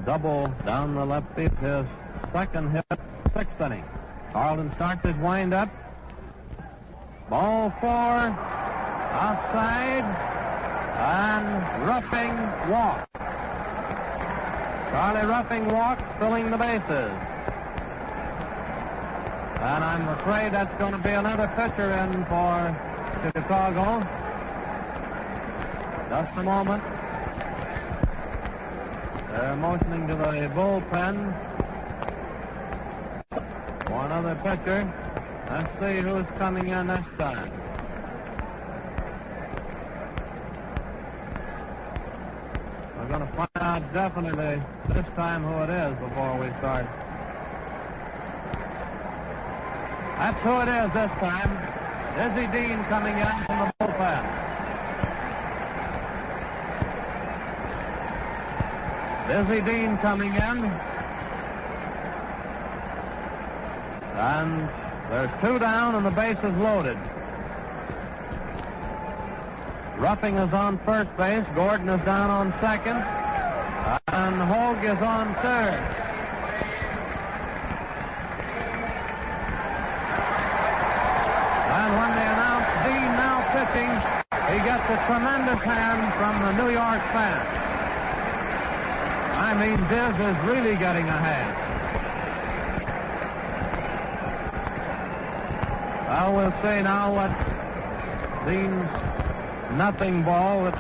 double down the left field. His second hit, 6th inning. Carleton starts his wind-up. Ball 4, outside, and Ruffing walks. Charlie Ruffing walks, filling the bases. And I'm afraid that's going to be another pitcher in for Chicago. Just a moment. They're motioning to the bullpen for another pitcher. Let's see who's coming in this time. We're going to find out definitely this time who it is before we start. That's who it is this time. Dizzy Dean coming in from the bullpen. Dizzy Dean coming in. And there's 2 down and the base is loaded. Ruffing is on first base. Gordon is down on second. And Hoag is on third. And when they announce Dean now pitching, he gets a tremendous hand from the New York fans. I mean, Diz is really getting a hand. Well, we'll see now what Dean's nothing ball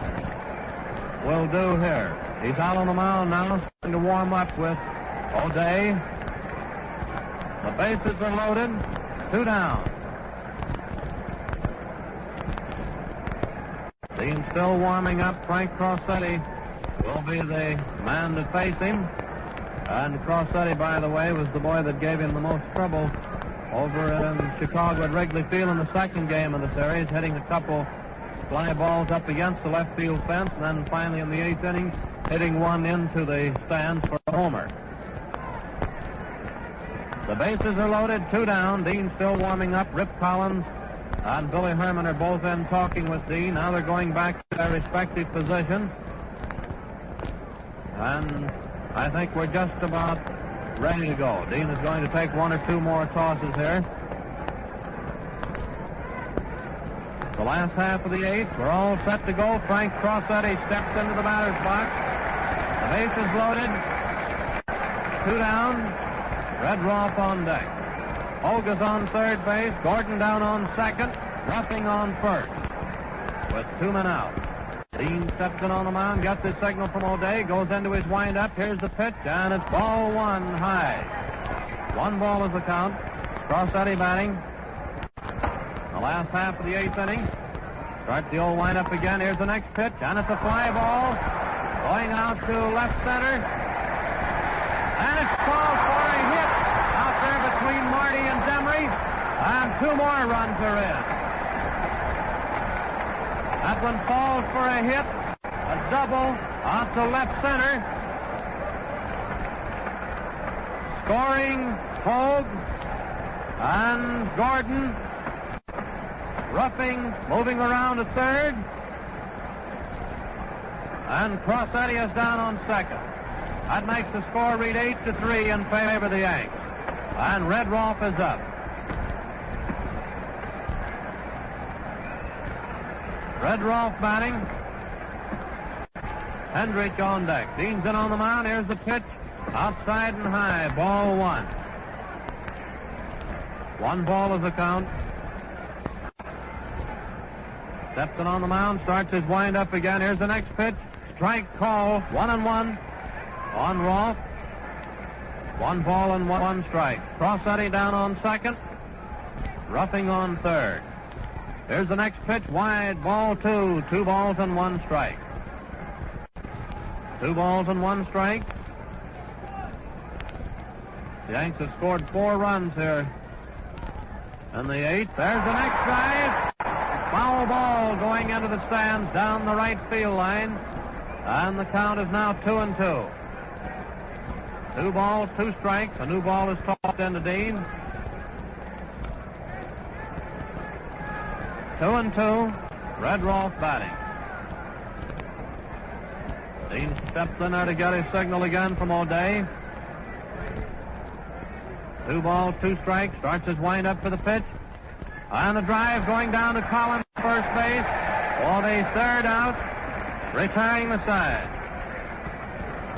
will do here. He's out on the mound now, starting to warm up with O'Day. The bases are loaded. 2 down. Dean still warming up. Frank Crosetti will be the man to face him. And Crosetti, by the way, was the boy that gave him the most trouble over in Chicago at Wrigley Field in the second game of the series, hitting a couple fly balls up against the left field fence, and then finally in the 8th inning, hitting one into the stands for a homer. The bases are loaded, 2 down. Dean still warming up. Rip Collins and Billy Herman are both in talking with Dean. Now they're going back to their respective position. And I think we're just about ready to go. Dean is going to take 1 or 2 more tosses here. The last half of the 8th, we're all set to go. Frank Crosetti steps into the batter's box. The bases loaded. 2 down. Red Rolfe on deck. Hoag is on third base. Gordon down on second. Ruffing on first. With 2 men out. Dean steps in on the mound, gets his signal from O'Day, goes into his windup. Here's the pitch, and it's ball 1 high. 1 ball is the count. Crosetti batting. The last half of the 8th inning. Starts the old windup again. Here's the next pitch, and it's a fly ball. Going out to left center. And it's called for a hit out there between Marty and Demaree. And 2 more runs are in. That one falls for a hit. A double out to left center. Scoring Hoag and Gordon. Ruffing moving around to third. And Crosetti is down on second. That makes the score read 8-3 in favor of the Yanks. And Red Rolfe is up. Red Rolfe batting. Henrich on deck. Dean's in on the mound. Here's the pitch. Outside and high. Ball 1. 1 ball is the count. Steps in on the mound. Starts his wind-up again. Here's the next pitch. Strike call. 1-1 on Rolfe. 1 ball and 1 strike. Crosetti down on second. Ruffing on third. Here's the next pitch. Wide. Ball 2. 2 balls and 1 strike. 2 balls and 1 strike. The Yanks have scored 4 runs here in the 8th. There's the next drive. Foul ball going into the stands down the right field line. And the count is now 2-2. 2 balls, 2 strikes. A new ball is tossed into Dean. 2-2. Red Rolfe batting. Dean steps in there to get his signal again from O'Day. 2 balls, 2 strikes. Starts his wind-up for the pitch. And the drive going down to Collins, first base, for the 3rd out, retiring the side.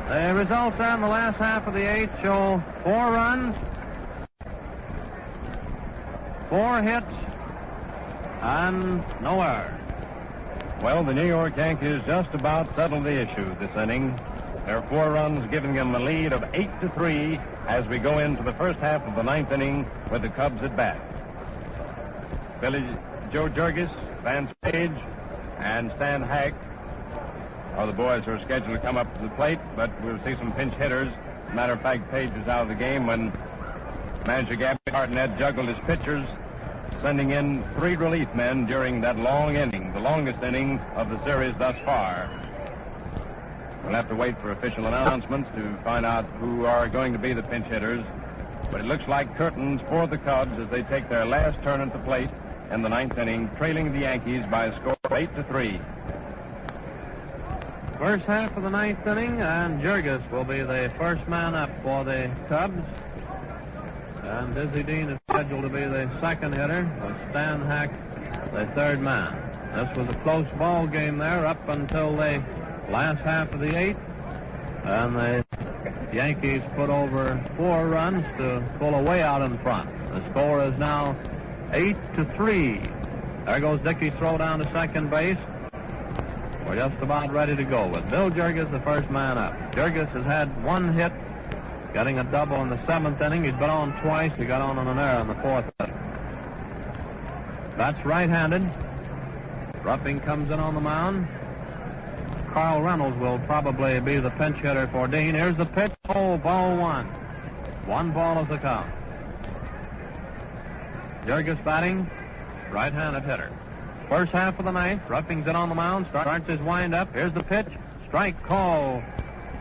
The results there in the last half of the 8th show 4 runs, 4 hits, and no errors. Well, the New York Yankees just about settled the issue this inning. There are 4 runs giving them a lead of 8-3 as we go into the first half of the 9th inning with the Cubs at bat. Billy Jurges, Vance Page, and Stan Hoag are the boys who are scheduled to come up to the plate, but we'll see some pinch hitters. As a matter of fact, Page is out of the game when manager Gabby Hartnett juggled his pitchers, sending in 3 relief men during that long inning, the longest inning of the series thus far. We'll have to wait for official announcements to find out who are going to be the pinch hitters, but it looks like curtains for the Cubs as they take their last turn at the plate in the 9th inning, trailing the Yankees by a score of 8-3. First half of the 9th inning, and Jurges will be the first man up for the Cubs. And Dizzy Dean is scheduled to be the second hitter, with Stan Hoag the 3rd man. This was a close ball game there up until the last half of the 8th. And the Yankees put over 4 runs to pull away out in front. The score is now 8-3. There goes Dickey's throw down to second base. We're just about ready to go with Bill Jurges, the first man up. Jurges has had 1 hit, getting a double in the 7th inning. He's been on twice. He got on an error in the 4th inning. That's right-handed. Ruffing comes in on the mound. Carl Reynolds will probably be the pinch hitter for Dean. Here's the pitch. Oh, ball 1. 1 ball is the count. Jurges batting, right-handed hitter. First half of the ninth, Ruffing's in on the mound, starts his wind-up. Here's the pitch. Strike call.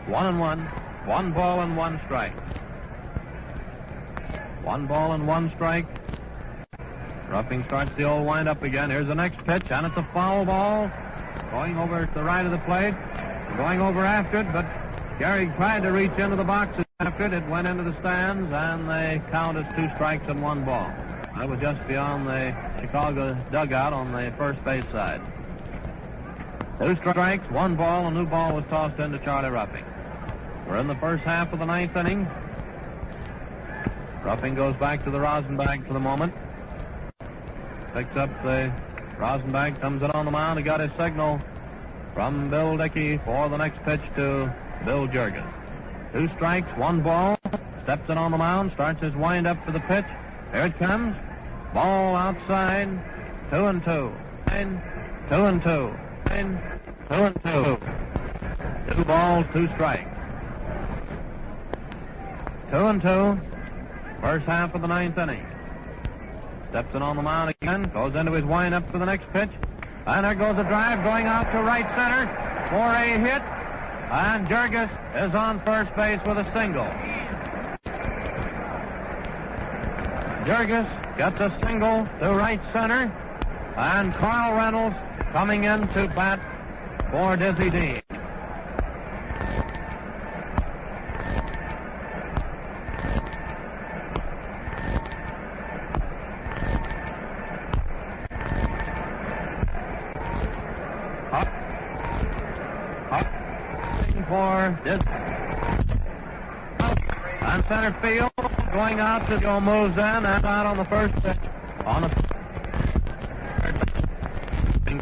1-1. 1 ball and 1 strike. 1 ball and 1 strike. Ruffing starts the old wind-up again. Here's the next pitch, and it's a foul ball. Going over to the right of the plate. Going over after it, but Gehrig tried to reach into the boxes after it. It went into the stands, and they count as 2 strikes and 1 ball. That was just beyond the Chicago dugout on the first base side. 2 strikes, 1 ball. A new ball was tossed into Charlie Ruffing. We're in the first half of the ninth inning. Ruffing goes back to the rosin bag for the moment. Picks up the rosin bag, comes in on the mound. He got his signal from Bill Dickey for the next pitch to Bill Jurges. 2 strikes, 1 ball. Steps in on the mound, starts his wind-up for the pitch. Here it comes. Ball outside. 2-2. 2-2. 2-2. 2 balls, 2 strikes. 2-2. First half of the ninth inning. Steps in on the mound again. Goes into his wind-up for the next pitch. And there goes a drive going out to right center for a hit. And Jurges is on first base with a single. Jurges gets a single to right center. And Carl Reynolds coming in to bat for Dizzy Dean. For this on center field, going out to Joe moves in and out on the first pitch. On the third,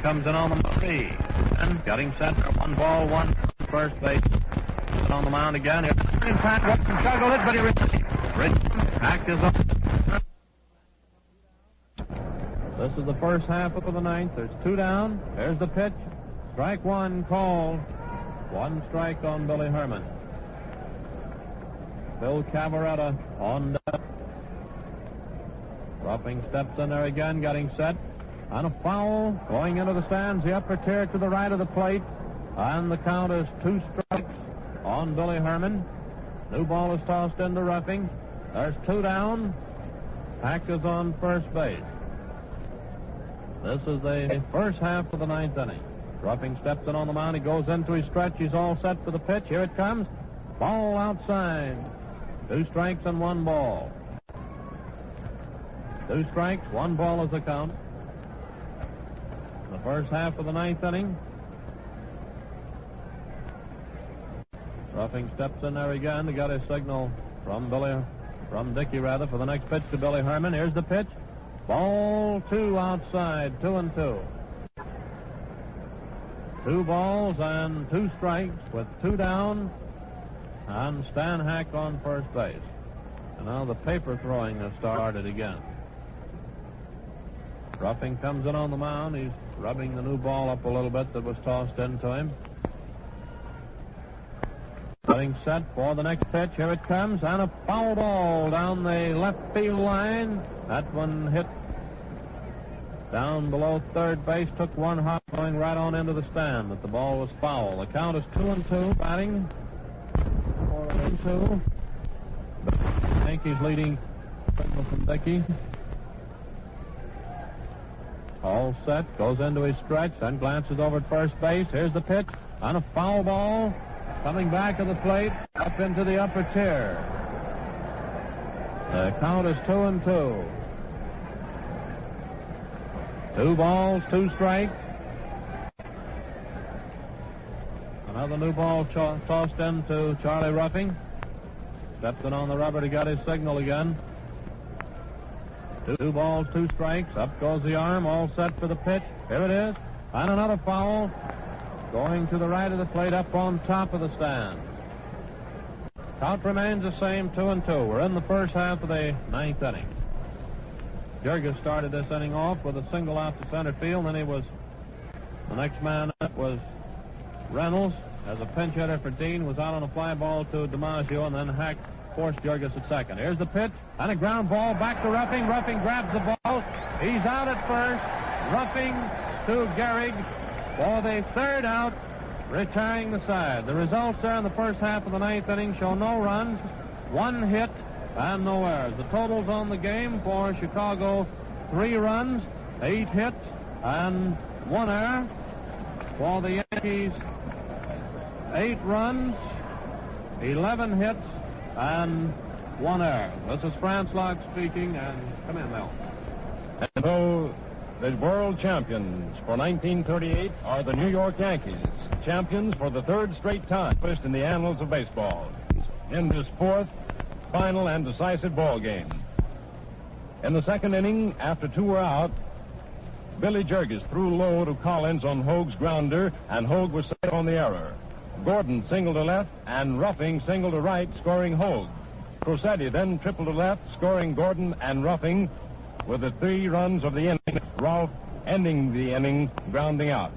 comes in on the three and getting set for 1 ball, 1 first base. And on the mound again. In fact, struggled it, but he act is up. This is the first half of the ninth. There's 2 down. There's the pitch. Strike 1 called. 1 strike on Billy Herman. Bill Cavarretta on deck. Ruffing steps in there again, getting set. On a foul, going into the stands, the upper tier to the right of the plate. And the count is 2 strikes on Billy Herman. New ball is tossed into Ruffing. There's 2 down. Hack is on first base. This is the first half of the ninth inning. Ruffing steps in on the mound. He goes into his stretch. He's all set for the pitch. Here it comes. Ball outside. 2 strikes and 1 ball. 2 strikes, 1 ball is the count. The first half of the ninth inning. Ruffing steps in there again to get his signal from Dickey for the next pitch to Billy Herman. Here's the pitch. Ball 2 outside. 2-2. 2 balls and 2 strikes with 2 down, and Stan Hack on first base. And now the paper throwing has started again. Ruffing comes in on the mound. He's rubbing the new ball up a little bit that was tossed into him. Getting set for the next pitch. Here it comes, and a foul ball down the left field line. That one hit down below third base, took 1 hop going right on into the stand, but the ball was foul. The count is 2-2, batting 4-2. Yankees leading from Dickey. All set, goes into his stretch, then glances over at first base. Here's the pitch, on a foul ball, coming back to the plate, up into the upper tier. The count is 2-2. 2 balls, 2 strikes. Another new ball tossed into Charlie Ruffing. Steps in on the rubber to get his signal again. 2 balls, 2 strikes. Up goes the arm, all set for the pitch. Here it is. And another foul. Going to the right of the plate, up on top of the stand. Count remains the same, 2-2. We're in the first half of the ninth inning. Jurges started this inning off with a single out to center field, and the next man up was Reynolds. As a pinch hitter for Dean, was out on a fly ball to DiMaggio, and then Hack forced Jurges at second. Here's the pitch, and a ground ball back to Ruffing. Ruffing grabs the ball. He's out at first. Ruffing to Gehrig for the third out, retiring the side. The results there in the first half of the ninth inning show no runs, 1 hit, and no errors. The totals on the game for Chicago: 3 runs, 8 hits, and 1 error. For the Yankees, 8 runs, 11 hits, and 1 error. This is Franz Locke speaking, and come in, Mel. And so the world champions for 1938 are the New York Yankees, champions for the 3rd straight time, first in the annals of baseball, in this 4th, final, and decisive ball game. In the second inning, after 2 were out, Billy Jurges threw low to Collins on Hoag's grounder, and Hoag was safe on the error. Gordon singled to left, and Ruffing singled to right, scoring Hoag. Crosetti then tripled to left, scoring Gordon and Ruffing with the 3 runs of the inning, Rolfe ending the inning grounding out.